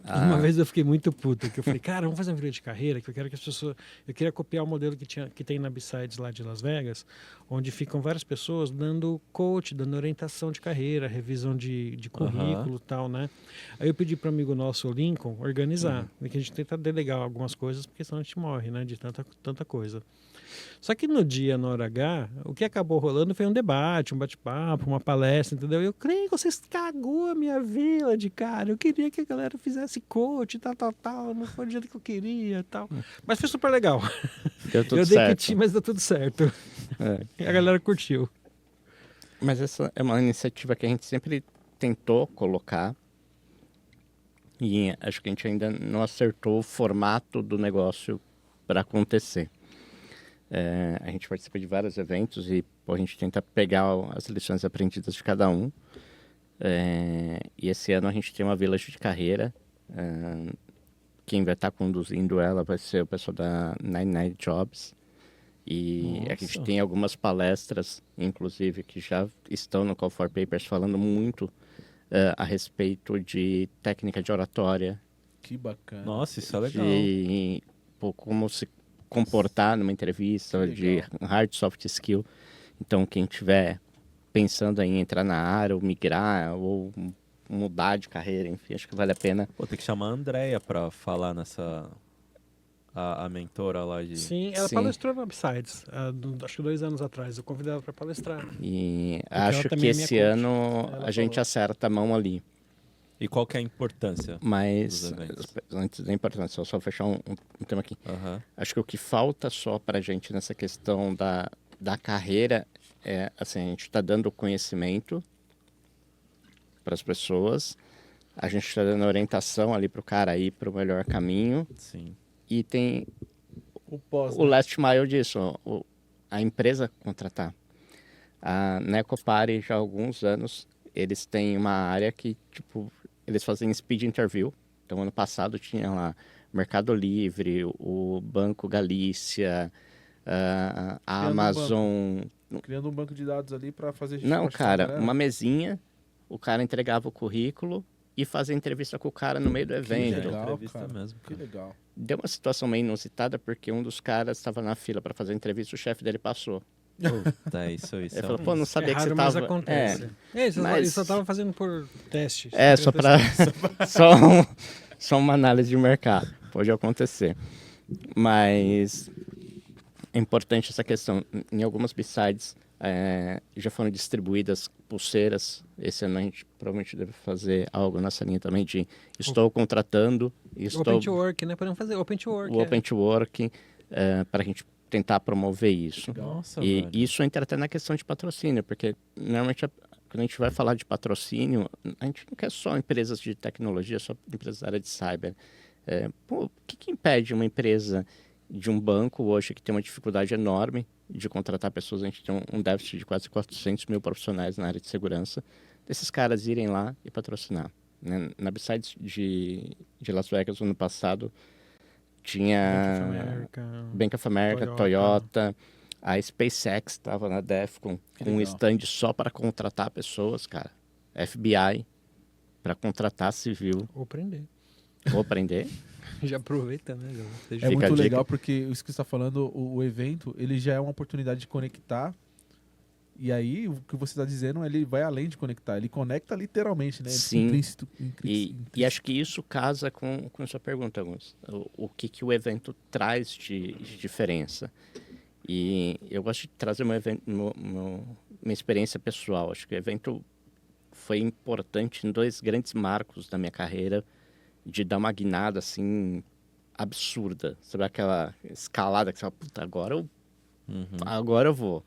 Uma vez eu fiquei muito puto, que eu falei, cara, vamos fazer uma vila de carreira, que eu quero que as pessoas... Eu queria copiar o modelo que tem na B-Sides lá de Las Vegas, onde ficam várias pessoas dando coach, dando orientação de carreira, revisão de currículo e tal, né? Aí eu pedi para um amigo nosso, o Lincoln, organizar, que a gente tenta delegar algumas coisas, porque senão a gente morre, né, de tanta coisa. Só que no dia, na hora H, o que acabou rolando foi um debate, um bate-papo, uma palestra, entendeu? E eu creio que vocês cagou a minha vila de cara. Eu queria que a galera fizesse coach, tal. Não foi do jeito que eu queria, tal. Mas foi super legal. Deu tudo eu certo. demiti, mas deu tudo certo. É. E a galera curtiu. Mas essa é uma iniciativa que a gente sempre tentou colocar. E acho que a gente ainda não acertou o formato do negócio para acontecer. A gente participa de vários eventos e a gente tenta pegar as lições aprendidas de cada um. E esse ano a gente tem uma village de carreira. Quem vai estar conduzindo ela vai ser o pessoal da 99 Jobs. E a gente tem algumas palestras, inclusive, que já estão no Call for Papers falando muito a respeito de técnica de oratória, Que bacana. Nossa, isso é legal. de como se comportar numa entrevista, de hard soft skill. Então, quem tiver pensando em entrar na área, ou migrar, ou mudar de carreira, enfim, acho que vale a pena. Pô, tem que chamar a Andrea pra falar nessa... A mentora lá de... Sim, ela Sim. palestrou no Upsides, acho que 2 anos atrás. Eu convidei ela para palestrar. E ela acho que também é minha esse coach. ano Ela a gente falou. acerta a mão ali. E qual que é a importância? Mas, Dos eventos. antes da importância, só fechar um tema aqui. Aham. Acho que o que falta só para a gente nessa questão da carreira é, assim, a gente está dando conhecimento para as pessoas, a gente está dando orientação ali para o cara ir para o melhor caminho Sim. e tem O pós, o last mile disso, a empresa contratar. Na Ecopare, já há alguns anos, eles têm uma área que, tipo, eles fazem speed interview. Então, ano passado tinha lá Mercado Livre, o Banco Galícia, a Criando um Amazon. Criando um banco de dados ali pra fazer Não, pra chamar a cara, galera. uma mesinha, o cara entregava o currículo e fazia entrevista com o cara no meio do evento. legal. Entrevista cara. mesmo, Que cara. legal. Deu uma situação meio inusitada, porque um dos caras estava na fila para fazer a entrevista, o chefe dele passou. Puta, isso Ele é falou, um- pô, não sabia que você raro, mas tava... acontece. Ele mas- só tava fazendo por teste. Só para só uma análise de mercado. Pode acontecer. Mas É importante essa questão. Em algumas B-Sides já foram distribuídas pulseiras. Esse ano a gente provavelmente deve fazer algo nessa linha também de estou contratando, estou Open to Work, né? Podemos fazer Open to Work. o Open to Work para a gente tentar promover isso. Nossa, E velho. isso entra até na questão de patrocínio, porque normalmente quando a gente vai falar de patrocínio, a gente não quer só empresas de tecnologia, só empresas da área de cyber. O que impede uma empresa de um banco hoje que tem uma dificuldade enorme de contratar pessoas? A gente tem um déficit de quase 400 mil profissionais na área de segurança, desses caras irem lá e patrocinar. Né? Na B-Sides de Las Vegas, no ano passado, tinha Bank of America, Toyota, a SpaceX estava na DEFCON com um stand só para contratar pessoas, cara. FBI para contratar civil. Ou prender. Ou prender. Já aproveita, né? É Fica a muito dica. legal porque isso que você está falando, o evento, ele já é uma oportunidade de conectar. E aí, o que você está dizendo, ele vai além de conectar. Ele conecta literalmente, né? Sim. E Intrínseco. acho que isso casa com a sua pergunta, Augusto. O que o evento traz de diferença. E eu gosto de trazer minha experiência pessoal. Acho que o evento foi importante em 2 grandes marcos da minha carreira, de dar uma guinada, assim, absurda. Sabe aquela escalada que você fala, puta, agora eu vou.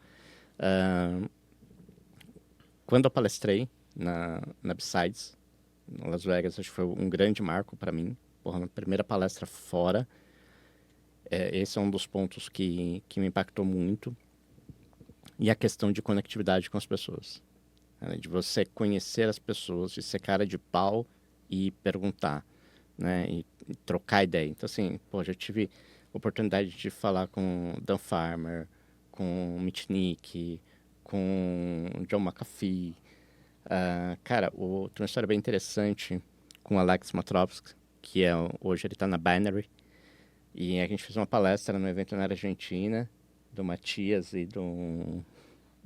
Quando eu palestrei na B-Sides, em Las Vegas, acho que foi um grande marco para mim. Porra, minha primeira palestra fora. Esse é um dos pontos que me impactou muito. E a questão de conectividade com as pessoas. De você conhecer as pessoas, de ser cara de pau e perguntar, né? E trocar ideia. Então, assim, pô, já tive oportunidade de falar com Dan Farmer, com Mitnick, com John McAfee. Cara, tem uma história bem interessante com o Alex Matrovsky, que hoje ele está na Binary. E a gente fez uma palestra no evento na Argentina, do Matias e do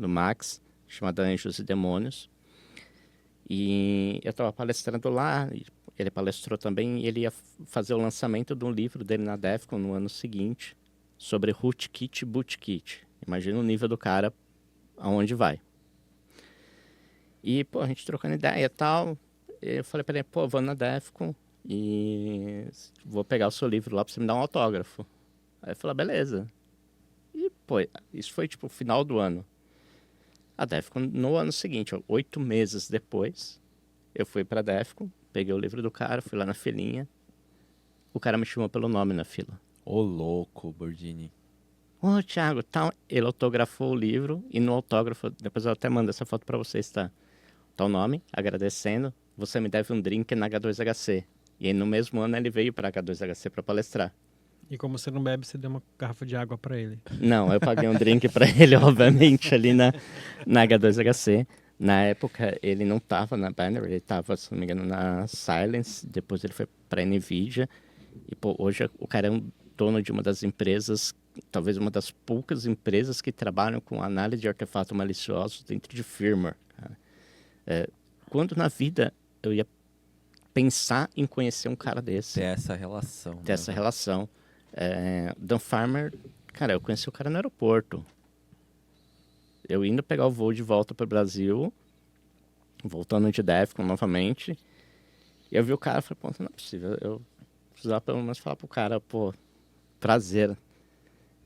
Max, chamada Anjos e Demônios. E eu estava palestrando lá, ele palestrou também, e ele ia fazer o lançamento de um livro dele na DEFCON no ano seguinte, sobre rootkit e bootkit. Imagina o nível do cara, aonde vai. E, pô, a gente trocando ideia e tal, eu falei para ele, pô, vou na DEFCON e vou pegar o seu livro lá para você me dar um autógrafo. Aí ele falou, beleza. E, pô, isso foi, tipo, final do ano. A DEFCON, no ano seguinte, 8 meses depois, eu fui pra DEFCON, peguei o livro do cara, fui lá na filinha. O cara me chamou pelo nome na fila. Ô, louco, Bordini. Ô, Thiago, tal. Ele autografou o livro e no autógrafo, depois eu até mando essa foto pra vocês, tá? Tá o nome, agradecendo, você me deve um drink na H2HC. E aí, no mesmo ano ele veio pra H2HC pra palestrar. E como você não bebe, você deu uma garrafa de água pra ele. Não, eu paguei um drink pra ele, obviamente, ali na H2HC. Na época, ele não tava na Banner, ele tava, se não me engano, na Silence. Depois ele foi pra NVIDIA. E, pô, hoje o cara é um dono de uma das empresas, talvez uma das poucas empresas que trabalham com análise de artefatos maliciosos dentro de firmware. Quando na vida eu ia pensar em conhecer um cara desse? Ter essa relação. Ter essa relação. Dan Farmer, cara, eu conheci o cara no aeroporto. Eu indo pegar o voo de volta para o Brasil, voltando de DEFCON novamente, e eu vi o cara e falei, pô, não é possível, eu precisava pelo menos falar pro cara, pô, prazer.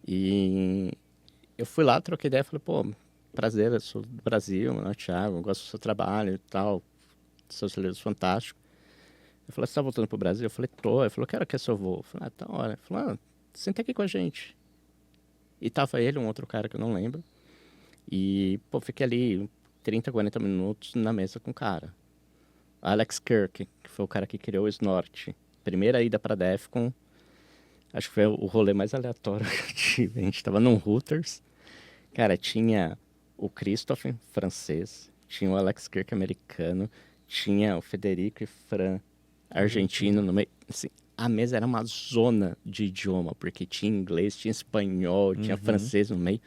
E eu fui lá, troquei ideia, falei, pô, prazer, eu sou do Brasil, meu nome é Thiago, eu gosto do seu trabalho e tal, seus livros fantásticos. Eu falei, você tá voltando pro Brasil? Eu falei, tô. Ele falou, quero que é seu voo. Eu falei, tá hora. Ele falou, senta aqui com a gente. E tava ele, um outro cara que eu não lembro. E, pô, fiquei ali 30, 40 minutos na mesa com o cara. Alex Kirk, que foi o cara que criou o Snort. Primeira ida pra DEFCON. Acho que foi o rolê mais aleatório que eu tive. A gente tava num Hooters. Cara, tinha o Christophe, francês. Tinha o Alex Kirk, americano. Tinha o Federico e Fran, argentino, no meio. Assim, a mesa era uma zona de idioma, porque tinha inglês, tinha espanhol, tinha francês no meio.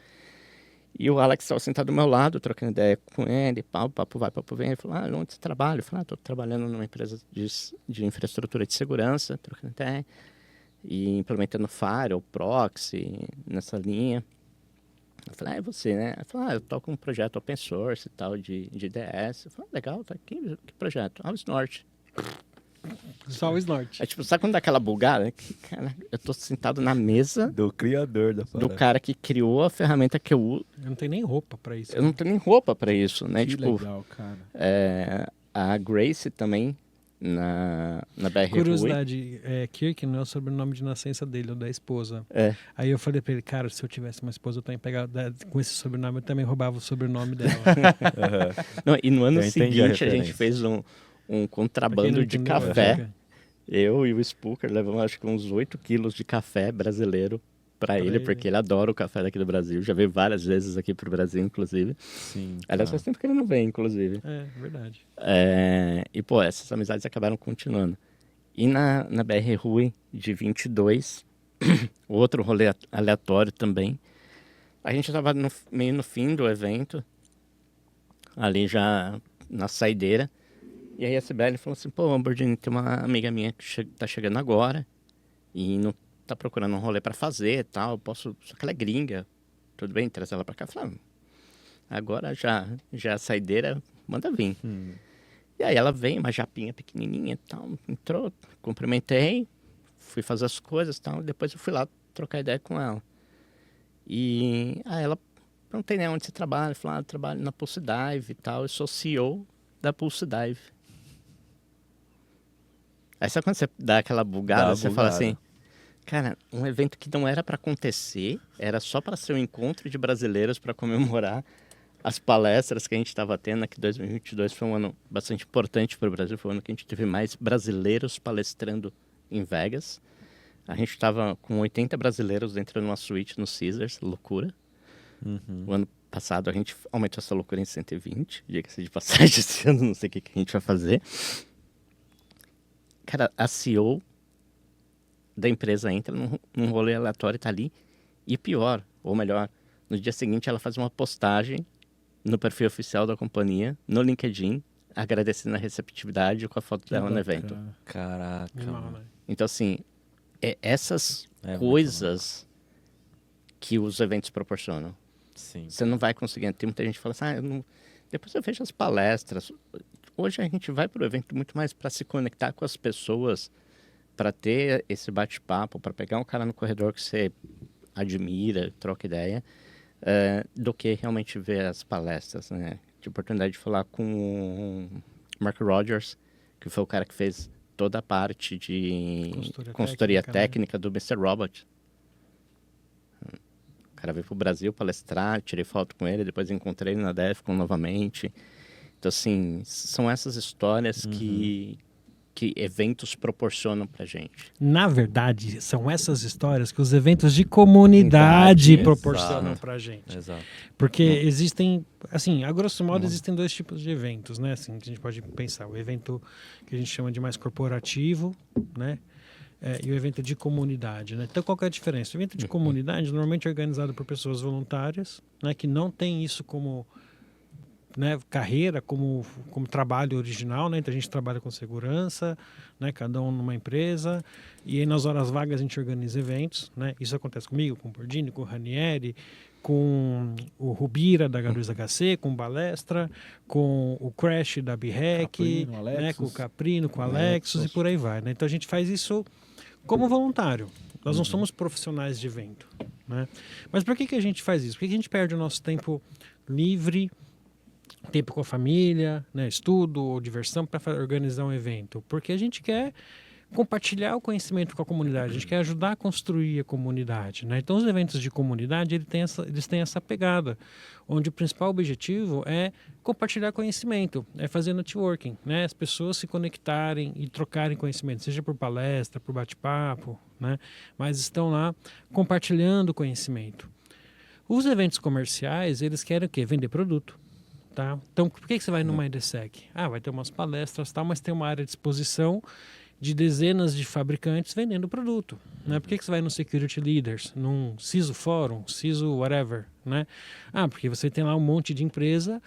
E o Alex estava sentado do meu lado, trocando ideia com ele, papo vai, papo vem. Ele falou, onde você trabalha? Eu falei, tô trabalhando numa empresa de infraestrutura de segurança, trocando ideia, e implementando firewall, proxy, nessa linha. Eu falei, é você, né? Ela falou, eu toco um projeto open source e tal, de IDS. Eu falei, legal, tá? Que projeto? O Snort. Só o Snort. É tipo, sabe quando dá aquela bugada? Que, cara, eu tô sentado na mesa Do criador da do parada. cara que criou a ferramenta que eu uso. Eu não tenho nem roupa pra isso. Eu não tenho nem roupa pra isso, né? Que Tipo, legal, cara. a Grace também, na BR Rui. Curiosidade, Kirk não é o sobrenome de nascença dele, é o da esposa. É. Aí eu falei pra ele, cara, se eu tivesse uma esposa, eu também pegava com esse sobrenome, eu também roubava o sobrenome dela. Não, e no ano Eu entendi a seguinte a gente referência. fez um Pra quem contrabando não de entendeu, café. Eu e o Spooker levamos acho que uns 8 quilos de café brasileiro pra ele, ele. porque ele adora o café daqui do Brasil. Já veio várias vezes aqui pro Brasil, inclusive. Sim. Aliás, faz tempo que ele não vem, inclusive. É, verdade. E, pô, essas amizades acabaram continuando. E na BR Rui de 22, outro rolê aleatório também. A gente tava meio no fim do evento, ali já na saideira. E aí a Sibeli falou assim, pô, Lamborghini, tem uma amiga minha que tá chegando agora e não tá procurando um rolê pra fazer e tal, só que ela é gringa, tudo bem, traz ela pra cá. Eu falei, agora já a saideira, manda vir. E aí ela veio, uma japinha pequenininha e tal, entrou, cumprimentei, fui fazer as coisas e tal, depois eu fui lá trocar ideia com ela. E aí ela, perguntei, né, onde você trabalha? Eu falei, eu trabalho na Pulse Dive e tal, eu sou CEO da Pulse Dive. Aí sabe quando você dá aquela bugada, Dá a você fala bugada. assim, cara, um evento que não era para acontecer, era só para ser um encontro de brasileiros para comemorar as palestras que a gente estava tendo, que 2022 foi um ano bastante importante para o Brasil, foi um ano que a gente teve mais brasileiros palestrando em Vegas. A gente estava com 80 brasileiros dentro de uma suíte no Caesars, loucura. O ano passado a gente aumentou essa loucura em 120, diga-se de passagem, esse ano não sei o que a gente vai fazer. Cara, a CEO da empresa entra num rolê aleatório e tá ali. E pior, ou melhor, no dia seguinte ela faz uma postagem no perfil oficial da companhia, no LinkedIn, agradecendo a receptividade com a foto dela no evento. Caraca, Animal, mano. né? Então, assim, essas É muito coisas que os eventos proporcionam. Sim. Você não vai conseguir. Tem muita gente que fala assim, depois eu vejo as palestras. Hoje a gente vai para o evento muito mais para se conectar com as pessoas, para ter esse bate-papo, para pegar um cara no corredor que você admira, troca ideia, do que realmente ver as palestras, né? Tive a oportunidade de falar com o Mark Rogers, que foi o cara que fez toda a parte de consultoria técnica do Mr. Robot. O cara veio pro Brasil palestrar, tirei foto com ele, depois encontrei ele na DEFCON novamente. Então, assim, são essas histórias que eventos proporcionam pra gente. Na verdade, são essas histórias que os eventos de comunidade Exato. proporcionam pra gente. Exato. Porque existem, assim, a grosso modo, existem dois tipos de eventos, né? Assim, que a gente pode pensar. O evento que a gente chama de mais corporativo, né? E o evento de comunidade, né? Então, qual que é a diferença? O evento de comunidade normalmente é organizado por pessoas voluntárias, né? Que não tem isso como, né, carreira, como trabalho original, né? Então a gente trabalha com segurança, né? Cada um numa empresa, e aí nas horas vagas a gente organiza eventos, né? Isso acontece comigo, com o Bordini, com o Ranieri, com o Rubira da H2HC, com o Balestra, com o Crash da BREC, Caprino, né? Alexos. Com o Caprino, com o Alexos e por aí vai, né? Então a gente faz isso como voluntário. Nós não somos profissionais de evento, né? Mas por que a gente faz isso? Por que a gente perde o nosso tempo livre, tempo com a família, né, estudo ou diversão para organizar um evento? Porque a gente quer compartilhar o conhecimento com a comunidade, a gente quer ajudar a construir a comunidade, né? Então os eventos de comunidade eles têm essa pegada, onde o principal objetivo é compartilhar conhecimento, é fazer networking, né? As pessoas se conectarem e trocarem conhecimento, seja por palestra, por bate-papo, né? Mas estão lá compartilhando conhecimento. Os eventos comerciais, eles querem o quê? Vender produto. Tá? Então, por que você vai numa EDSEC? Vai ter umas palestras, tal, mas tem uma área de exposição de dezenas de fabricantes vendendo produto. Né? Por que você vai no Security Leaders, num CISO Fórum, CISO whatever? Né? Porque você tem lá um monte de empresa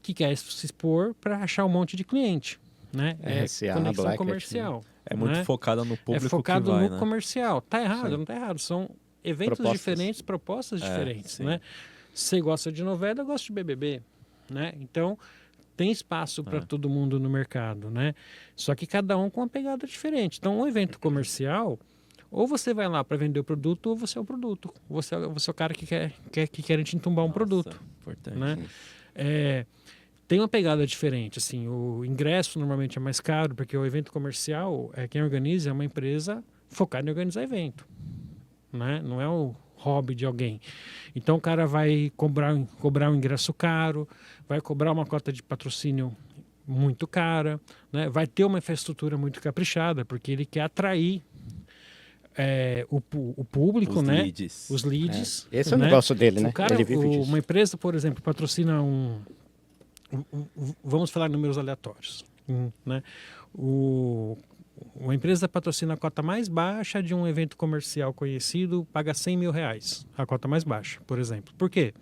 que quer se expor para achar um monte de cliente. Né? RSA, conexão Black Hat, comercial. É muito né? focada no público focado que vai, no né? comercial. Tá errado? Não tá errado. São eventos Propostas. diferentes, propostas diferentes. sim. Né? Você gosta de novela, eu gosto de BBB, né? Então, tem espaço para todo mundo no mercado, né? Só que cada um com uma pegada diferente. Então, um evento comercial, ou você vai lá para vender o produto, ou você é o produto. Você é o cara que quer te entumbar um produto, Importante. né? Tem uma pegada diferente, assim, o ingresso normalmente é mais caro, porque o evento comercial, quem organiza é uma empresa focada em organizar evento, né? Não é o hobby de alguém. Então o cara vai cobrar um ingresso caro, vai cobrar uma cota de patrocínio muito cara, né? Vai ter uma infraestrutura muito caprichada, porque ele quer atrair o público, Os né? leads. Os leads. Esse é o né? negócio dele, né? O cara, Ele vive disso. uma empresa, por exemplo, patrocina vamos falar números aleatórios, né? Uma empresa patrocina a cota mais baixa de um evento comercial conhecido, paga R$100.000, a cota mais baixa, por exemplo. Por quê?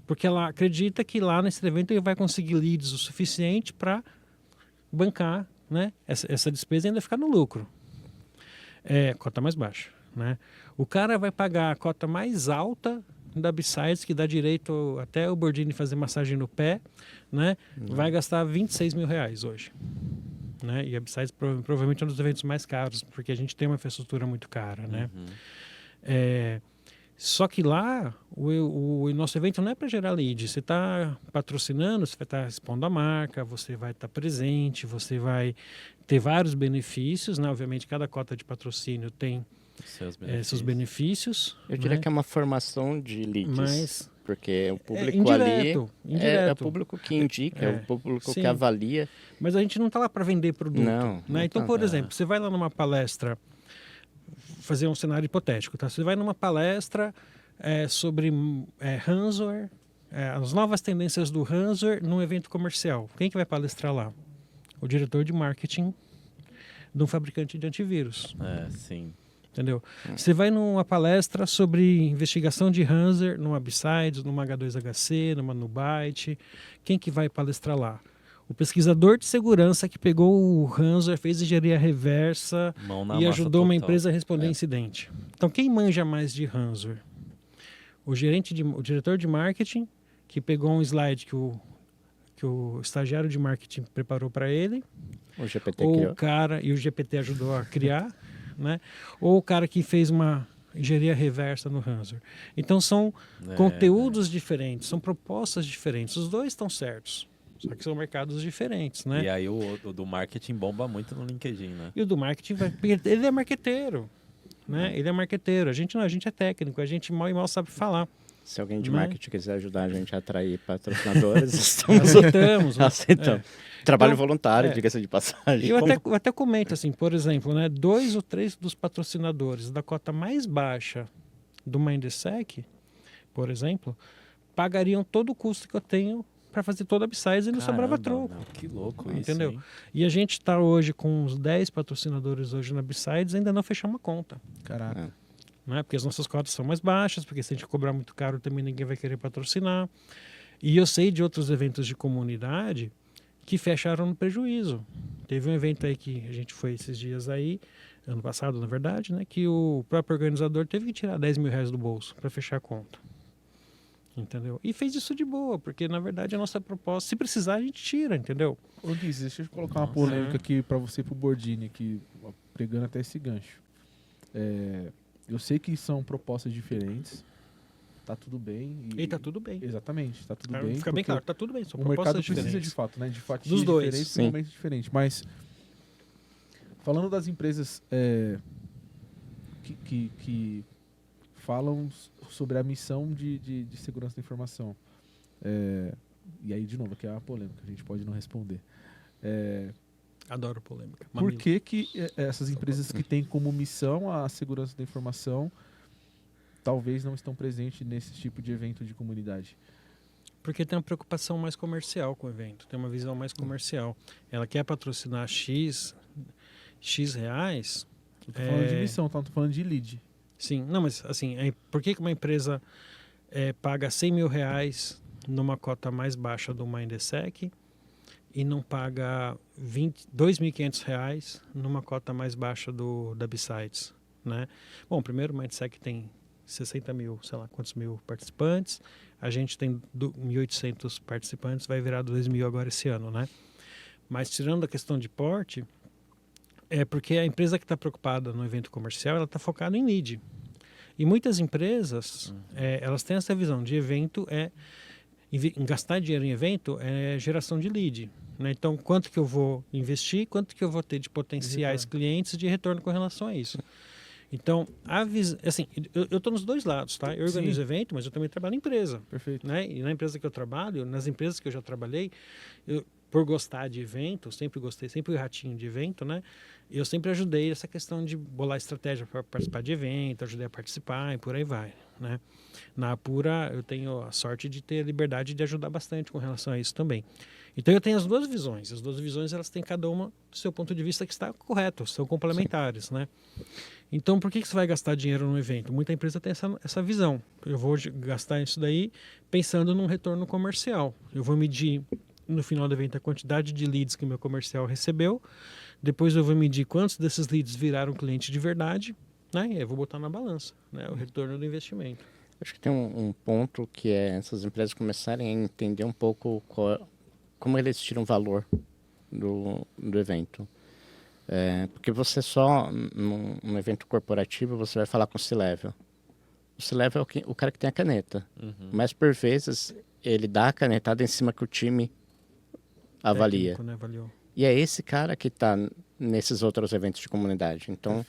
Porque ela acredita que lá nesse evento ele vai conseguir leads o suficiente para bancar, né, essa despesa e ainda ficar no lucro. Cota mais baixa, né? O cara vai pagar a cota mais alta da B-Sides, que dá direito até o Bordini fazer massagem no pé, né? Vai gastar R$26.000 hoje. Né? E a B-Sides provavelmente é um dos eventos mais caros, porque a gente tem uma infraestrutura muito cara, né? Só que lá, o nosso evento não é para gerar lead. Você está patrocinando, você vai estar expondo a marca, você vai estar presente, você vai ter vários benefícios, né? Obviamente, cada cota de patrocínio tem seus benefícios. Eu diria né? que é uma formação de leads. Mas Porque o público ali é o indireto. público que indica, é o público sim. que avalia. Mas a gente não está lá para vender produto. Não, né? não Então, tá. por exemplo, você vai lá numa palestra, fazer um cenário hipotético, tá? Você vai numa palestra sobre ransomware, as novas tendências do ransomware num evento comercial. Quem que vai palestrar lá? O diretor de marketing de um fabricante de antivírus. Sim. Entendeu? Você vai numa palestra sobre investigação de ransomware numa B-Sides, numa H2HC, numa Nubyte. Quem que vai palestrar lá? O pesquisador de segurança que pegou o ransomware, fez engenharia reversa Mão na e massa ajudou uma total. empresa a responder incidente. Então, quem manja mais de ransomware? O diretor de marketing, que pegou um slide que o estagiário de marketing preparou para ele, O GPT ou criou. o cara, e o GPT ajudou a criar, né? Ou o cara que fez uma engenharia reversa no ransomware. Então são conteúdos diferentes, são propostas diferentes. Os dois estão certos, só que são mercados diferentes, né? E aí o do marketing bomba muito no LinkedIn, né? E o do marketing, ele é marqueteiro, né? Ele é marqueteiro. A gente não, a gente é técnico, a gente mal e mal sabe falar. Se alguém de Né? marketing quiser ajudar a gente a atrair patrocinadores, estamos Aceitamos. aceitando. Trabalho Então, voluntário, diga-se de passagem. Eu até comento assim, por exemplo, né, 2 ou 3 dos patrocinadores da cota mais baixa do Mindsec, por exemplo, pagariam todo o custo que eu tenho para fazer toda a B-Sides e não sobrava troco. Não, que louco isso, Entendeu? hein? E a gente está hoje com uns 10 patrocinadores hoje na B-Sides e ainda não fechamos a conta. Caraca. Né? Porque as nossas cotas são mais baixas, porque se a gente cobrar muito caro também ninguém vai querer patrocinar. E eu sei de outros eventos de comunidade que fecharam no prejuízo. Teve um evento aí que a gente foi esses dias aí, ano passado na verdade, né, que o próprio organizador teve que tirar R$10.000 do bolso para fechar a conta. Entendeu? E fez isso de boa, porque na verdade a nossa proposta, se precisar a gente tira, entendeu? Ô Guiz, deixa eu colocar uma polêmica aqui pra você e pro Bordini, aqui, pregando até esse gancho. Eu sei que são propostas diferentes, tá tudo bem. E tá tudo bem. Exatamente, tá tudo bem. Fica bem porque claro, tá tudo bem, são o mercado propostas precisa diferentes. de fato, né? De fatias Dos dois, diferentes, sim. momentos diferentes. Mas, falando das empresas que falam sobre a missão de segurança da informação, e aí, de novo, aqui é uma polêmica, a gente pode não responder. Adoro polêmica. Por que essas empresas que têm como missão a segurança da informação talvez não estão presentes nesse tipo de evento de comunidade? Porque tem uma preocupação mais comercial com o evento, tem uma visão mais comercial. Ela quer patrocinar X reais. Eu tô falando de missão, tá? Não tô falando de lead. Sim, não, mas assim, por que uma empresa paga R$100.000 numa cota mais baixa do Mindsec e não paga R$2.500 numa cota mais baixa da B-Sides, né? Bom, primeiro o Mindsec tem 60 mil, sei lá quantos mil participantes, A gente tem 1.800 participantes, vai virar 2.000 agora esse ano, né? Mas tirando a questão de porte, é porque a empresa que está preocupada no evento comercial, ela está focada em lead. E muitas empresas, elas têm essa visão de evento, em gastar dinheiro em evento é geração de lead. Né? Então, quanto que eu vou investir, quanto que eu vou ter de potenciais clientes de retorno com relação a isso. Então, assim, eu estou nos dois lados, tá? Eu organizo evento, mas eu também trabalho em empresa. Perfeito. Né? E na empresa que eu trabalho, nas empresas que eu já trabalhei, por gostar de evento, sempre gostei, sempre fui ratinho de evento, né? Eu sempre ajudei essa questão de bolar estratégia para participar de evento, ajudei a participar e por aí vai, né? Na Apura, eu tenho a sorte de ter a liberdade de ajudar bastante com relação a isso também. Então, eu tenho as duas visões. As duas visões, elas têm cada uma do seu ponto de vista que está correto, são complementares, né? Então, por que você vai gastar dinheiro no evento? Muita empresa tem essa visão. Eu vou gastar isso daí pensando num retorno comercial. Eu vou medir no final do evento a quantidade de leads que o meu comercial recebeu. Depois eu vou medir quantos desses leads viraram cliente de verdade, né? E eu vou botar na balança, né? O retorno do investimento. Acho que tem um ponto que é essas empresas começarem a entender um pouco como eles tiram valor do evento. Porque você só, num evento corporativo, você vai falar com o C-Level. O C-Level é o cara que tem a caneta. Mas, por vezes, ele dá a canetada em cima que o time avalia. Técnico, né? Avaliou. E é esse cara que está nesses outros eventos de comunidade. Então,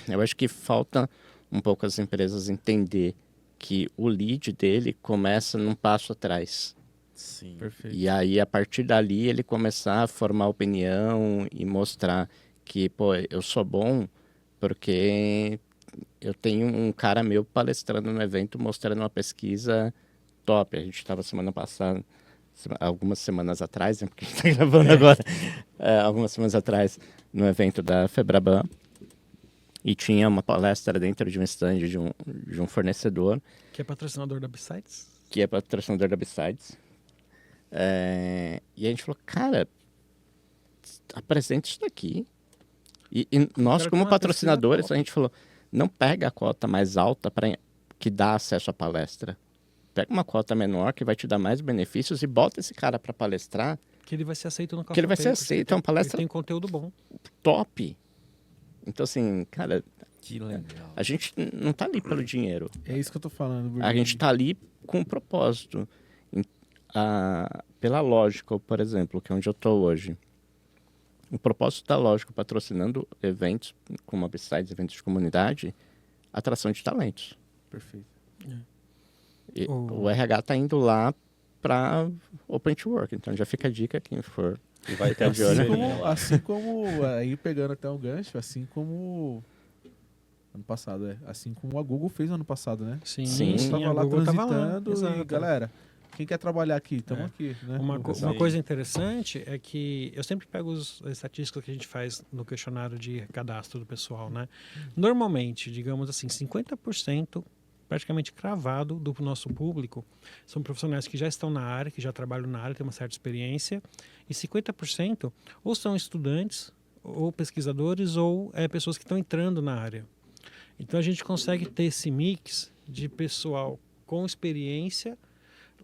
eu acho que falta um pouco as empresas entender que o lead dele começa num passo atrás. Sim. Perfeito. E aí, a partir dali, ele começar a formar opinião e mostrar que, pô, eu sou bom porque eu tenho um cara meu palestrando no evento, mostrando uma pesquisa top. A gente estava semana passada, algumas semanas atrás, né, porque a gente está gravando agora, algumas semanas atrás, no evento da Febraban, e tinha uma palestra dentro de um stand de um fornecedor. Que é patrocinador da B-Sides? Que é patrocinador da B-Sides. E a gente falou, cara, apresenta isso daqui. E nós, como patrocinadores, a gente falou, não pega a cota mais alta que dá acesso à palestra. Pega uma cota menor que vai te dar mais benefícios e bota esse cara para palestrar. Que ele vai ser aceito no Café. Que ele vai ser aceito, é uma palestra tem conteúdo bom. top. Então, assim, cara, Que legal. a gente não tá ali pelo dinheiro. É isso que eu tô falando. A gente tá ali com um propósito. Pela Logical, por exemplo, que é onde eu tô hoje. O propósito da Logical patrocinando eventos, como a B-Sides, eventos de comunidade, atração de talentos. Perfeito. E o RH tá indo lá para Open to Work. Então já fica a dica quem for. E vai ter de olho. Assim como, aí pegando até um gancho, assim como ano passado, assim como a Google fez ano passado, né? Sim, Sim. A gente a tava lá Google tava transitando e, exato. galera, quem quer trabalhar aqui? Estamos aqui, né? Uma Sim. coisa interessante é que eu sempre pego as estatísticas que a gente faz no questionário de cadastro do pessoal, né? Normalmente, digamos assim, 50%, praticamente cravado do nosso público, são profissionais que já estão na área, que já trabalham na área, têm uma certa experiência, e 50% ou são estudantes, ou pesquisadores, ou pessoas que estão entrando na área. Então a gente consegue ter esse mix de pessoal com experiência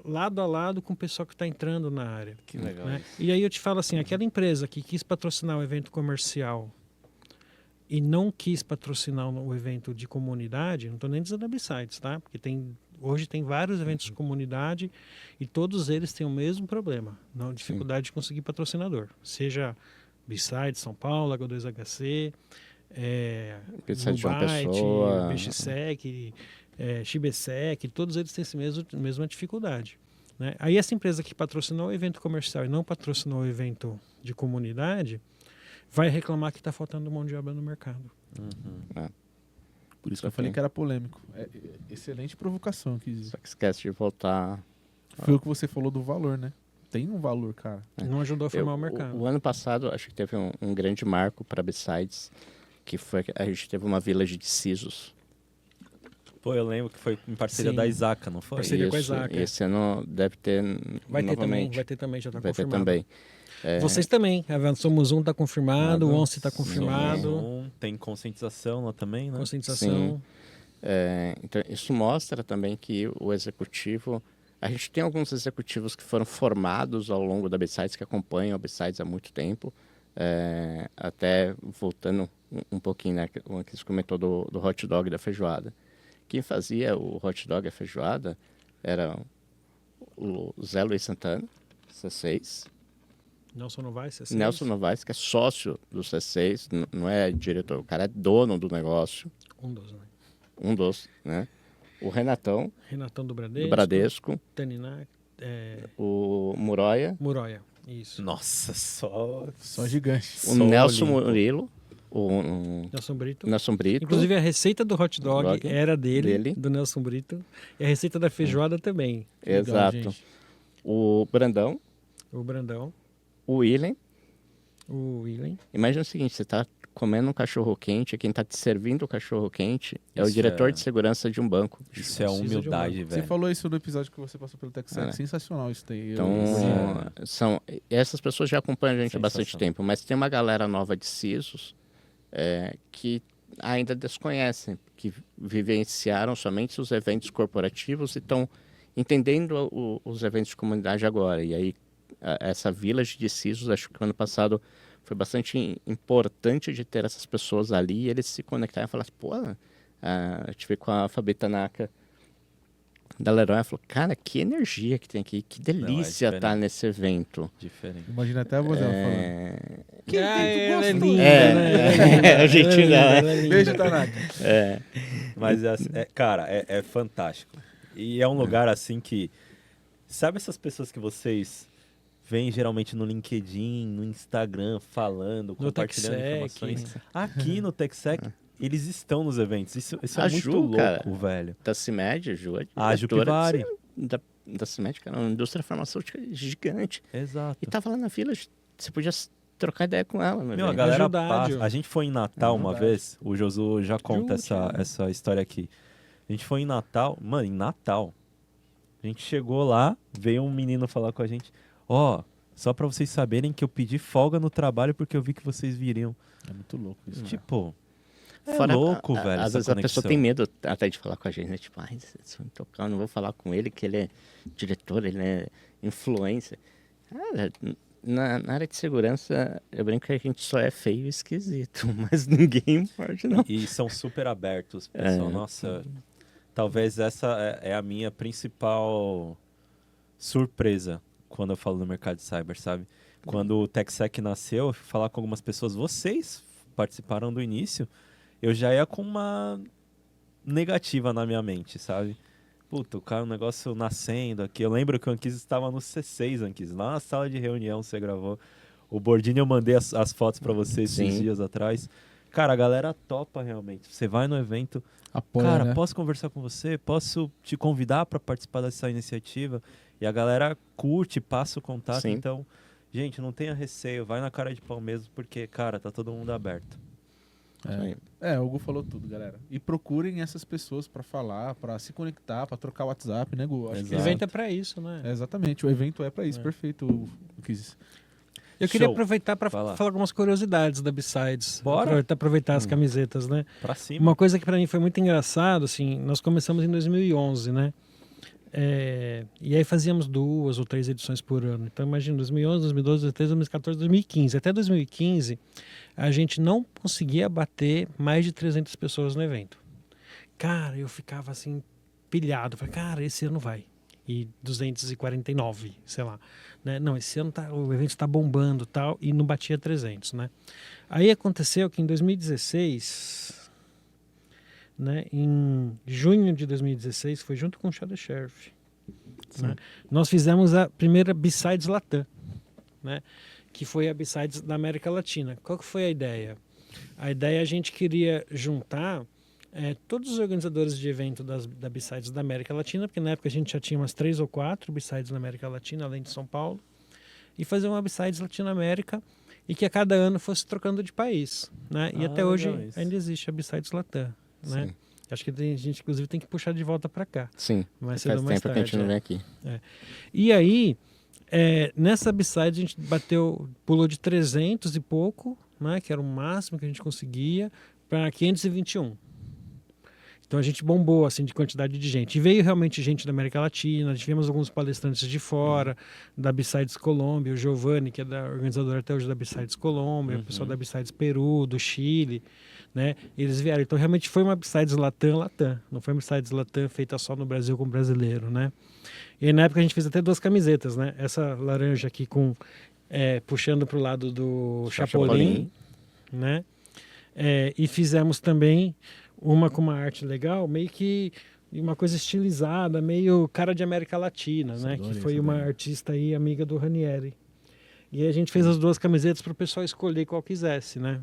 lado a lado com o pessoal que está entrando na área. Que legal. Né? E aí eu te falo assim, aquela empresa que quis patrocinar o evento comercial e não quis patrocinar o evento de comunidade, não estou nem dizendo da B-Sides, tá? Porque hoje tem vários eventos de comunidade e todos eles têm o mesmo problema, a dificuldade de conseguir patrocinador. Seja B-Sides, São Paulo, H2HC, B-Sides de João Pessoa, BXSEC, Chibesec, todos eles têm essa mesma dificuldade. Né? Aí essa empresa que patrocinou o evento comercial e não patrocinou o evento de comunidade vai reclamar que está faltando mão de obra no mercado. Por isso que eu falei que era polêmico. Excelente provocação. Só que esquece de voltar. Foi o que você falou do valor, né? Tem um valor, cara. Não ajudou a formar o mercado. O ano passado, acho que teve um grande marco para a B-Sides, que foi que a gente teve uma village de CISOs. Pô, eu lembro que foi em parceria Sim. da Isaca, não foi? Parceria com a Isso, Isaca. esse ano deve ter Vai ter novamente. também, já está Vai ter confirmado. também. Vocês também, a Somos Um está confirmado, o Nada. 11 está confirmado, Tem conscientização lá também, né? conscientização. Então, isso mostra também que o executivo... A gente tem alguns executivos que foram formados ao longo da B-Sides, que acompanham a B-Sides há muito tempo. Até voltando um pouquinho, né, o que você comentou do hot dog e da feijoada. Quem fazia o hot dog e a feijoada era o Zé Luiz Santana, C6. Nelson Novaes, C6. Nelson Novaes, que é sócio do C6, não é diretor, o cara é dono do negócio. Um dos, né? O Renatão Do do Bradesco. Taniná, O Muroia. Muroia, isso. Nossa, só gigante. O Só Nelson Olimpo. Murilo. Nelson Brito. Brito. Inclusive, a receita do hot dog Dog era dele, dele. do Nelson Brito. E a receita da feijoada também. Legal, Exato. gente. O Brandão. O Brandão, O Willen. o Willen. Imagina o seguinte, você está comendo um cachorro quente, quem está te servindo o cachorro quente é o Isso diretor é- de segurança de um banco. Isso é Precisa de um humildade, Você velho. falou isso no episódio que você passou pelo Texaco. É. Sensacional isso daí. Então, essas pessoas já acompanham a gente há bastante Sensacional. tempo, mas tem uma galera nova de CISOs que ainda desconhecem, que vivenciaram somente os eventos corporativos e estão entendendo os eventos de comunidade agora. E aí, essa village de CISOs, acho que o ano passado foi bastante importante de ter essas pessoas ali e eles se conectarem e falar assim, pô, eu tive com a Fabi Tanaka da Leroy, ela falou, cara, que energia que tem aqui, que delícia diferente. estar nesse evento. Diferente. Imagina até a voz dela falando. Que ela é gostoso. linda, É, né? a gente não, né? Ela é linda. Beijo, Tanaka. Mas, cara, é fantástico. E é um lugar assim que... Sabe essas pessoas que vocês veem geralmente no LinkedIn, no Instagram, falando, compartilhando TechSec. informações? Aqui no TechSec, eles estão nos eventos. Isso A é muito Ju, louco, cara. velho. Da CIMED, Ju, A Ju diretora Pivari. da CIMED, cara, uma indústria farmacêutica gigante. Exato. E tava lá na fila, você podia trocar ideia com ela. No Meu, a evento. galera Ajudar, passa. Gil. A gente foi em Natal uma Verdade. vez, o Josu já conta Ju, essa história aqui. A gente foi em Natal, mano, em Natal. A gente chegou lá, veio um menino falar com a gente, só pra vocês saberem que eu pedi folga no trabalho porque eu vi que vocês viriam. É muito louco isso. Tipo, é Fora, louco, velho. Às essa vezes a pessoa conexão. tem medo até de falar com a gente, né? Tipo, se eu tocar, eu não vou falar com ele, que ele é diretor, ele é influencer. Cara, na área de segurança, eu brinco que a gente só é feio e esquisito, mas ninguém pode, não. E são super abertos, pessoal. Nossa, talvez essa é a minha principal surpresa quando eu falo no mercado de cyber, sabe? Quando o TechSec nasceu, eu fui falar com algumas pessoas, vocês participaram do início, eu já ia com uma negativa na minha mente, sabe? Puta, o cara, um negócio nascendo aqui. Eu lembro que o Anquis estava no C6, Anquis, lá na sala de reunião você gravou. O Bordini, eu mandei as fotos pra vocês esses Sim. dias atrás. Cara, a galera topa realmente. Você vai no evento, Apoia, cara, né? posso conversar com você? Posso te convidar para participar dessa iniciativa? E a galera curte, passa o contato. Sim. Então, gente, não tenha receio, vai na cara de pau mesmo, porque, cara, tá todo mundo aberto. O Hugo falou tudo, galera. E procurem essas pessoas pra falar, pra se conectar, pra trocar WhatsApp, né, Gu? Acho que O Exato. evento é pra isso, né? exatamente, o evento é pra isso, perfeito. Eu queria Show. aproveitar para Vai lá. falar algumas curiosidades da B-Sides. Bora. Aproveitar as camisetas, né? Pra cima. Uma coisa que para mim foi muito engraçado, assim, nós começamos em 2011, né? E aí fazíamos 2 ou 3 edições por ano. Então imagina, 2011, 2012, 2013, 2014, 2015. Até 2015, a gente não conseguia bater mais de 300 pessoas no evento. Cara, eu ficava assim, pilhado. Falei, cara, esse ano vai. E 249, sei lá. Né? Não, esse ano o evento está bombando tal, e não batia 300, né? Aí aconteceu que em 2016, né, em junho de 2016, foi junto com o Shadow Sheriff, né? Nós fizemos a primeira B-Sides Latam, né? Que foi a B-Sides da América Latina. Qual que foi a ideia? A ideia a gente queria juntar todos os organizadores de evento da B-Sides da América Latina, porque na época a gente já tinha umas 3 ou 4 B-Sides na América Latina, além de São Paulo, e fazer uma B-Sides Latinoamérica e que a cada ano fosse trocando de país, né? E até hoje legal isso. ainda existe a B-Sides Latam, né? Sim. Acho que a gente, inclusive, tem que puxar de volta para cá. Sim, Mais faz cedo ou mais tempo que a gente tarde, não vem aqui. E aí, nessa B-Side a gente pulou de 300 e pouco, né, que era o máximo que a gente conseguia, para 521. Então a gente bombou assim de quantidade de gente. E veio realmente gente da América Latina, tivemos alguns palestrantes de fora, da B-Sides Colômbia, o Giovanni, que é da organizadora até hoje da B-Sides Colômbia, o pessoal da B-Sides Peru, do Chile, né? Eles vieram. Então realmente foi uma B-Sides Latam, não foi uma B-Sides Latam feita só no Brasil com brasileiro, né? E aí, na época a gente fez até 2 camisetas, né? Essa laranja aqui com puxando para o lado do Chapolin, né? E fizemos também uma com uma arte legal, meio que uma coisa estilizada, meio cara de América Latina, né? Que foi uma artista aí, amiga do Ranieri. E a gente fez as 2 camisetas para o pessoal escolher qual quisesse, né?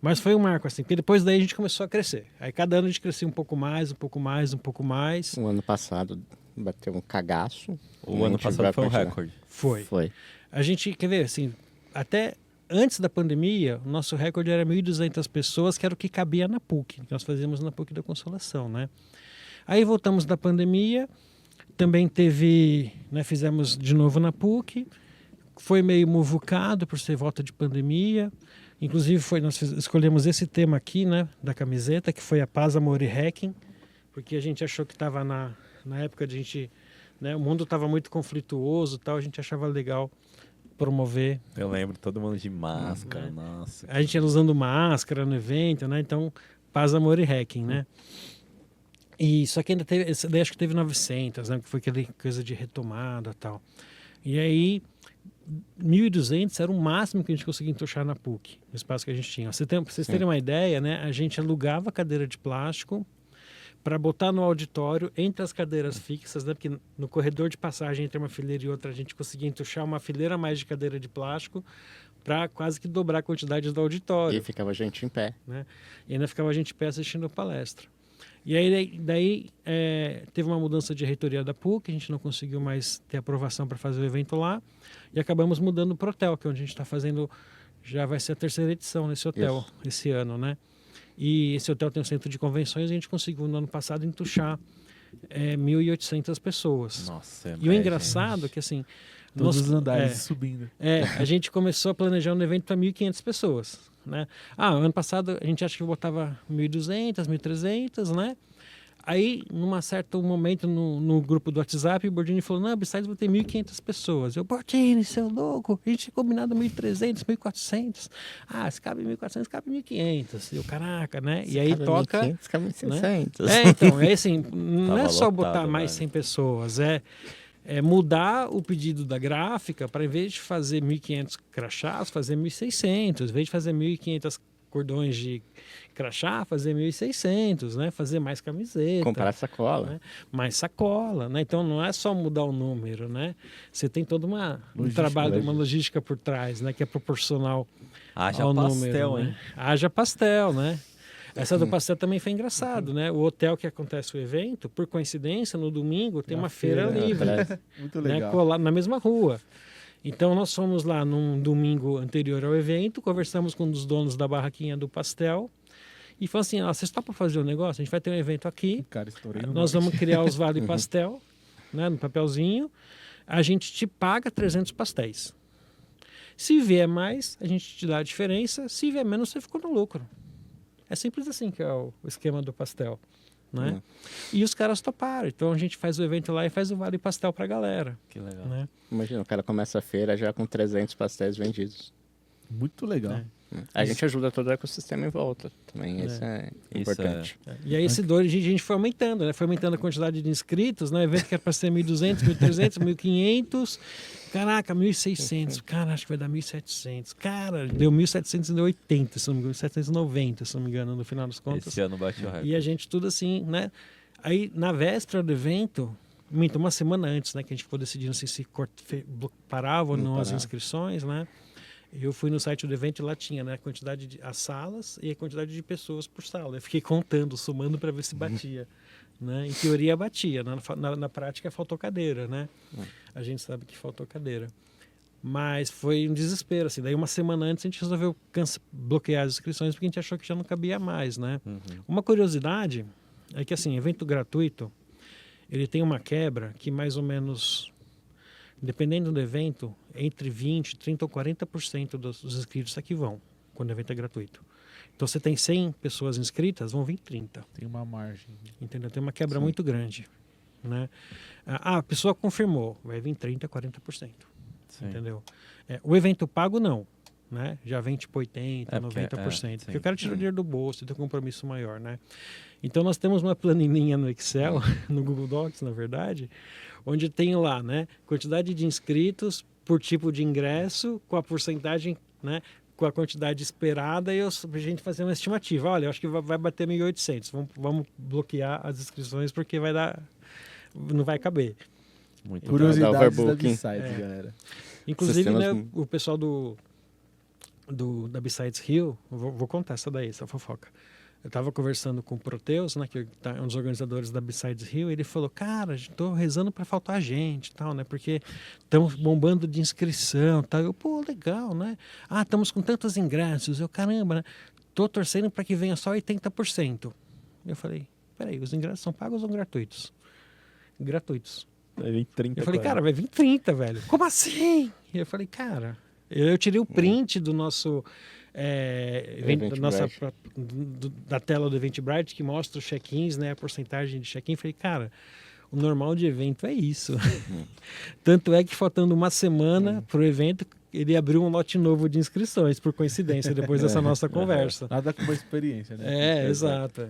Mas foi um marco, assim, porque depois daí a gente começou a crescer. Aí cada ano a gente crescia um pouco mais, um pouco mais, um pouco mais. O ano passado bateu um cagaço. O ano passado foi um recorde. Foi. A gente, quer ver, assim, até antes da pandemia, o nosso recorde era 1.200 pessoas, que era o que cabia na PUC, que nós fazíamos na PUC da Consolação, né? Aí voltamos da pandemia, também teve, né, fizemos de novo na PUC, foi meio muvucado por ser volta de pandemia, inclusive nós escolhemos esse tema aqui, né, da camiseta, que foi a Paz, Amor e Hacking, porque a gente achou que estava na época de a gente, né, o mundo estava muito conflituoso e tal, a gente achava legal promover. Eu lembro, todo mundo de máscara, nossa. A gente ia usando máscara no evento, né, então Paz, Amor e Hacking, né. E só que ainda teve, daí acho que teve 900, né, que foi aquela coisa de retomada e tal. E aí 1.200 era o máximo que a gente conseguia entochar na PUC, no espaço que a gente tinha. Pra vocês terem uma ideia, né, a gente alugava cadeira de plástico para botar no auditório entre as cadeiras fixas, né, porque no corredor de passagem entre uma fileira e outra a gente conseguia entochar uma fileira a mais de cadeira de plástico para quase que dobrar a quantidade do auditório. E ficava a gente em pé. Né? E ainda ficava a gente em pé assistindo a palestra. E aí daí teve uma mudança de reitoria da PUC, a gente não conseguiu mais ter aprovação para fazer o evento lá, e acabamos mudando para o hotel, que é onde a gente está fazendo, já vai ser a 3ª edição nesse hotel, esse ano, né? E esse hotel tem um centro de convenções, e a gente conseguiu no ano passado entuchar 1.800 pessoas. Nossa, E o engraçado é que assim... Todos os andares subindo. A gente começou a planejar um evento para 1.500 pessoas, né? Ano passado a gente acha que botava 1.200, 1.300, né? Aí, num certo momento no grupo do WhatsApp, o Bordini falou, não, B-Sides vai ter 1.500 pessoas. Eu, Bordini, seu louco, a gente tinha combinado 1.300, 1.400. Se cabe 1.400, cabe 1.500. Eu, caraca, né? E aí toca... 1.500, cabe 1.600. Né? Então, assim, não é só lotado, botar mais 100 pessoas, é mudar o pedido da gráfica para, em vez de fazer 1.500 crachás, fazer 1.600. Em vez de fazer 1.500 cordões de crachá, fazer 1.600, né? Fazer mais camiseta. Comprar sacola. Né? Mais sacola, né? Então não é só mudar o número, né? Você tem todo um trabalho, uma logística por trás, né? Que é proporcional ao número. Hein? Né? Haja pastel, né? Essa do pastel também foi engraçado, né? O hotel que acontece o evento, por coincidência, no domingo tem uma feira livre, Muito né? legal. Na mesma rua. Então nós fomos lá num domingo anterior ao evento, conversamos com um dos donos da barraquinha do pastel e falou assim, vocês topam fazer um negócio? A gente vai ter um evento aqui, Cara, estourei no nós norte. vamos criar os vale pastel, né, no papelzinho, a gente te paga 300 pastéis. Se vier mais, a gente te dá a diferença, se vier menos, você ficou no lucro. É simples assim que é o esquema do pastel, né? E os caras toparam. Então a gente faz o evento lá e faz o vale pastel pra galera. Que legal. Né? Imagina, o cara começa a feira já com 300 pastéis vendidos. Muito legal. A gente ajuda todo o ecossistema em volta também, isso é importante. E aí esse a gente foi aumentando, né? Foi aumentando a quantidade de inscritos, né? O evento que era para ser 1.200, 1.300, 1.500, caraca, 1.600, cara, acho que vai dar 1.700, cara, deu 1.780, se não me engano, 1.790, se não me engano, no final das contas. Esse ano bate o recorde. E a gente tudo assim, né? Aí na véspera do evento, uma semana antes, né? Que a gente ficou decidindo se parava ou não as inscrições, né? Eu fui no site do evento e lá tinha, né, a quantidade de as salas e a quantidade de pessoas por sala. Eu fiquei contando, somando para ver se batia. Né? Em teoria batia, na prática faltou cadeira, né? A gente sabe que faltou cadeira. Mas foi um desespero, assim. Daí uma semana antes a gente resolveu bloquear as inscrições porque a gente achou que já não cabia mais, né? Uma curiosidade é que, assim, evento gratuito, ele tem uma quebra que mais ou menos... Dependendo do evento, entre 20%, 30% ou 40% dos inscritos aqui vão, quando o evento é gratuito. Então você tem 100 pessoas inscritas, vão vir 30. Tem uma margem. Entendeu? Tem uma quebra Sim. muito grande. Né? A pessoa confirmou, vai vir 30%, 40%. Sim. Entendeu? O evento pago, não. Né? Já vem tipo 80%, porque- 90%. sim. Porque o cara tira o dinheiro do bolso e tem um compromisso maior. Né? Então nós temos uma planilhinha no Excel, no Google Docs, na verdade, onde tem lá, né, quantidade de inscritos por tipo de ingresso, com a porcentagem, né, com a quantidade esperada, e a gente fazer uma estimativa. Olha, eu acho que vai bater 1.800. Vamos bloquear as inscrições porque não vai caber. Muito bom. Curiosidades da overbooking. B-Sides, galera. Inclusive, Sistemas- né, o pessoal da B-Sides Rio, eu vou contar essa fofoca. Eu estava conversando com o Proteus, né, que é um dos organizadores da B-Sides Rio, e ele falou, cara, estou rezando para faltar gente, tal, né, porque estamos bombando de inscrição, tal. Eu, pô, legal, né? Ah, estamos com tantos ingressos. Eu, caramba, né? Tô torcendo para que venha só 80%. Eu falei, peraí, os ingressos são pagos ou gratuitos? Gratuitos. Aí vem 30, Eu falei, 40. cara, vai vir 30, velho. Como assim? E eu falei, cara, eu tirei o print do nosso Eventbrite. da tela do Eventbrite que mostra os check-ins, né, a porcentagem de check-in. Falei, cara, o normal de evento é isso. Tanto é que faltando uma semana pro evento, ele abriu um lote novo de inscrições, por coincidência, depois dessa nossa conversa. Nada como experiência, né? Exato.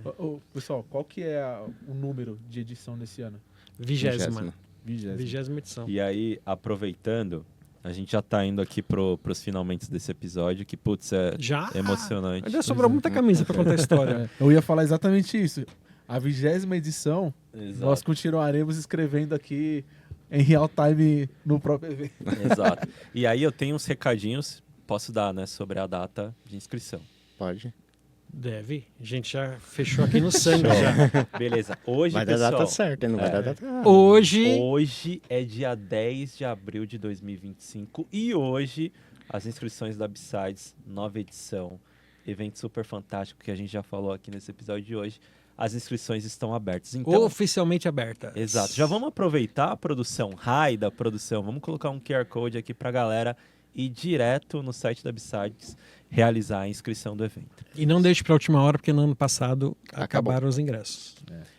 Pessoal, qual que é o número de edição desse ano? 20ª. 20ª. 20ª edição. E aí, aproveitando, a gente já tá indo aqui pros finalmente desse episódio, que, putz, é Já? emocionante. Ainda sobrou muita camisa para contar a história. Eu ia falar exatamente isso. A 20ª edição, Exato. nós continuaremos escrevendo aqui em real time no próprio evento. Exato. E aí eu tenho uns recadinhos, posso dar, né, sobre a data de inscrição. Pode. Deve. A gente já fechou aqui no sangue já. Beleza. Hoje, Vai dar pessoal, data certa, hein? Não vai É. dar data errada. Hoje é dia 10 de abril de 2025 e hoje as inscrições da B-Sides, nova edição, evento super fantástico que a gente já falou aqui nesse episódio de hoje, as inscrições estão abertas. Então, oficialmente aberta. exato. Já vamos aproveitar a produção, da produção, vamos colocar um QR Code aqui pra galera ir direto no site da B-Sides realizar a inscrição do evento. E não deixe para a última hora, porque no ano passado Acabou. acabaram os ingressos.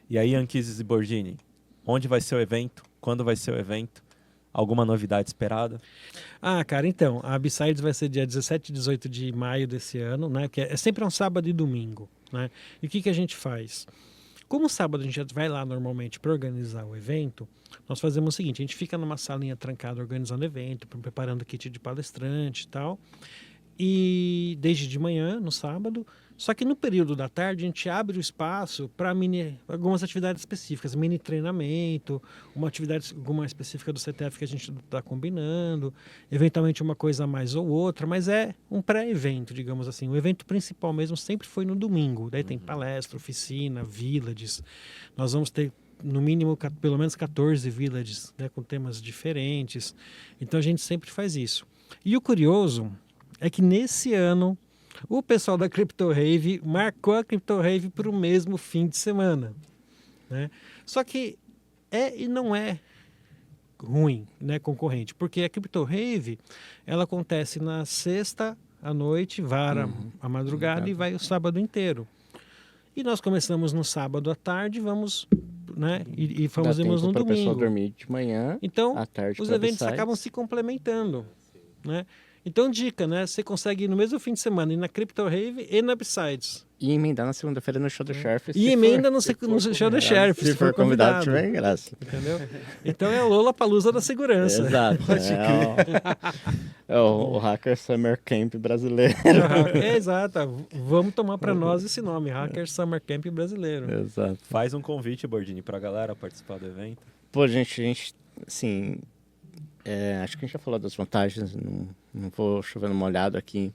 E aí, Anquises e Borgini, onde vai ser o evento? Quando vai ser o evento? Alguma novidade esperada? Ah, cara, então, a B-Sides vai ser dia 17 e 18 de maio desse ano, né? Que é sempre um sábado e domingo, né? E o que a gente faz? Como sábado a gente já vai lá normalmente para organizar o evento, nós fazemos o seguinte, a gente fica numa salinha trancada organizando o evento, preparando kit de palestrante e tal, e desde de manhã, no sábado, só que no período da tarde a gente abre o espaço para algumas atividades específicas, mini treinamento, alguma específica do CTF que a gente está combinando, eventualmente uma coisa a mais ou outra, mas é um pré-evento, digamos assim. O evento principal mesmo sempre foi no domingo, daí tem palestra, oficina, villages, nós vamos ter no mínimo pelo menos 14 villages, né, com temas diferentes, então a gente sempre faz isso. E o curioso é que nesse ano o pessoal da Crypto Rave marcou a Crypto Rave para o mesmo fim de semana, né? Só que e não é ruim, né, concorrente, porque a Crypto Rave ela acontece na sexta à noite, vara a madrugada e vai o sábado inteiro. E nós começamos no sábado à tarde, vamos, né, e Dá fomos tempo no pra pessoa domingo. dormir de manhã, Então, à tarde os pra eventos B-Sides. acabam se complementando, né? Então, dica, né? Você consegue ir no mesmo fim de semana ir na Crypto Rave e na B-Sides. E emendar na segunda-feira no show do Sheriff. E emenda no show da Sheriff, Se for convidado, tiver graça. Entendeu? Então é a Lollapalooza da segurança. Exato. O Hacker Summer Camp brasileiro. Exato. Vamos tomar para nós esse nome, Hacker Summer Camp brasileiro. Exato. Faz um convite, Bordini, pra galera participar do evento. Pô, gente, assim, acho que a gente já falou das vantagens, não vou chover no molhado aqui.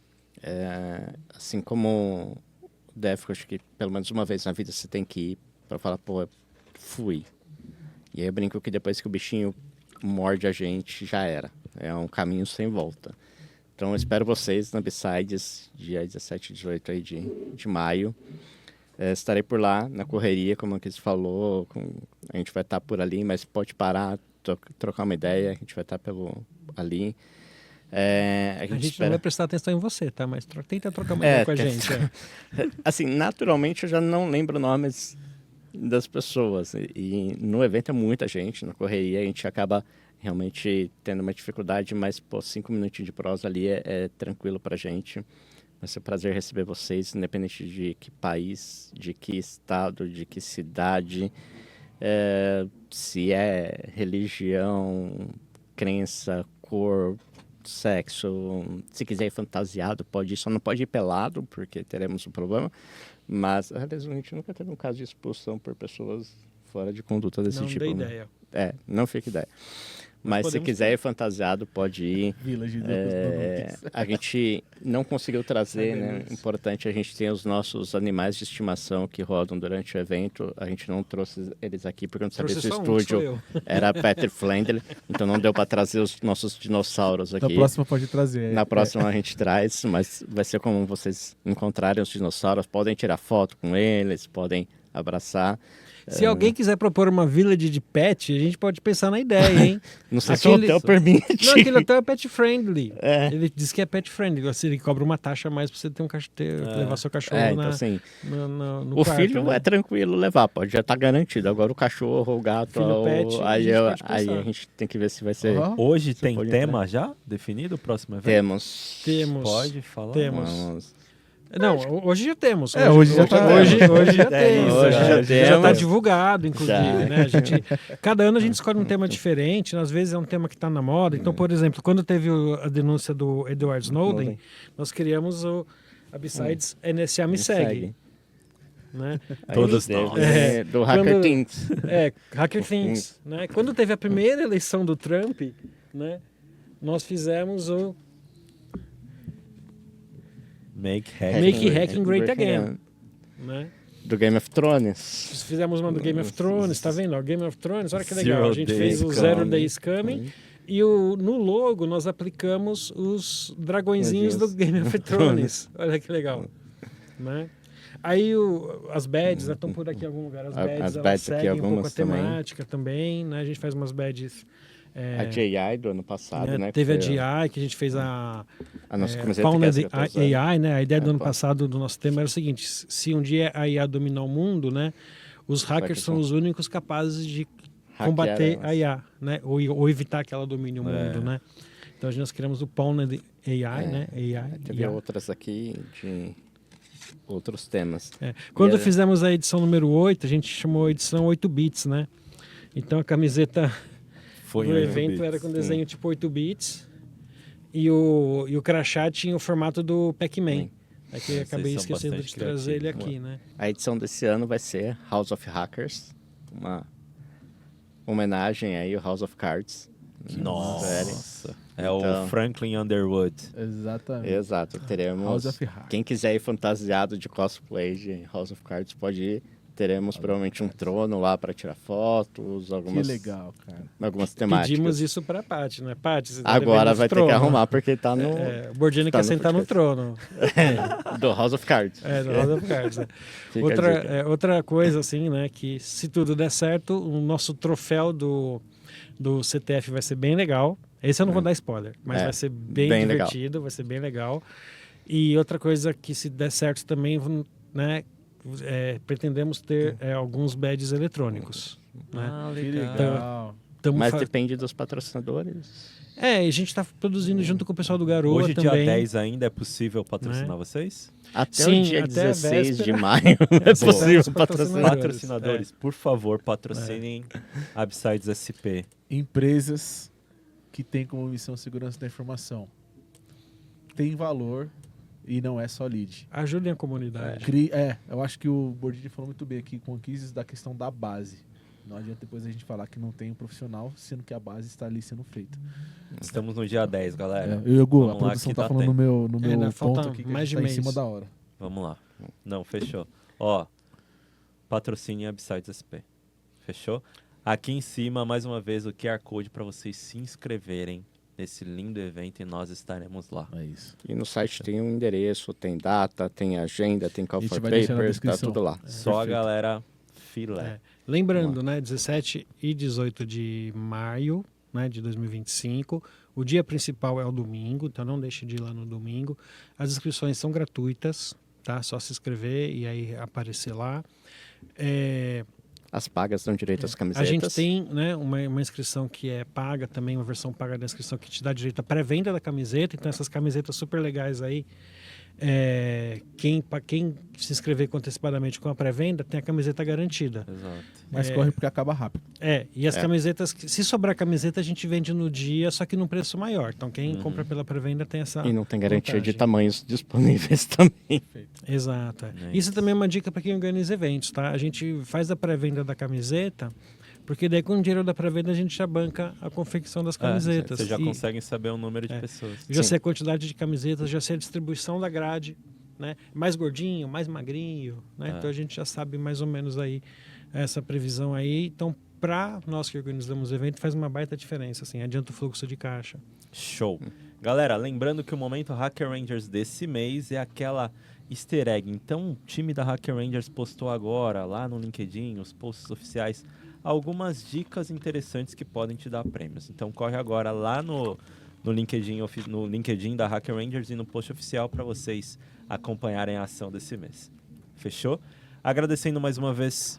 Assim como o DEF, acho que pelo menos uma vez na vida você tem que ir para falar, pô, fui. E aí eu brinco que depois que o bichinho morde a gente, já era. É um caminho sem volta. Então eu espero vocês na B-Sides, dia 17 e 18 aí de maio. Estarei por lá, na correria, como a Cris falou. A gente vai estar por ali, mas pode parar, trocar uma ideia, a gente vai estar ali. A A gente gente não espera... vai prestar atenção em você, tá? Mas tenta trocar uma ideia com a tem- gente. é. Assim, naturalmente eu já não lembro nomes das pessoas. E no evento é muita gente, na correria, a gente acaba realmente tendo uma dificuldade, mas, pô, 5 minutinhos de prosa ali é tranquilo pra gente. Vai ser um prazer receber vocês, independente de que país, de que estado, de que cidade, se é religião, crença, cor, sexo. Se quiser ir fantasiado, pode ir. Só não pode ir pelado, porque teremos um problema. Mas, aliás, a gente nunca teve um caso de expulsão por pessoas fora de conduta desse Não tipo. dei né? ideia. Não fica ideia. Mas se podemos quiser ir fantasiado, pode ir. Village do A gente não conseguiu trazer, né? Sabemos. Importante, a gente tem os nossos animais de estimação que rodam durante o evento. A gente não trouxe eles aqui porque eu não sabia Trouxe se o só um, que sou estúdio eu. era pet friendly. Então não deu para trazer os nossos dinossauros Na aqui. próxima pode trazer. Na próxima a gente traz, mas vai ser como vocês encontrarem os dinossauros. Podem tirar foto com eles, podem abraçar. Se alguém quiser propor uma village de pet, a gente pode pensar na ideia, hein? Não sei Aquele- se o hotel permite. Não, aquele hotel é pet friendly. É. Ele diz que é pet friendly. Assim, ele cobra uma taxa a mais pra você ter levar seu cachorro Então assim, no o quarto, filho né? é tranquilo levar, pode já tá garantido. Agora o cachorro, o gato, Filho pet, a aí, gente pode aí pensar. a gente tem que ver se vai ser. Aham. Hoje Você tem pode tema já definido o próximo evento? Temos. Temos. Pode falar. Temos. Vamos. Não, hoje já temos. Hoje já tá- Hoje já Hoje já temos. temos. tá divulgado, inclusive, Já. né? Cada ano a gente escolhe um tema diferente, às vezes é um tema que está na moda. Então, por exemplo, quando teve a denúncia do Edward Snowden, nós criamos a Besides NSA Me Segue. Né? Aí Todos teve, nós. né, do Hacker Quando- Things. Hacker Things. Né? Quando teve a primeira eleição do Trump, né, nós fizemos o Make hack. Make Hacking Great Again. Né? Do Game of Thrones. Fizemos uma do Game of Thrones, tá vendo? Ó, Game of Thrones, olha que legal. Zero A gente Days fez o Coming. Zero Days Coming. E no logo nós aplicamos os dragõezinhos do Game of Thrones. Olha que legal. Né? Aí as badges estão por aqui em algum lugar. As badges, As elas badges aqui, seguem um pouco a algumas também. temática também. Né? A gente faz umas badges. A JI do ano passado, né? que Teve a foi GI, que a gente fez a nossa camiseta Founded que essa que eu tô usando. AI, né? A ideia do ano claro. passado do nosso tema era o seguinte: se um dia a IA dominar o mundo, né? Os hackers são os únicos capazes de Hackear combater elas. a IA, né? Ou evitar que ela domine o mundo, né? Então nós criamos o Pawned AI, né? AI. Teve IA. outras aqui de outros temas. Quando E fizemos a edição número 8, a gente chamou a edição 8 bits, né? Então a camiseta Foi do em evento 8 bits. era com desenho tipo 8 bits e o crachá tinha o formato do Pac-Man. É que eu Vocês acabei são esquecendo de bastante trazer ele criativos. aqui, né? A edição desse ano vai ser House of Hackers, uma homenagem aí ao House of Cards. Nossa. É o Então- Franklin Underwood. Exatamente. Exato, teremos. House of Hackers. Quem quiser ir fantasiado de cosplay de House of Cards pode ir. Teremos provavelmente um trono lá para tirar fotos, Que algumas, legal, cara. algumas temáticas. Pedimos isso pra Paty, né? Paty, você tá Agora devendo vai esse ter que trono. arrumar porque tá no O Bordiano tá quer no sentar no podcast. trono. do House of Cards. No House of Cards, né? Fica a dica. outra coisa, assim, né? Que se tudo der certo, o nosso troféu do CTF vai ser bem legal. Esse eu não vou dar spoiler, mas É, vai ser bem bem legal. divertido, vai ser bem legal. E outra coisa que se der certo também, né? Pretendemos ter alguns badges eletrônicos. Né? Ah, Que legal. legal. Tamo Mas fa- depende dos patrocinadores. a gente está produzindo junto com o pessoal do Garoa Hoje, também. dia 10 ainda, é possível patrocinar Né? vocês? Até Sim, o dia até a 16 de véspera. maio é Essa possível os patrocinar. patrocinadores. Patrocinadores, por favor, patrocinem Absides SP. Empresas que têm como missão segurança da informação. Tem valor e não é só lead. Ajudem a comunidade. Eu acho que o Bordini falou muito bem aqui com o Quizzes da questão da base. Não adianta depois a gente falar que não tem um profissional, sendo que a base está ali sendo feita. Estamos no dia 10, galera. Eu e o Gu, a Vamos lá, produção que tá dá falando tempo. no meu Ainda ponto falta aqui que mais a gente de tá em mês. cima da hora. Vamos lá. Não, fechou. Ó, patrocine Absides SP. Fechou? Aqui em cima, mais uma vez, o QR Code para vocês se inscreverem nesse lindo evento e nós estaremos lá. É isso. E no site tem um endereço, tem data, tem agenda, tem call A gente for vai deixar na papers, tá descrição. tudo lá. Só a Perfeito. galera filé. Lembrando, né, 17 e 18 de maio, né, de 2025. O dia principal é o domingo, então não deixe de ir lá no domingo. As inscrições são gratuitas, tá? Só se inscrever e aí aparecer lá. As pagas dão direito às A camisetas. gente tem, né, uma inscrição que é paga também, uma versão paga da inscrição que te dá direito à pré-venda da camiseta. Então essas camisetas super legais aí, quem se inscrever antecipadamente com a pré-venda tem a camiseta garantida. Exato. Mas corre porque acaba rápido. E as camisetas, se sobrar camiseta, a gente vende no dia, só que num preço maior. Então quem Uhum. compra pela pré-venda tem essa E não tem garantia de vantagem. tamanhos disponíveis também. Exato. É Isso também é uma dica para quem organiza eventos, tá? A gente faz a pré-venda da camiseta, porque daí com o dinheiro da pré-venda a gente já banca a confecção das camisetas. Vocês já E conseguem saber o número de pessoas. já Sim. sei a quantidade de camisetas, já sei a distribuição da grade, né? Mais gordinho, mais magrinho, né? Então a gente já sabe mais ou menos aí essa previsão aí. Então, para nós que organizamos o evento, faz uma baita diferença, assim, adianta o fluxo de caixa. Show. Galera, lembrando que o momento Hacker Rangers desse mês é aquela easter egg. Então, o time da Hacker Rangers postou agora, lá no LinkedIn, os posts oficiais, algumas dicas interessantes que podem te dar prêmios. Então, corre agora lá no LinkedIn da Hacker Rangers e no post oficial para vocês acompanharem a ação desse mês. Fechou? Agradecendo mais uma vez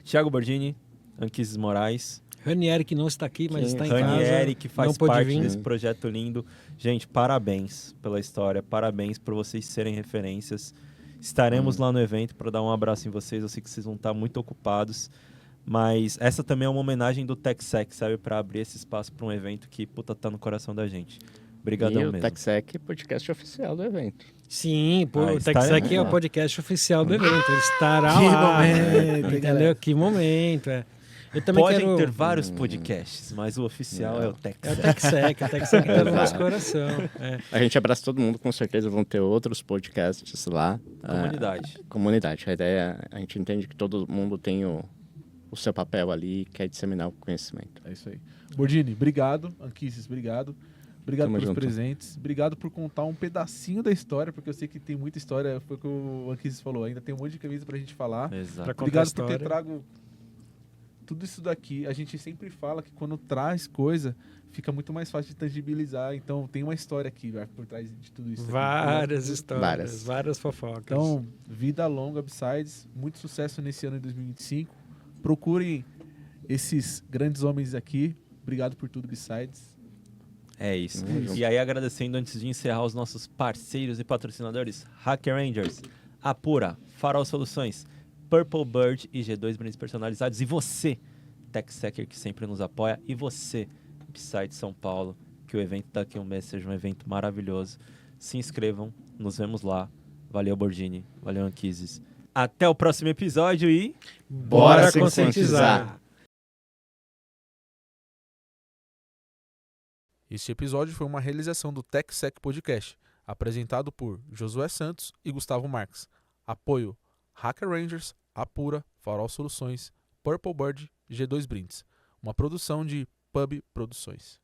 Thiago Bordini, Anquises Moraes, Ranieri, que não está aqui, mas Sim, está em casa. Ranieri, que faz não pôde parte vir. desse projeto lindo. Gente, parabéns pela história, parabéns por vocês serem referências. Estaremos lá no evento para dar um abraço em vocês. Eu sei que vocês vão estar muito ocupados, mas essa também é uma homenagem do TechSec, sabe? Para abrir esse espaço para um evento que, puta, tá no coração da gente. Obrigadão E o mesmo. TechSec, podcast oficial do evento. Sim, pô, o está- TechSec é o podcast oficial do evento. Ele estará Que lá. momento, Entendeu? galera. Que momento, Eu também Podem quero... ter vários podcasts, mas o oficial é o É o TechSec. TechSec, o TechSec tá no nosso Exato. coração. A gente abraça todo mundo, com certeza vão ter outros podcasts lá. Comunidade. Comunidade. A ideia, a gente entende que todo mundo tem o seu papel ali e quer disseminar o conhecimento. É isso aí. Bordini, obrigado. Anquises, obrigado. Obrigado Tamo pelos junto. presentes. Obrigado por contar um pedacinho da história, porque eu sei que tem muita história. Foi o que o Anquises falou. Ainda tem um monte de camisa pra gente falar. Exato. Pra contar a Obrigado por ter história. trago tudo isso daqui. A gente sempre fala que quando traz coisa, fica muito mais fácil de tangibilizar. Então tem uma história aqui por trás de tudo isso. aqui. Várias histórias, Várias. várias fofocas. Então, vida longa, Upsides. Muito sucesso nesse ano de 2025. Procurem esses grandes homens aqui. Obrigado por tudo, Upsides. É isso. Tamo junto. E aí, agradecendo antes de encerrar os nossos parceiros e patrocinadores, Hacker Rangers, Apura, Farol Soluções, Purple Bird e G2 Brindes Personalizados. E você, TechSecker, que sempre nos apoia. E você, Upside São Paulo, que o evento daqui a um mês seja um evento maravilhoso. Se inscrevam, nos vemos lá. Valeu, Bordini. Valeu, Anquises. Até o próximo episódio e... Bora se conscientizar. Este episódio foi uma realização do TechSec Podcast, apresentado por Josué Santos e Gustavo Marques. Apoio Hacker Rangers, Apura, Farol Soluções, Purple Bird e G2 Brindes. Uma produção de Pub Produções.